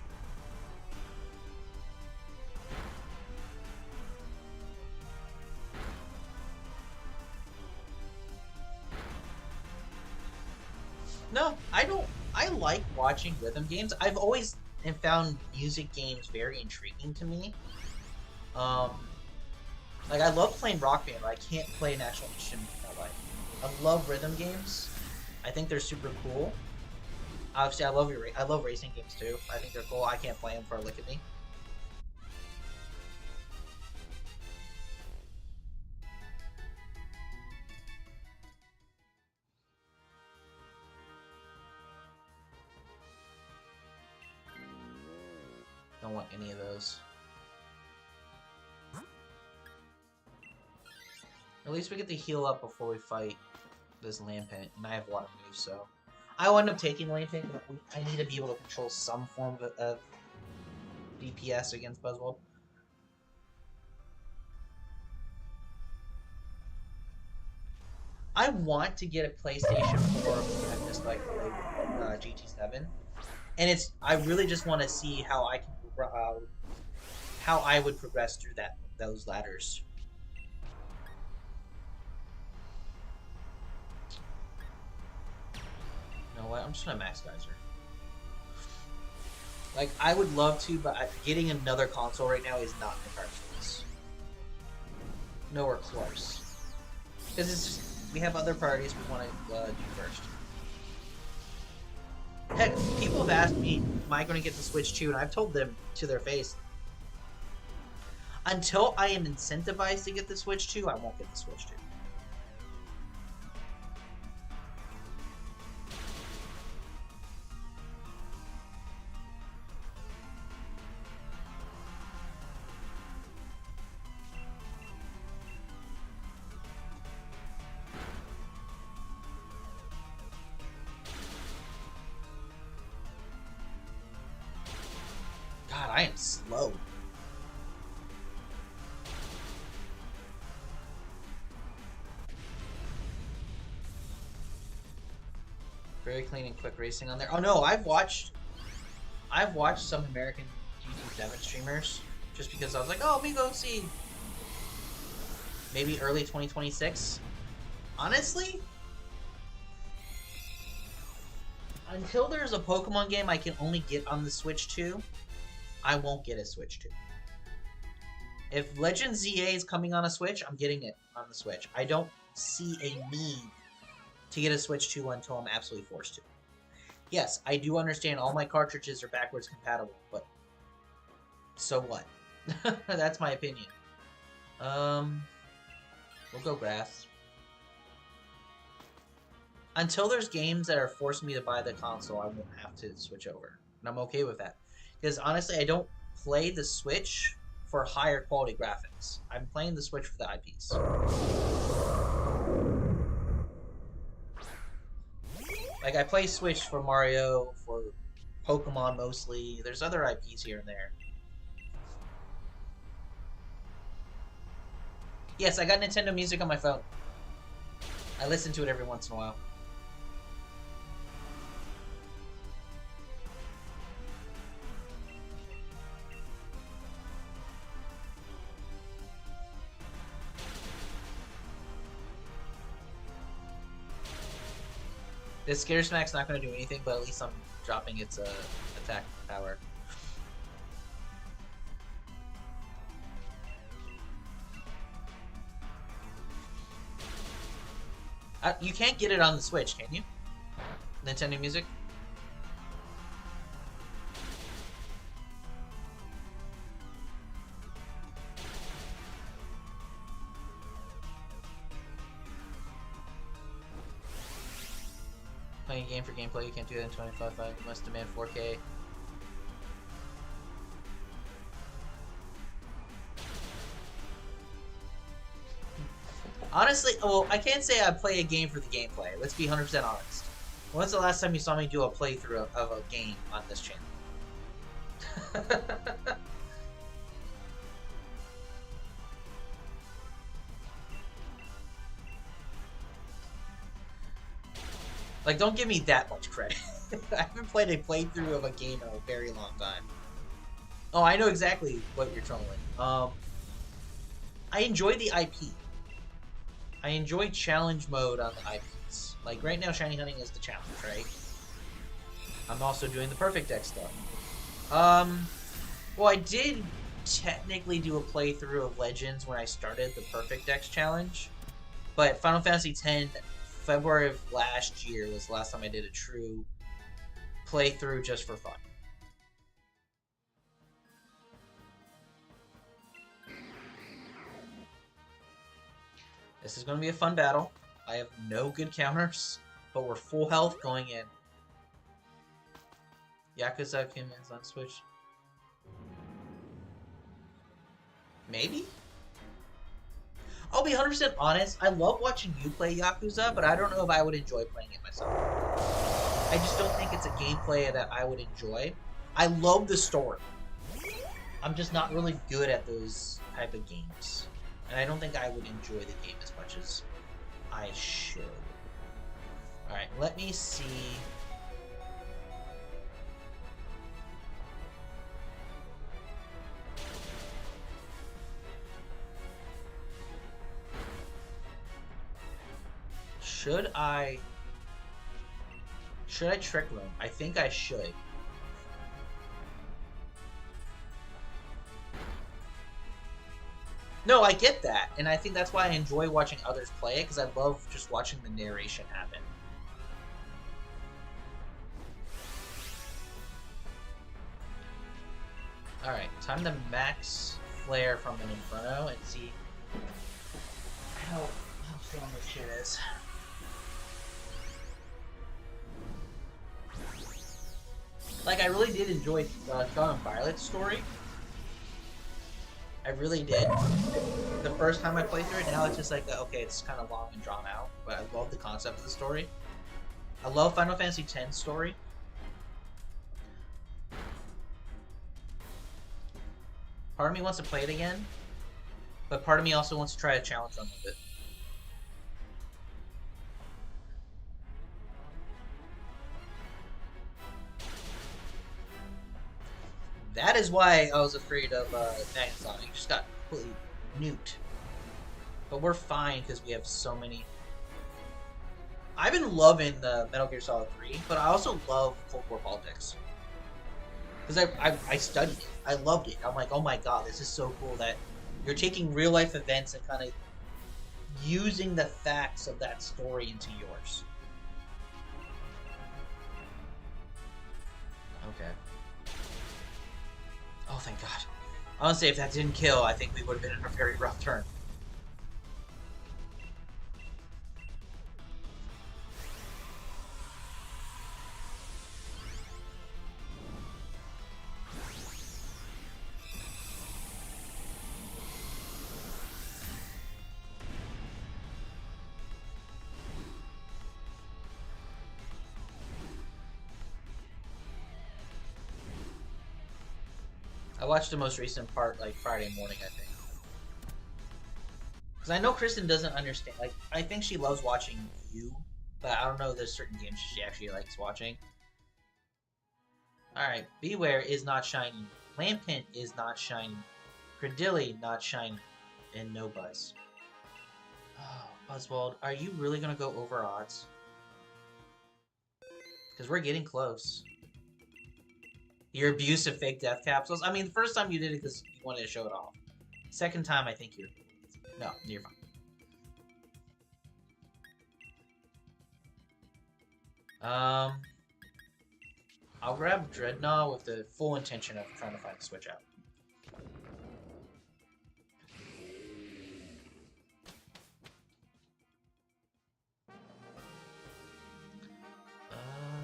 Speaker 1: No, I don't. I like watching rhythm games. I've always found music games very intriguing to me. Like I love playing Rock Band, but I can't play an actual instrument in my life. I love rhythm games. I think they're super cool. Obviously, I love racing games too. I think they're cool. I can't play them for a lick of me. Don't want any of those. At least we get to heal up before we fight this Lampent, and I have water moves, so I will end up taking Lampent, but I need to be able to control some form of DPS against Buzzwole. I want to get a PlayStation 4 and just like play GT7, and I really just want to see how I would progress through those ladders. You know what? I'm just gonna max Geyser. Like, I would love to, but getting another console right now is not in the cards for this. Nowhere close. Because it's just, we have other priorities we want to do first. Heck, people have asked me, am I going to get the Switch 2? And I've told them to their face, until I am incentivized to get the Switch 2, I won't get the Switch 2. God, I am slow. Very clean and quick racing on there. Oh no, I've watched some American GT7 streamers just because I was like, oh, we go see maybe early 2026. Honestly, until there's a Pokemon game I can only get on the Switch 2, I won't get a Switch 2. If Legend ZA is coming on a Switch, I'm getting it on the Switch. I don't see a need to get a Switch 2 until I'm absolutely forced to. Yes, I do understand all my cartridges are backwards compatible, but so what? That's my opinion. We'll go grass. Until there's games that are forcing me to buy the console, I won't have to switch over. And I'm okay with that. Because honestly, I don't play the Switch for higher quality graphics. I'm playing the Switch for the IPs. Like, I play Switch for Mario, for Pokemon mostly. There's other IPs here and there. Yes, I got Nintendo Music on my phone. I listen to it every once in a while. This Scare Smack's not going to do anything, but at least I'm dropping its attack power. You can't get it on the Switch, can you? Nintendo Music? Playing a game for gameplay, you can't do that in 25.5. You must demand 4K. Honestly, well, I can't say I play a game for the gameplay. Let's be 100% honest. When's the last time you saw me do a playthrough of a game on this channel? Like, don't give me that much credit. I haven't played a playthrough of a game in a very long time. Oh, I know exactly what you're trolling. I enjoy the IP. I enjoy challenge mode on the IPs. Like, right now, Shiny Hunting is the challenge, right? I'm also doing the Perfect Deck stuff. Well, I did technically do a playthrough of Legends when I started the Perfect Dex challenge. But Final Fantasy X, February of last year was the last time I did a true playthrough just for fun. This is going to be a fun battle. I have no good counters, but we're full health going in. Yakuza came in on Switch. Maybe? I'll be 100% honest. I love watching you play Yakuza, but I don't know if I would enjoy playing it myself. I just don't think it's a gameplay that I would enjoy. I love the story. I'm just not really good at those type of games. And I don't think I would enjoy the game as much as I should. Alright, let me see. Should I Trick Room? I think I should. No, I get that, and I think that's why I enjoy watching others play it, because I love just watching the narration happen. Alright, time to max flare from an Inferno and see how strong this shit is. Like, I really did enjoy Scarlet and Violet's story. I really did. The first time I played through it, now it's just like, okay, it's kind of long and drawn out, but I love the concept of the story. I love Final Fantasy X's story. Part of me wants to play it again, but part of me also wants to try a challenge run with it. That is why I was afraid of Magneton. He just got completely nuked. But we're fine because we have so many. I've been loving the Metal Gear Solid 3, but I also love Cold War politics. Because I studied it. I loved it. I'm like, oh my god, this is so cool that you're taking real life events and kind of using the facts of that story into yours. Okay. Oh, thank god. Honestly, if that didn't kill, I think we would have been in a very rough turn. I watched the most recent part like Friday morning, I think. Because I know Kristen doesn't understand. Like, I think she loves watching you, but I don't know there's certain games she actually likes watching. Alright, Beware is not shiny. Lampent is not shiny. Credilli not shiny. And no Buzz. Oh, Buzzwole, are you really going to go over odds? Because we're getting close. Your abuse of fake death capsules. I mean, the first time you did it because you wanted to show it off. Second time, I think you're... No, you're fine. I'll grab Dreadnought with the full intention of trying to find a switch out.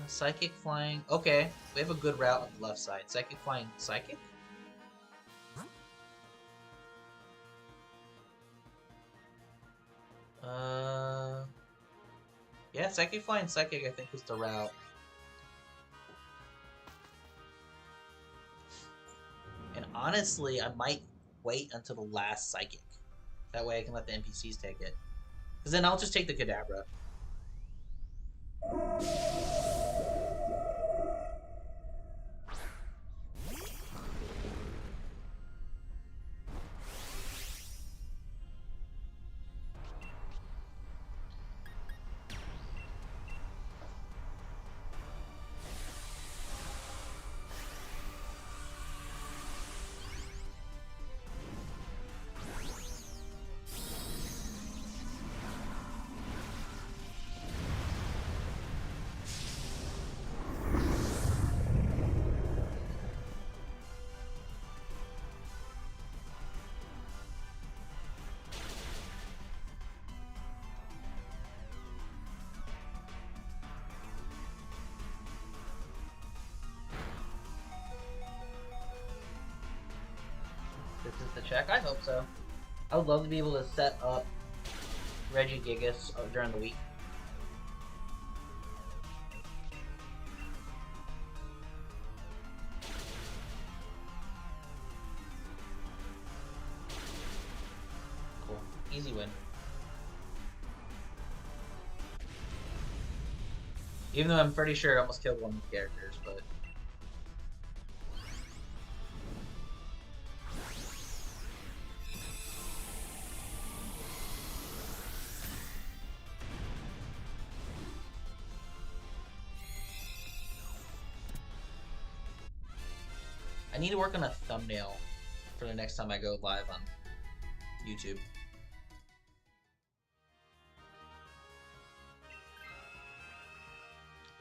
Speaker 1: Psychic Flying. Okay, we have a good route on the left side. Psychic Flying Psychic? Yeah, Psychic Flying Psychic I think is the route. And honestly, I might wait until the last Psychic. That way I can let the NPCs take it. Because then I'll just take the Kadabra. This is the check? I hope so. I would love to be able to set up Regigigas during the week. Cool. Easy win. Even though I'm pretty sure I almost killed one of the characters, but... I need to work on a thumbnail for the next time I go live on YouTube.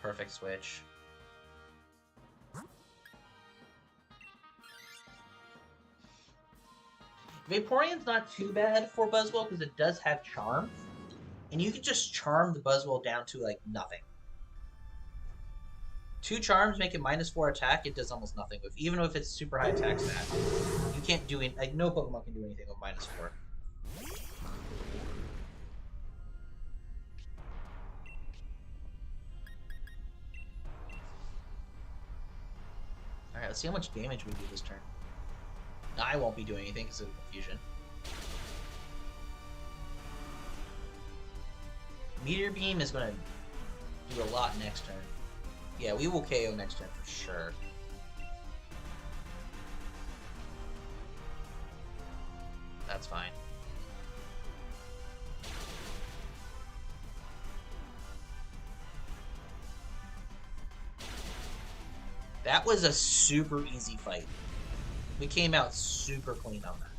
Speaker 1: Perfect switch. Vaporeon's not too bad for Buzzwole because it does have Charm. And you can just charm the Buzzwole down to, like, nothing. 2 charms make it -4 attack. It does almost nothing with, even if it's super high attack stat. You can't do it. Like, no Pokemon can do anything with -4. All right, let's see how much damage we do this turn. I won't be doing anything because of confusion. Meteor Beam is going to do a lot next turn. Yeah, we will KO next turn for sure. That's fine. That was a super easy fight. We came out super clean on that.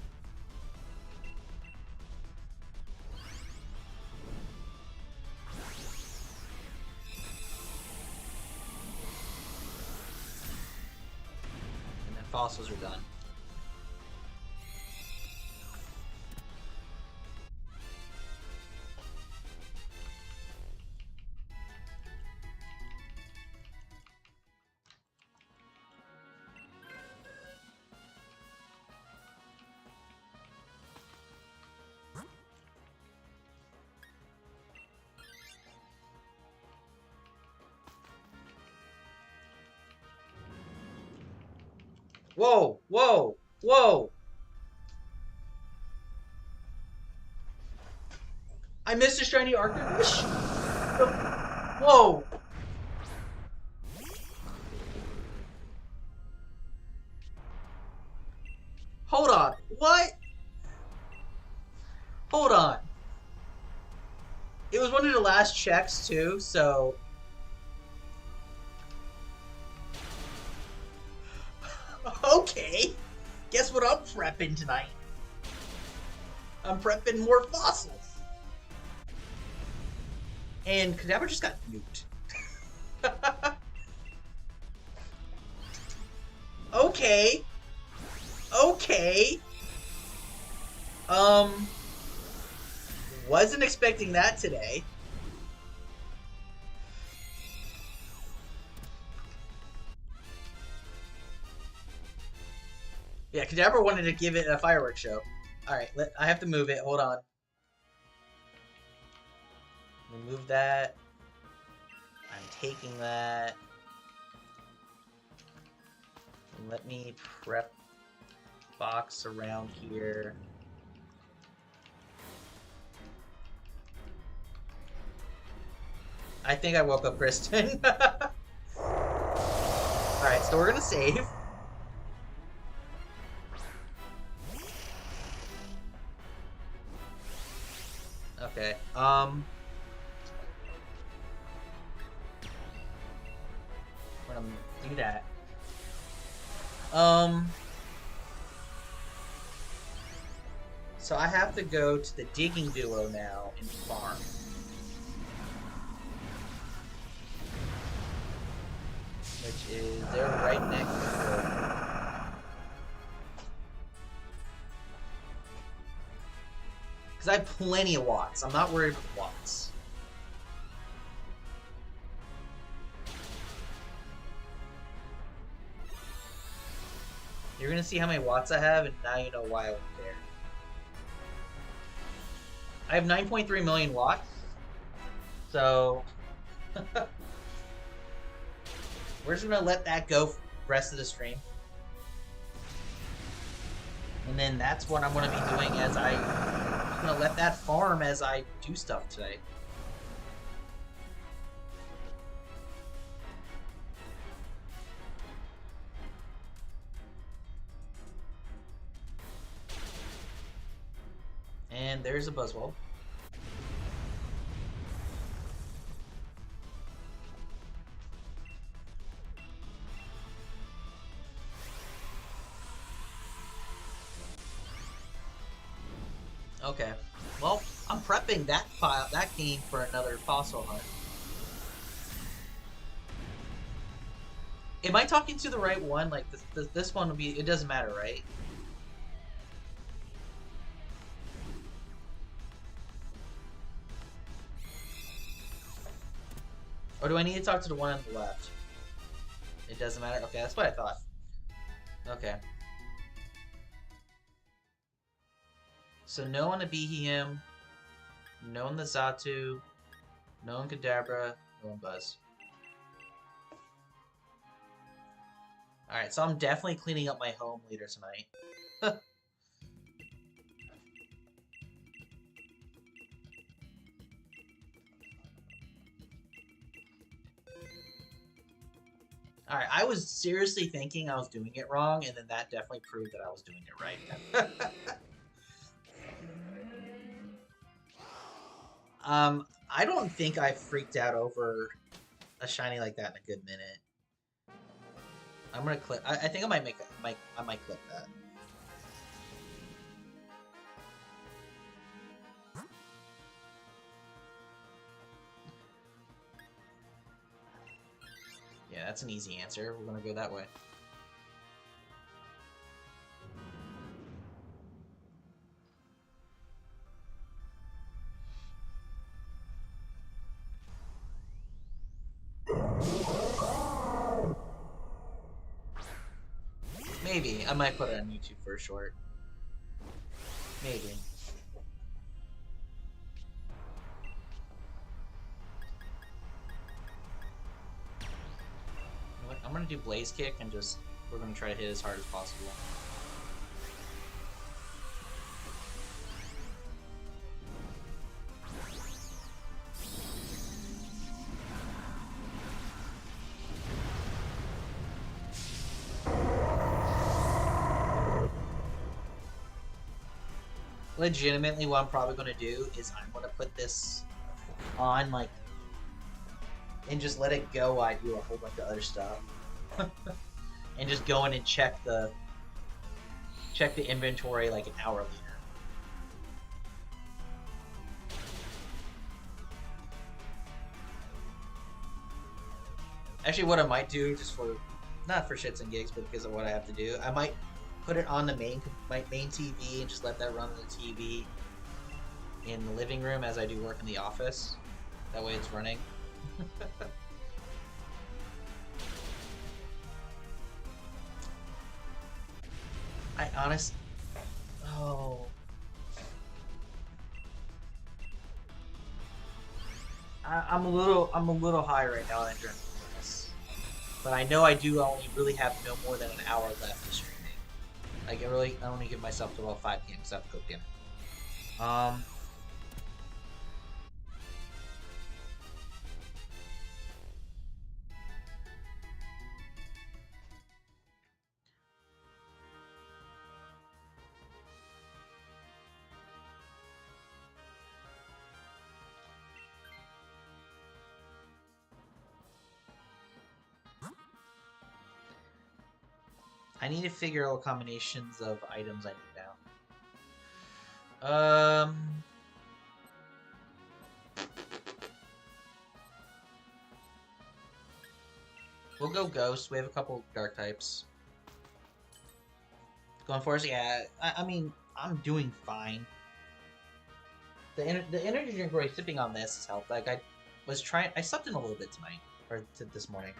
Speaker 1: And then fossils are done. Whoa, whoa, whoa! I missed a shiny Arctic. Whoa! Hold on. What? Hold on. It was one of the last checks, too, so... Okay. Guess what I'm prepping tonight? I'm prepping more fossils. And Kadabra just got nuked. Okay. Okay. Wasn't expecting that today. Yeah, Kadabra wanted to give it a fireworks show. Alright, I have to move it. Hold on. Remove that. I'm taking that. Let me prep box around here. I think I woke up Kristen. Alright, so we're gonna save. Okay, I'm gonna do that. So I have to go to the digging duo now and farm. Which is, they're right next to it. Because I have plenty of watts. I'm not worried about watts. You're going to see how many watts I have, and now you know why I went there. I have 9.3 million watts. So... we're just going to let that go for the rest of the stream. And then that's what I'm going to be doing as I'm going to let that farm as I do stuff today. And there's a Buzzwole. Okay. Well, I'm prepping that game for another fossil hunt. Am I talking to the right one? Like this one would be. It doesn't matter, right? Or do I need to talk to the one on the left? It doesn't matter. Okay, that's what I thought. Okay. So no on the Behem, no on the Zatu, no on Kadabra, no on Buzz. Alright, so I'm definitely cleaning up my home later tonight. Alright, I was seriously thinking I was doing it wrong, and then that definitely proved that I was doing it right. I don't think I freaked out over a shiny like that in a good minute. I'm gonna clip. I think I might make. I might clip that. Yeah, that's an easy answer. We're gonna go that way. Maybe. I might put it on YouTube for a short. Maybe. You know what? I'm gonna do Blaze Kick and just... We're gonna try to hit as hard as possible. Legitimately, what I'm probably going to do is I'm going to put this on, like, and just let it go while I do a whole bunch of other stuff. And just go in and check the inventory, like, an hour later. Actually, what I might do, just for, not for shits and gigs, but because of what I have to do, I might put it on the my main TV and just let that run on the TV in the living room as I do work in the office. That way it's running. I honestly... Oh... I'm a little high right now on adrenaline, but I know I do only really have no more than an hour left to streaming. Like, I only give myself to about 5 p.m. because I have to cook dinner. I need to figure out combinations of items I need now. We'll go Ghost. We have a couple dark types. Going Force, yeah. I mean, I'm doing fine. The energy drink we're sipping on this has helped. Like, I slept in a little bit tonight, or this morning.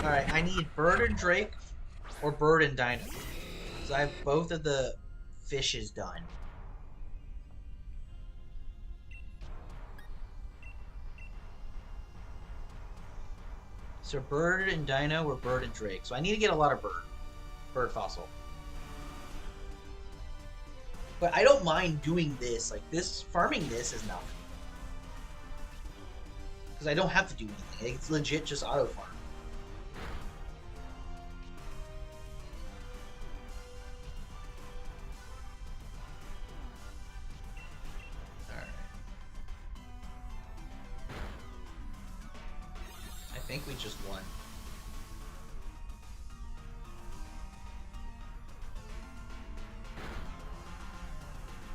Speaker 1: Alright, I need Bird and Drake or Bird and Dino. So I have both of the fishes done. So Bird and Dino or Bird and Drake. So I need to get a lot of Bird fossil. But I don't mind doing this. Like, farming this is nothing. Because I don't have to do anything. It's legit just auto farm. think we just won.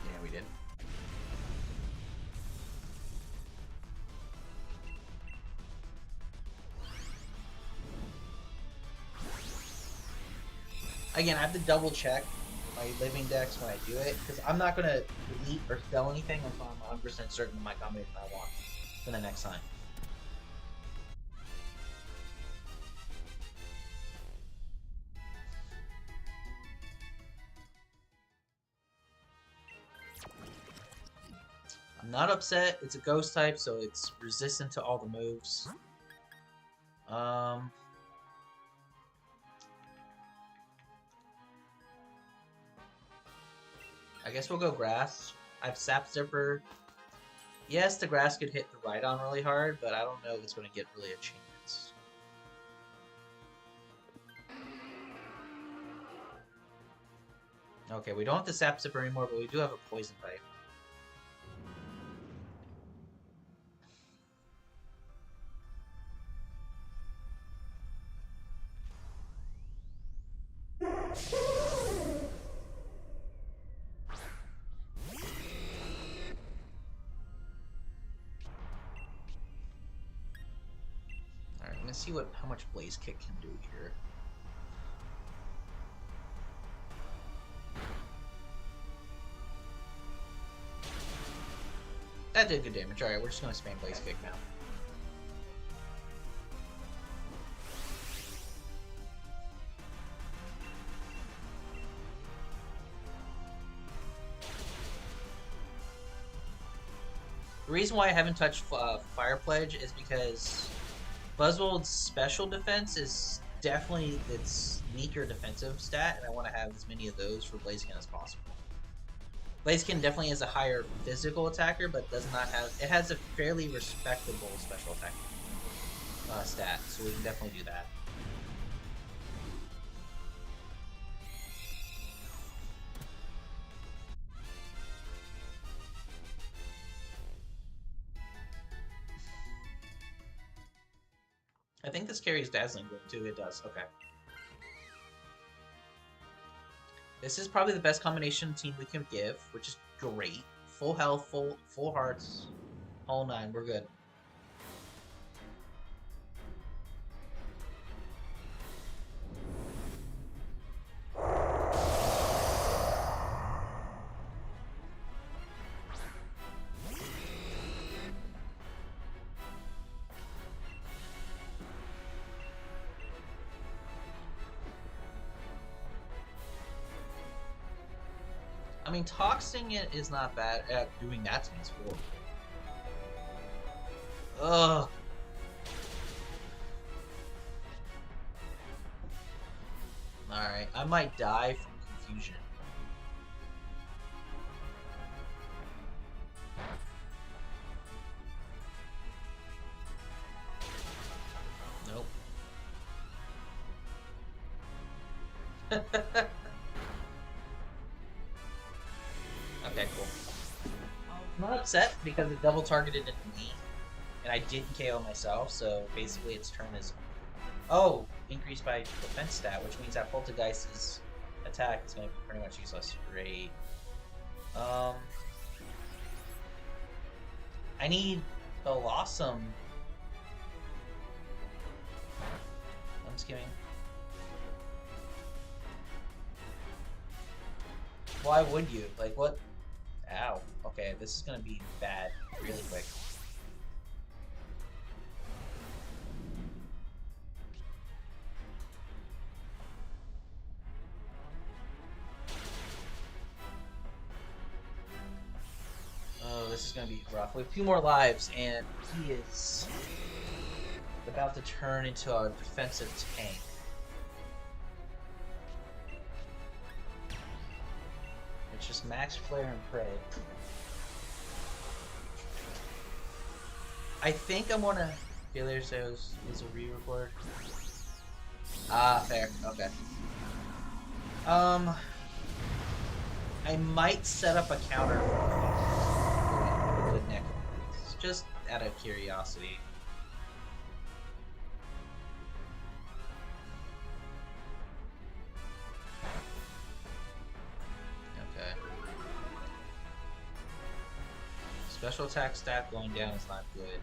Speaker 1: Yeah, we did. Again, I have to double check my living decks when I do it, because I'm not going to delete or sell anything until I'm 100% certain of my combination I want for the next time. I'm not upset. It's a ghost type, so it's resistant to all the moves. I guess we'll go grass. I have Sap Zipper. Yes, the grass could hit the Rhydon really hard, but I don't know if it's going to get really a chance. Okay, we don't have the Sap Zipper anymore, but we do have a Poison type. Alright, let's see how much Blaze Kick can do here. That did good damage. Alright, we're just going to spam Blaze Kick now. The reason why I haven't touched Fire Pledge is because Buzzwold's special defense is definitely its weaker defensive stat, and I want to have as many of those for Blaziken as possible. Blaziken definitely is a higher physical attacker, but does not have... It has a fairly respectable special attack stat, so we can definitely do that. I think this carries Dazzling Gleam too. It does. Okay. This is probably the best combination team we can give, which is great. Full health, full hearts, all 9. We're good. I mean, toxing it is not bad. Doing that to me is horrible. Ugh. Alright, I might die from confusion. Nope. Okay, cool. I'm not upset because it double targeted into me, and I didn't KO myself, so basically its turn is... Oh! Increased by defense stat, which means that Poltergeist's attack is going to be pretty much useless. Great. I need Blossom. I'm just kidding. Why would you? Like, what? Ow. Okay, this is gonna be bad really quick. Oh, this is gonna be rough. We have 2 more lives, and he is about to turn into a defensive tank. It's just max flare and pray. I think I'm gonna... Failure says was a re-record. Ah, fair. Okay. I might set up a counter for the next, just out of curiosity. Special attack stat going down is not good.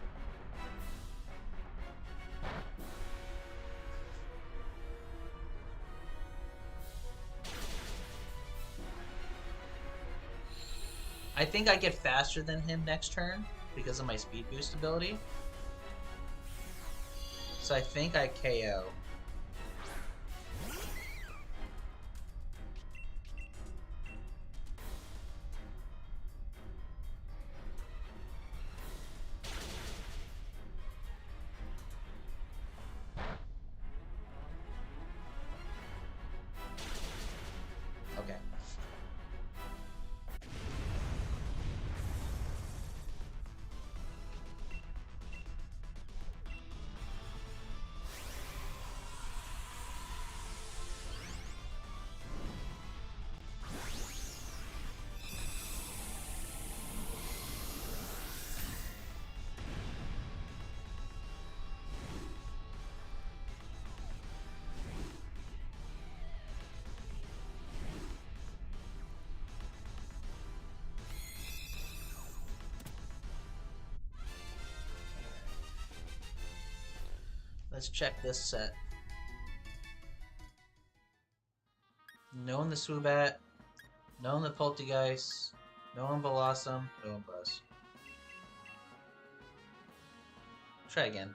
Speaker 1: I think I get faster than him next turn because of my speed boost ability. So I think I KO. Okay. Let's check this set. Known the Swoobat, known the Poltergeist, known Blossom, known Buzz. Try again.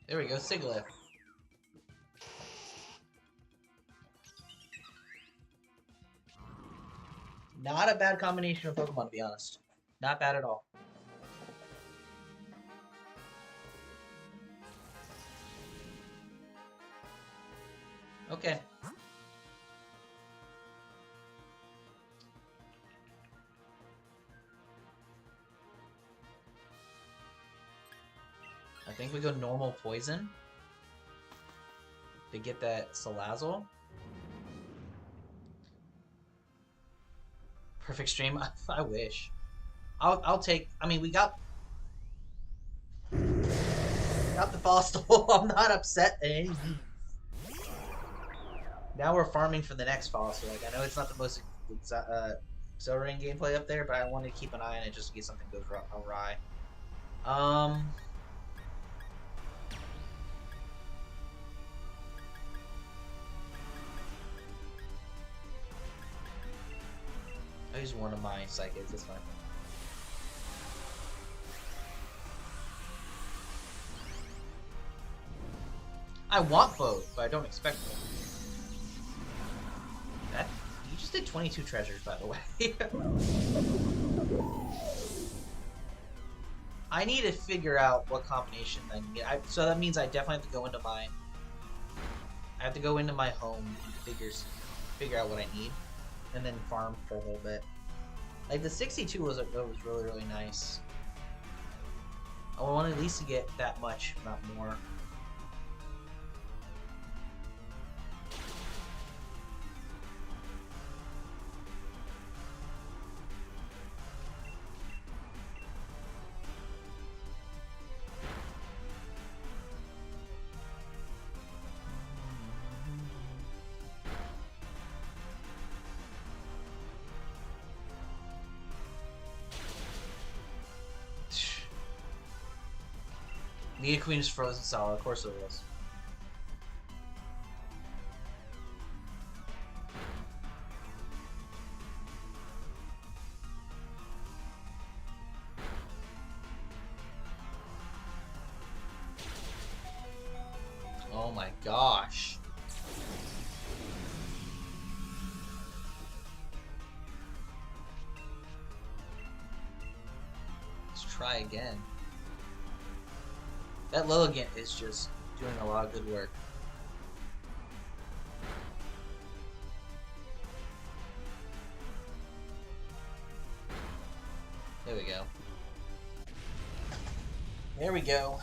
Speaker 1: There we go, Sigilyph. Not a bad combination of Pokemon, to be honest. Not bad at all. Okay. I think we go normal poison to get that Salazzle. Perfect stream. I wish. I'll take. I mean, we got the Fossil. I'm not upset at any means. Now we're farming for the next Fossil. Like, I know it's not the most Zorain gameplay up there, but I wanted to keep an eye on it just in case something goes awry. I use one of my Psychics, that's fine. I want both, but I don't expect both. You just did 22 treasures, by the way. I need to figure out what combination I can get. So that means I definitely have to go into my... I have to go into my home and figure out what I need. And then farm for a little bit. Like, the 62 was really, really nice. I want at least to get that much, if not more. Nidoqueen is frozen solid, of course it was. Oh my gosh. Let's try again. That Lilligant is just doing a lot of good work. There we go. There we go.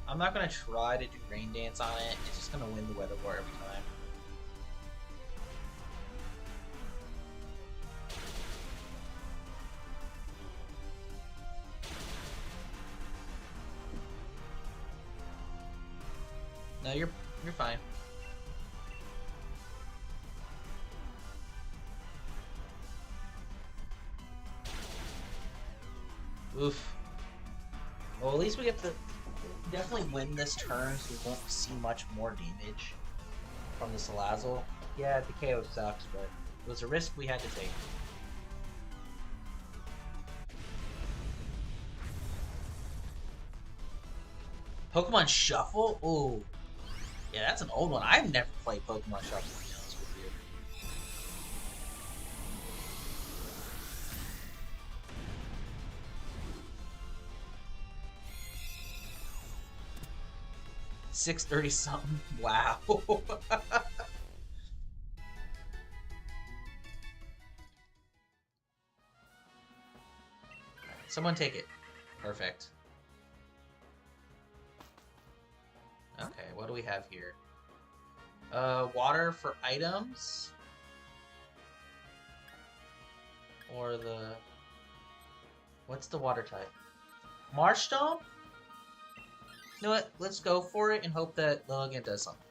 Speaker 1: I'm not gonna try to do Rain Dance on it. It's just gonna win the Weather War every time. No, you're fine. Oof. Well, at least we get to definitely win this turn, so we won't see much more damage from the Salazzle. Yeah, the KO sucks, but it was a risk we had to take. Pokemon Shuffle? Ooh. Yeah, that's an old one. I've never played Pokemon Shuffle, to be honest with you. $630 something. Wow. Someone take it. Perfect. Okay, what do we have here? Water for items? Or the... What's the water type? Marsh Stomp? You know what? Let's go for it and hope that Lilligant does something.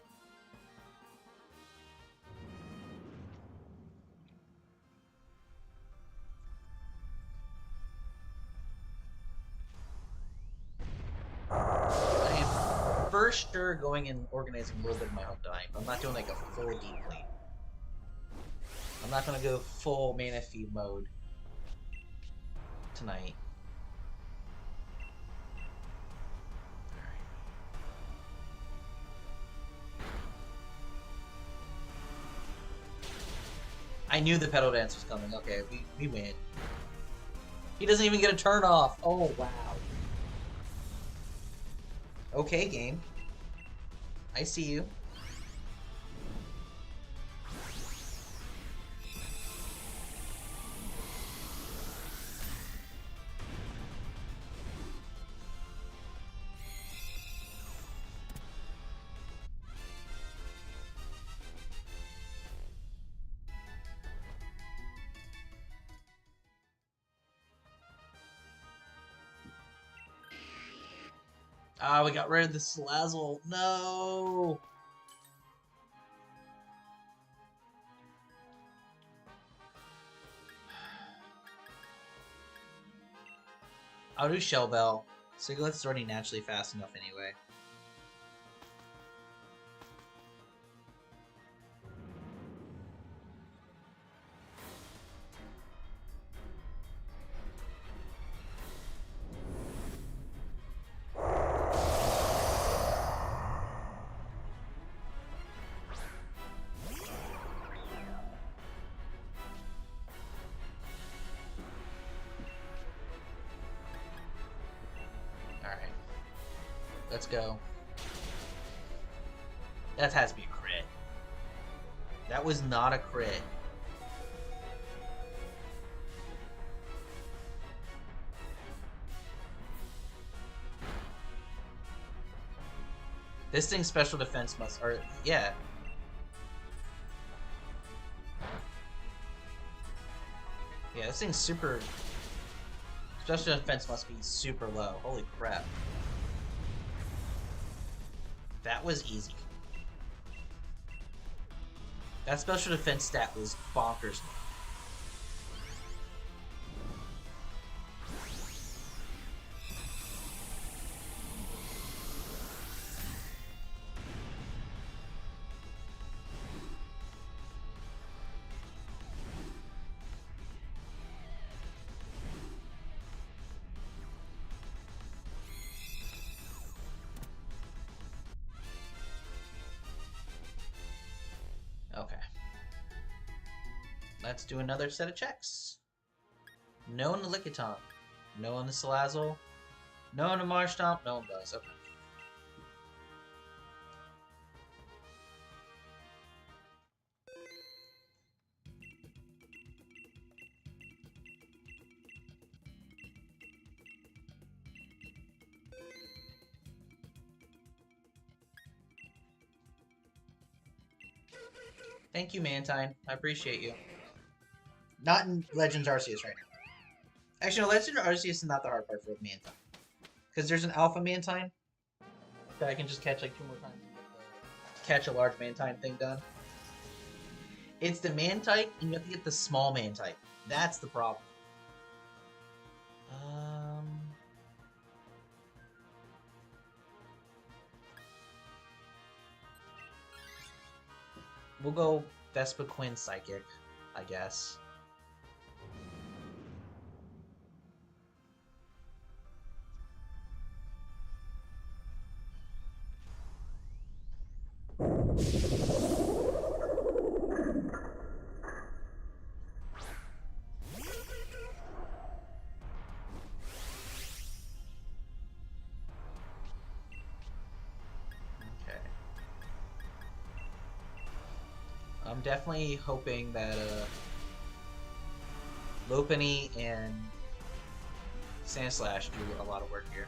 Speaker 1: I am for sure going and organizing a little bit of my own time. I'm not doing like a full deep clean. I'm not gonna go full mana feed mode tonight. I knew the pedal dance was coming. Okay, we win. He doesn't even get a turn off. Oh, wow. Okay, game. I see you. Ah, we got rid of the Salazzle. No! I'll do Shell Bell. Sigilyph's already naturally fast enough anyway. Let's go. That has to be a crit. That was not a crit. This thing's special defense must... Or, yeah. Yeah, this thing's super... Special defense must be super low. Holy crap. That was easy. That special defense stat was bonkers. Okay. Let's do another set of checks. No on the Lickitung. No on the Salazzle. No on the Marshtomp. No one does. Okay. Thank you, Mantine. I appreciate you. Not in Legends Arceus right now. Actually, no, Legends Arceus is not the hard part for Mantine. Because there's an Alpha Mantine that I can just catch like 2 more times and get the catch a large Mantine thing done. It's the Mantike, and you have to get the small Mantike. That's the problem. We'll go Vespa Quinn Psychic, I guess. I'm definitely hoping that Lopunny and Sandslash do a lot of work here.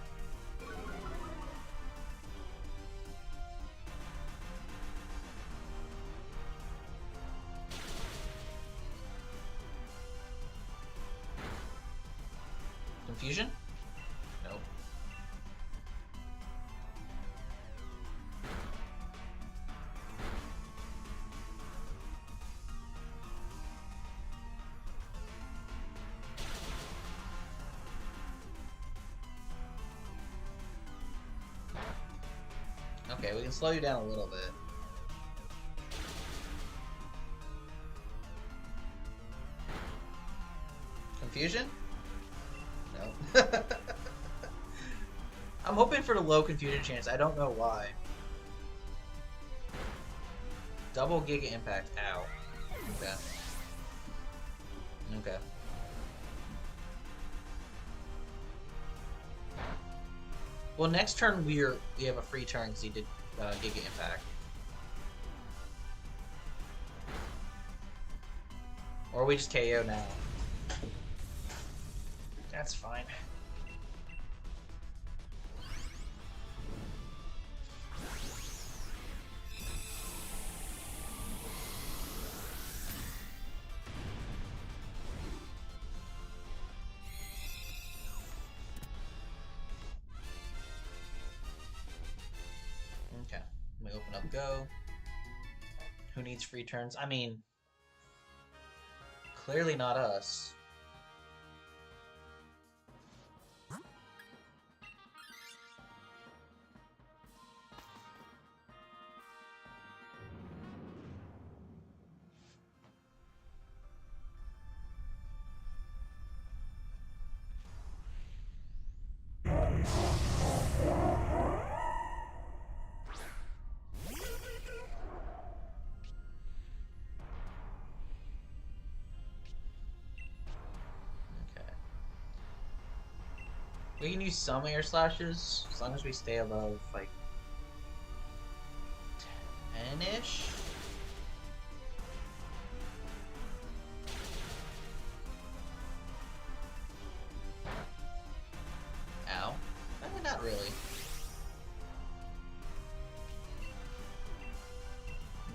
Speaker 1: Confusion? Nope. Okay, we can slow you down a little bit. Confusion? No. I'm hoping for the low confusion chance. I don't know why. Double Giga Impact. Ow. Okay. Okay. Well, next turn we have a free turn because he did Giga Impact. Or we just KO now. That's fine. Okay, let me open up Go. Who needs free turns? I mean, clearly not us. We can use some air slashes as long as we stay above like 10-ish. Ow. Not really.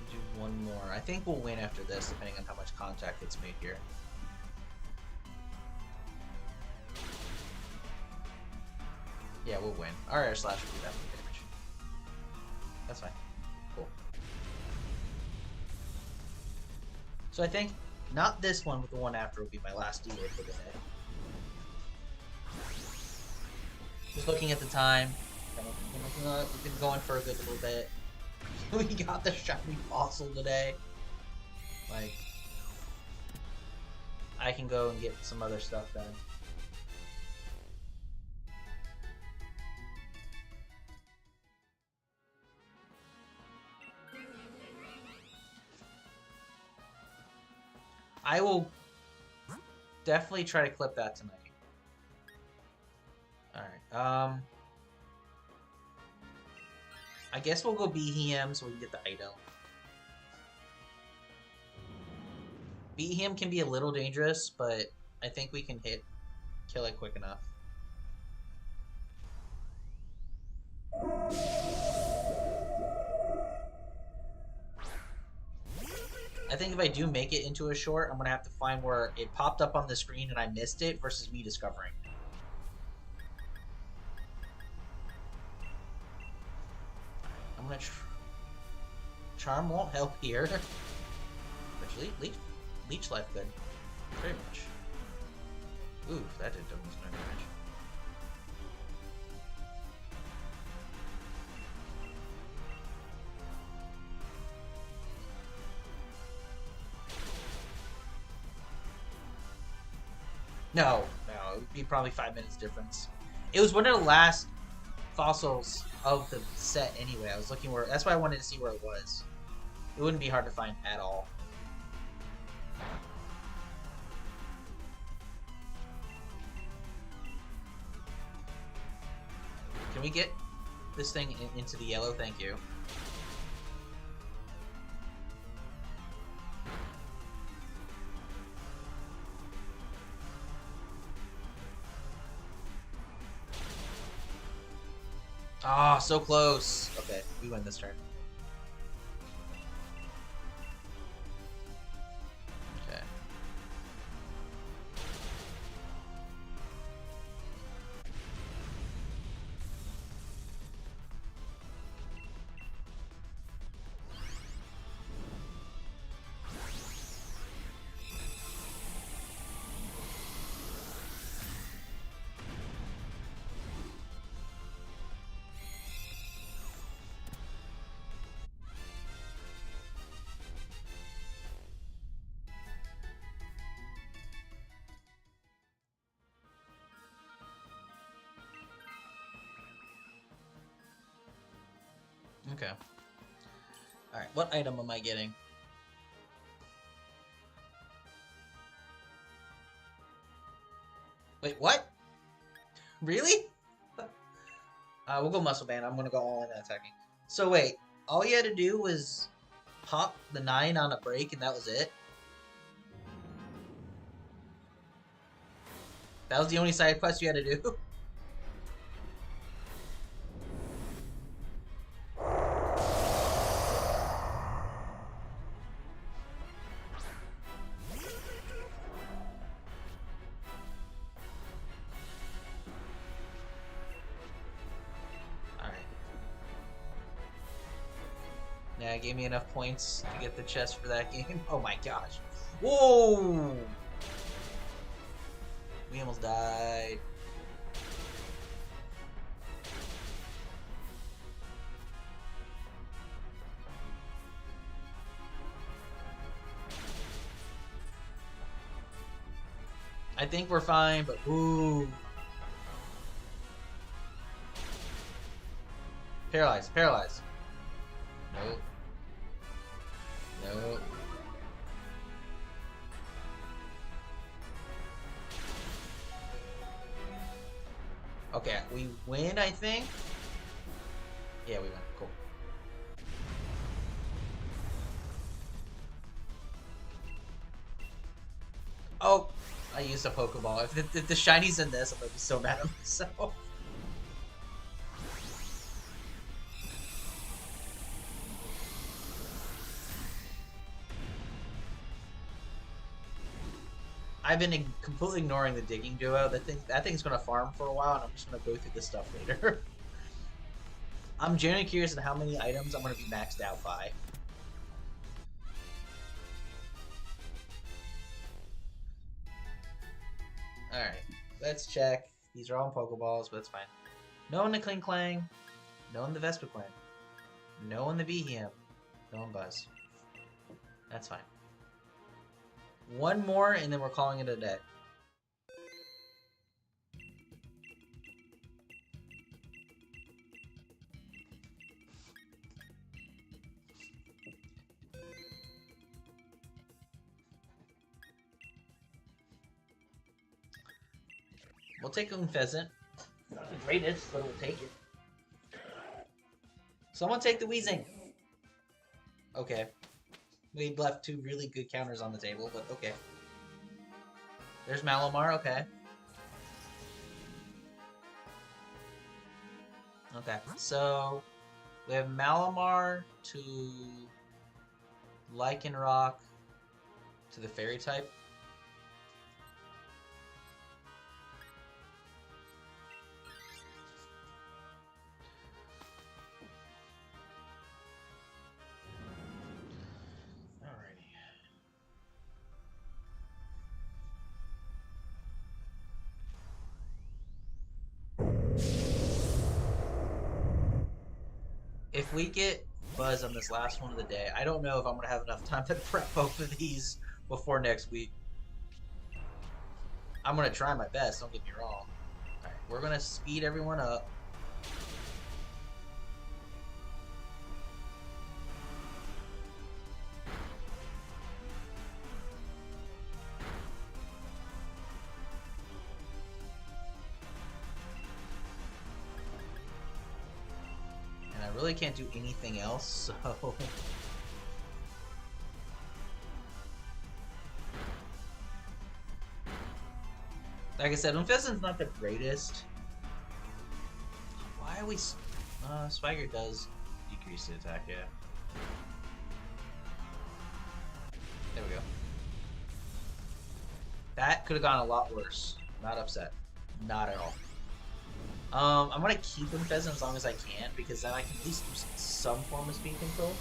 Speaker 1: Do one more. I think we'll win after this, depending on how much contact gets made here. Yeah, we'll win. Our air slash will do that much damage. That's fine. Cool. So I think not this one, but the one after will be my last dealer for the day. Just looking at the time, we've been going for a good little bit. We got the shiny fossil today. Like, I can go and get some other stuff done. I will definitely try to clip that tonight. Alright, I guess we'll go Behem so we can get the item. Behem can be a little dangerous, but I think we can kill it quick enough. I think if I do make it into a short, I'm gonna have to find where it popped up on the screen and I missed it versus me discovering. I'm gonna Charm won't help here. Actually, leech life good. Very much. Ooh, that did almost no damage. No, it would be probably 5 minutes difference. It was one of the last fossils of the set anyway. I was looking where. That's why I wanted to see where it was. It wouldn't be hard to find at all. Can we get this thing into the yellow? Thank you. Ah, oh, so close. Okay, we win this turn. Okay. Okay. Alright, what item am I getting? Wait, what? Really? We'll go Muscle Band. I'm gonna go all in attacking. So wait, all you had to do was pop the 9 on a break and that was it? That was the only side quest you had to do? Yeah, it gave me enough points to get the chest for that game. Oh my gosh. Whoa! We almost died. I think we're fine, but ooh. Paralyzed, paralyzed. Nope. Nope. Okay, we win, I think. Yeah, we win. Cool. Oh, I used a Pokeball. If the shinies in this, I'm gonna be so mad at myself. I've been completely ignoring the digging duo. That thing's gonna farm for a while, and I'm just gonna go through this stuff later. I'm genuinely curious on how many items I'm gonna be maxed out by. Alright, let's check. These are all Pokeballs, but it's fine. No in the Kling Clang, no in the Vespiquen, no in the Behem, no in Buzz. That's fine. One more, and then we're calling it a day. We'll take a pheasant. Not the greatest, but we'll take it. Someone take the Weezing. Okay. We left 2 really good counters on the table, but okay. There's Malamar, okay. Okay, so we have Malamar to Lycanroc to the fairy type. Alrighty. If we get Buzz on this last one of the day, I don't know if I'm going to have enough time to prep both of these before next week. I'm going to try my best, don't get me wrong. Alright, we're going to speed everyone up. And I really can't do anything else, so... Like I said, Unfezzan's not the greatest. Why are we... Swagger does decrease the attack, yeah. There we go. That could have gone a lot worse. Not upset. Not at all. I'm gonna keep Unfezzan as long as I can, because then I can at least do some form of speed control.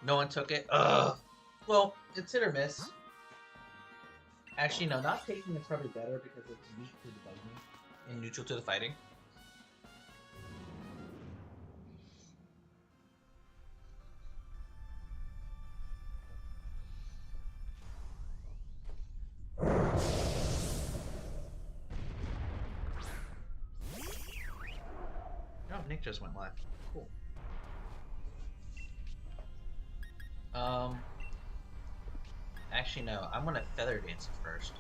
Speaker 1: No one took it. Ugh. Well, it's hit or miss. Actually, no, not taking is probably better because it's weak to the bugging and neutral to the fighting. Oh, Nick just went live. Cool. Actually, no. I'm gonna feather dance it first.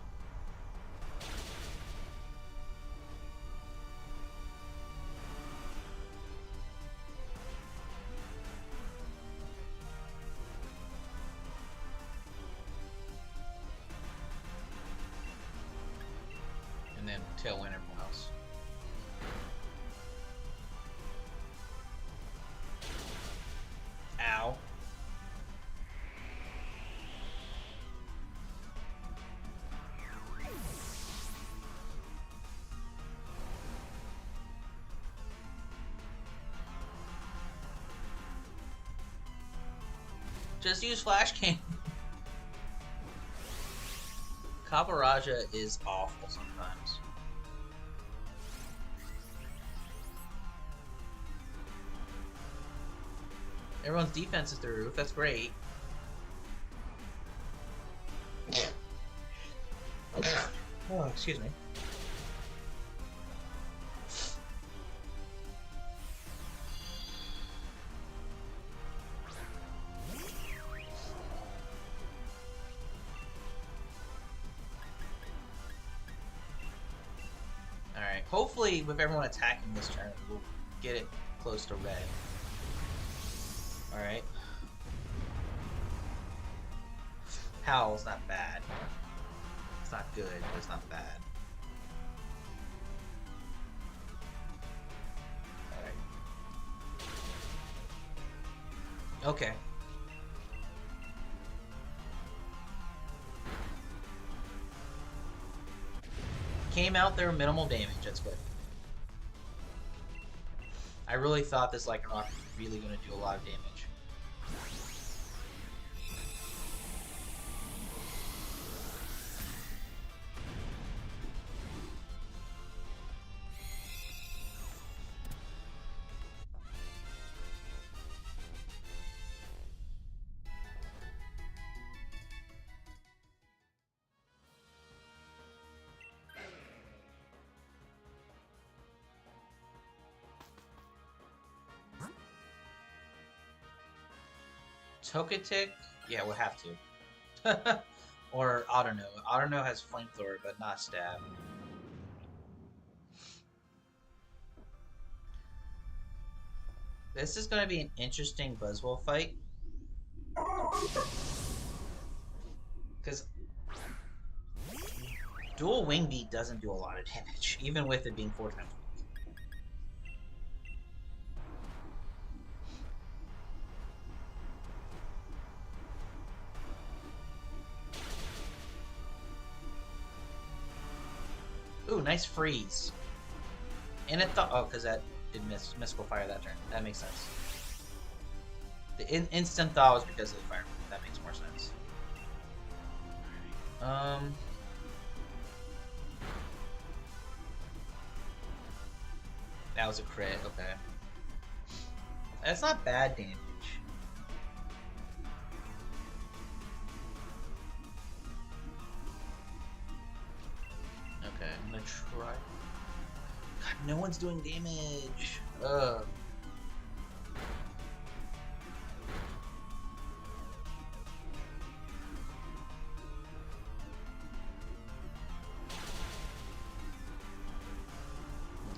Speaker 1: And then tailwind everyone else. Ow. Just use Flash King. Kaparaja is awful sometimes. Everyone's defense is through the roof. That's great. Oh, excuse me. Alright, hopefully with everyone attacking this turn, we'll get it close to red. Alright. Howl's not bad. It's not good, but it's not bad. Alright. Okay. Came out there minimal damage, that's good. I really thought this Lycanroc was really going to do a lot of damage. Togetic? Yeah, we'll have to. Or Autono. Autono has Flamethrower, but not Stab. This is going to be an interesting Buzzwole fight. Because dual wing beat doesn't do a lot of damage, even with it being 4 times. Ooh, nice freeze. And it thought, oh, because that did mystical fire that turn. That makes sense. The instant thaw was because of the fire. That makes more sense. That was a crit. Okay, that's not bad damage. Okay, I'm gonna try. God, no one's doing damage. Ugh.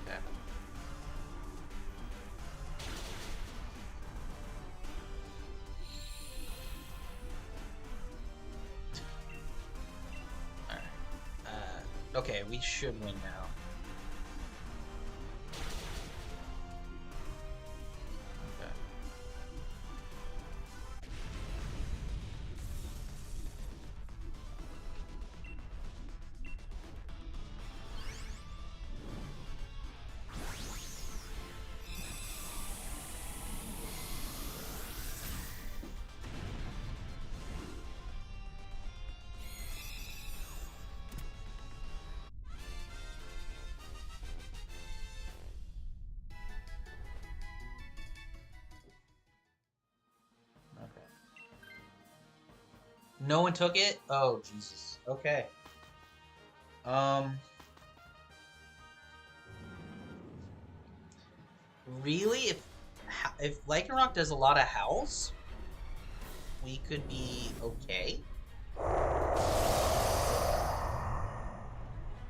Speaker 1: Okay. All right. Okay, we should win now. No one took it? Oh, Jesus. Okay. Really? If Lycanroc does a lot of howls, we could be okay.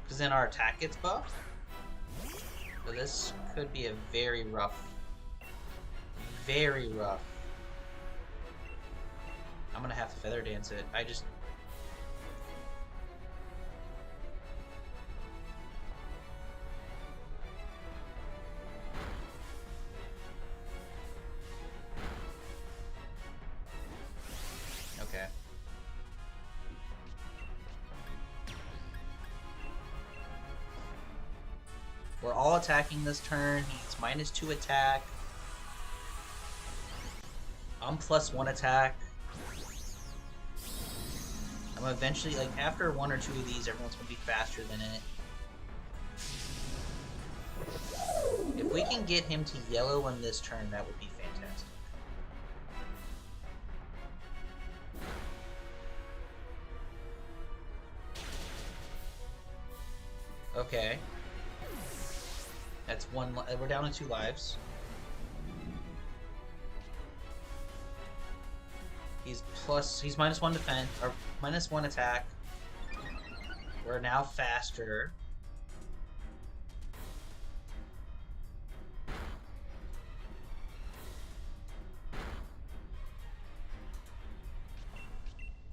Speaker 1: Because then our attack gets buffed. But this could be a very rough. Very rough. I'm gonna have to feather dance it. I just. Okay. We're all attacking this turn. He's -2 attack. I'm +1 attack. I'm eventually, like, after 1 or 2 of these, everyone's gonna be faster than it. If we can get him to yellow in this turn, that would be fantastic. Okay. That's 1. We're down to 2 lives. He's -1 defense, or -1 attack. We're now faster.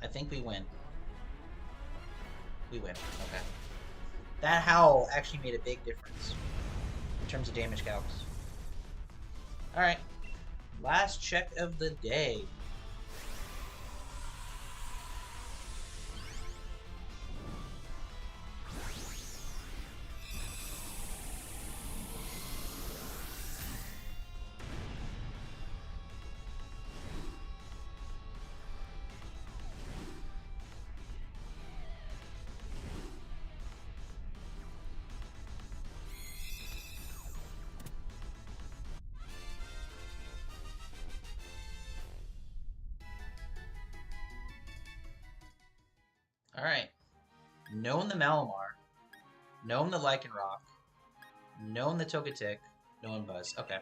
Speaker 1: I think we win. We win. Okay. That howl actually made a big difference in terms of damage calcs. Alright. Last check of the day. Alright. Known the Malamar. Known the Lycanroc. Known the Togetic. Known Buzz. Okay.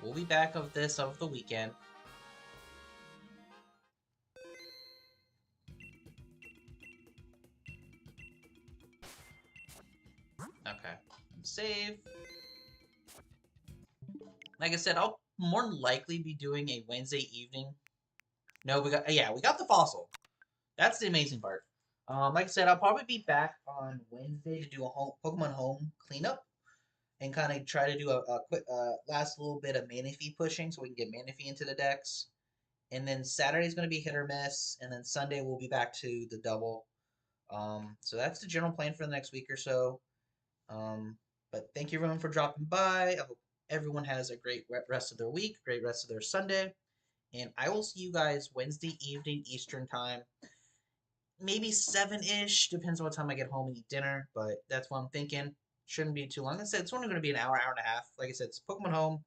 Speaker 1: We'll be back of this of the weekend. Okay. Save. Like I said, I'll more than likely be doing a Wednesday evening. No, we got the fossil. That's the amazing part. Like I said, I'll probably be back on Wednesday to do a Pokemon Home cleanup and kind of try to do a quick last little bit of Manaphy pushing so we can get Manaphy into the decks. And then Saturday's going to be hit or miss, and then Sunday we'll be back to the double. So that's the general plan for the next week or so. Um, but thank you everyone for dropping by. I hope everyone has a great rest of their week, great rest of their Sunday, and I will see you guys Wednesday evening Eastern time, maybe 7-ish. Depends on what time I get home and eat dinner, but that's what I'm thinking. Shouldn't be too long. Like I said, it's only going to be an hour, hour and a half. Like I said, it's Pokemon Home,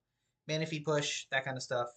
Speaker 1: Manaphy push, that kind of stuff.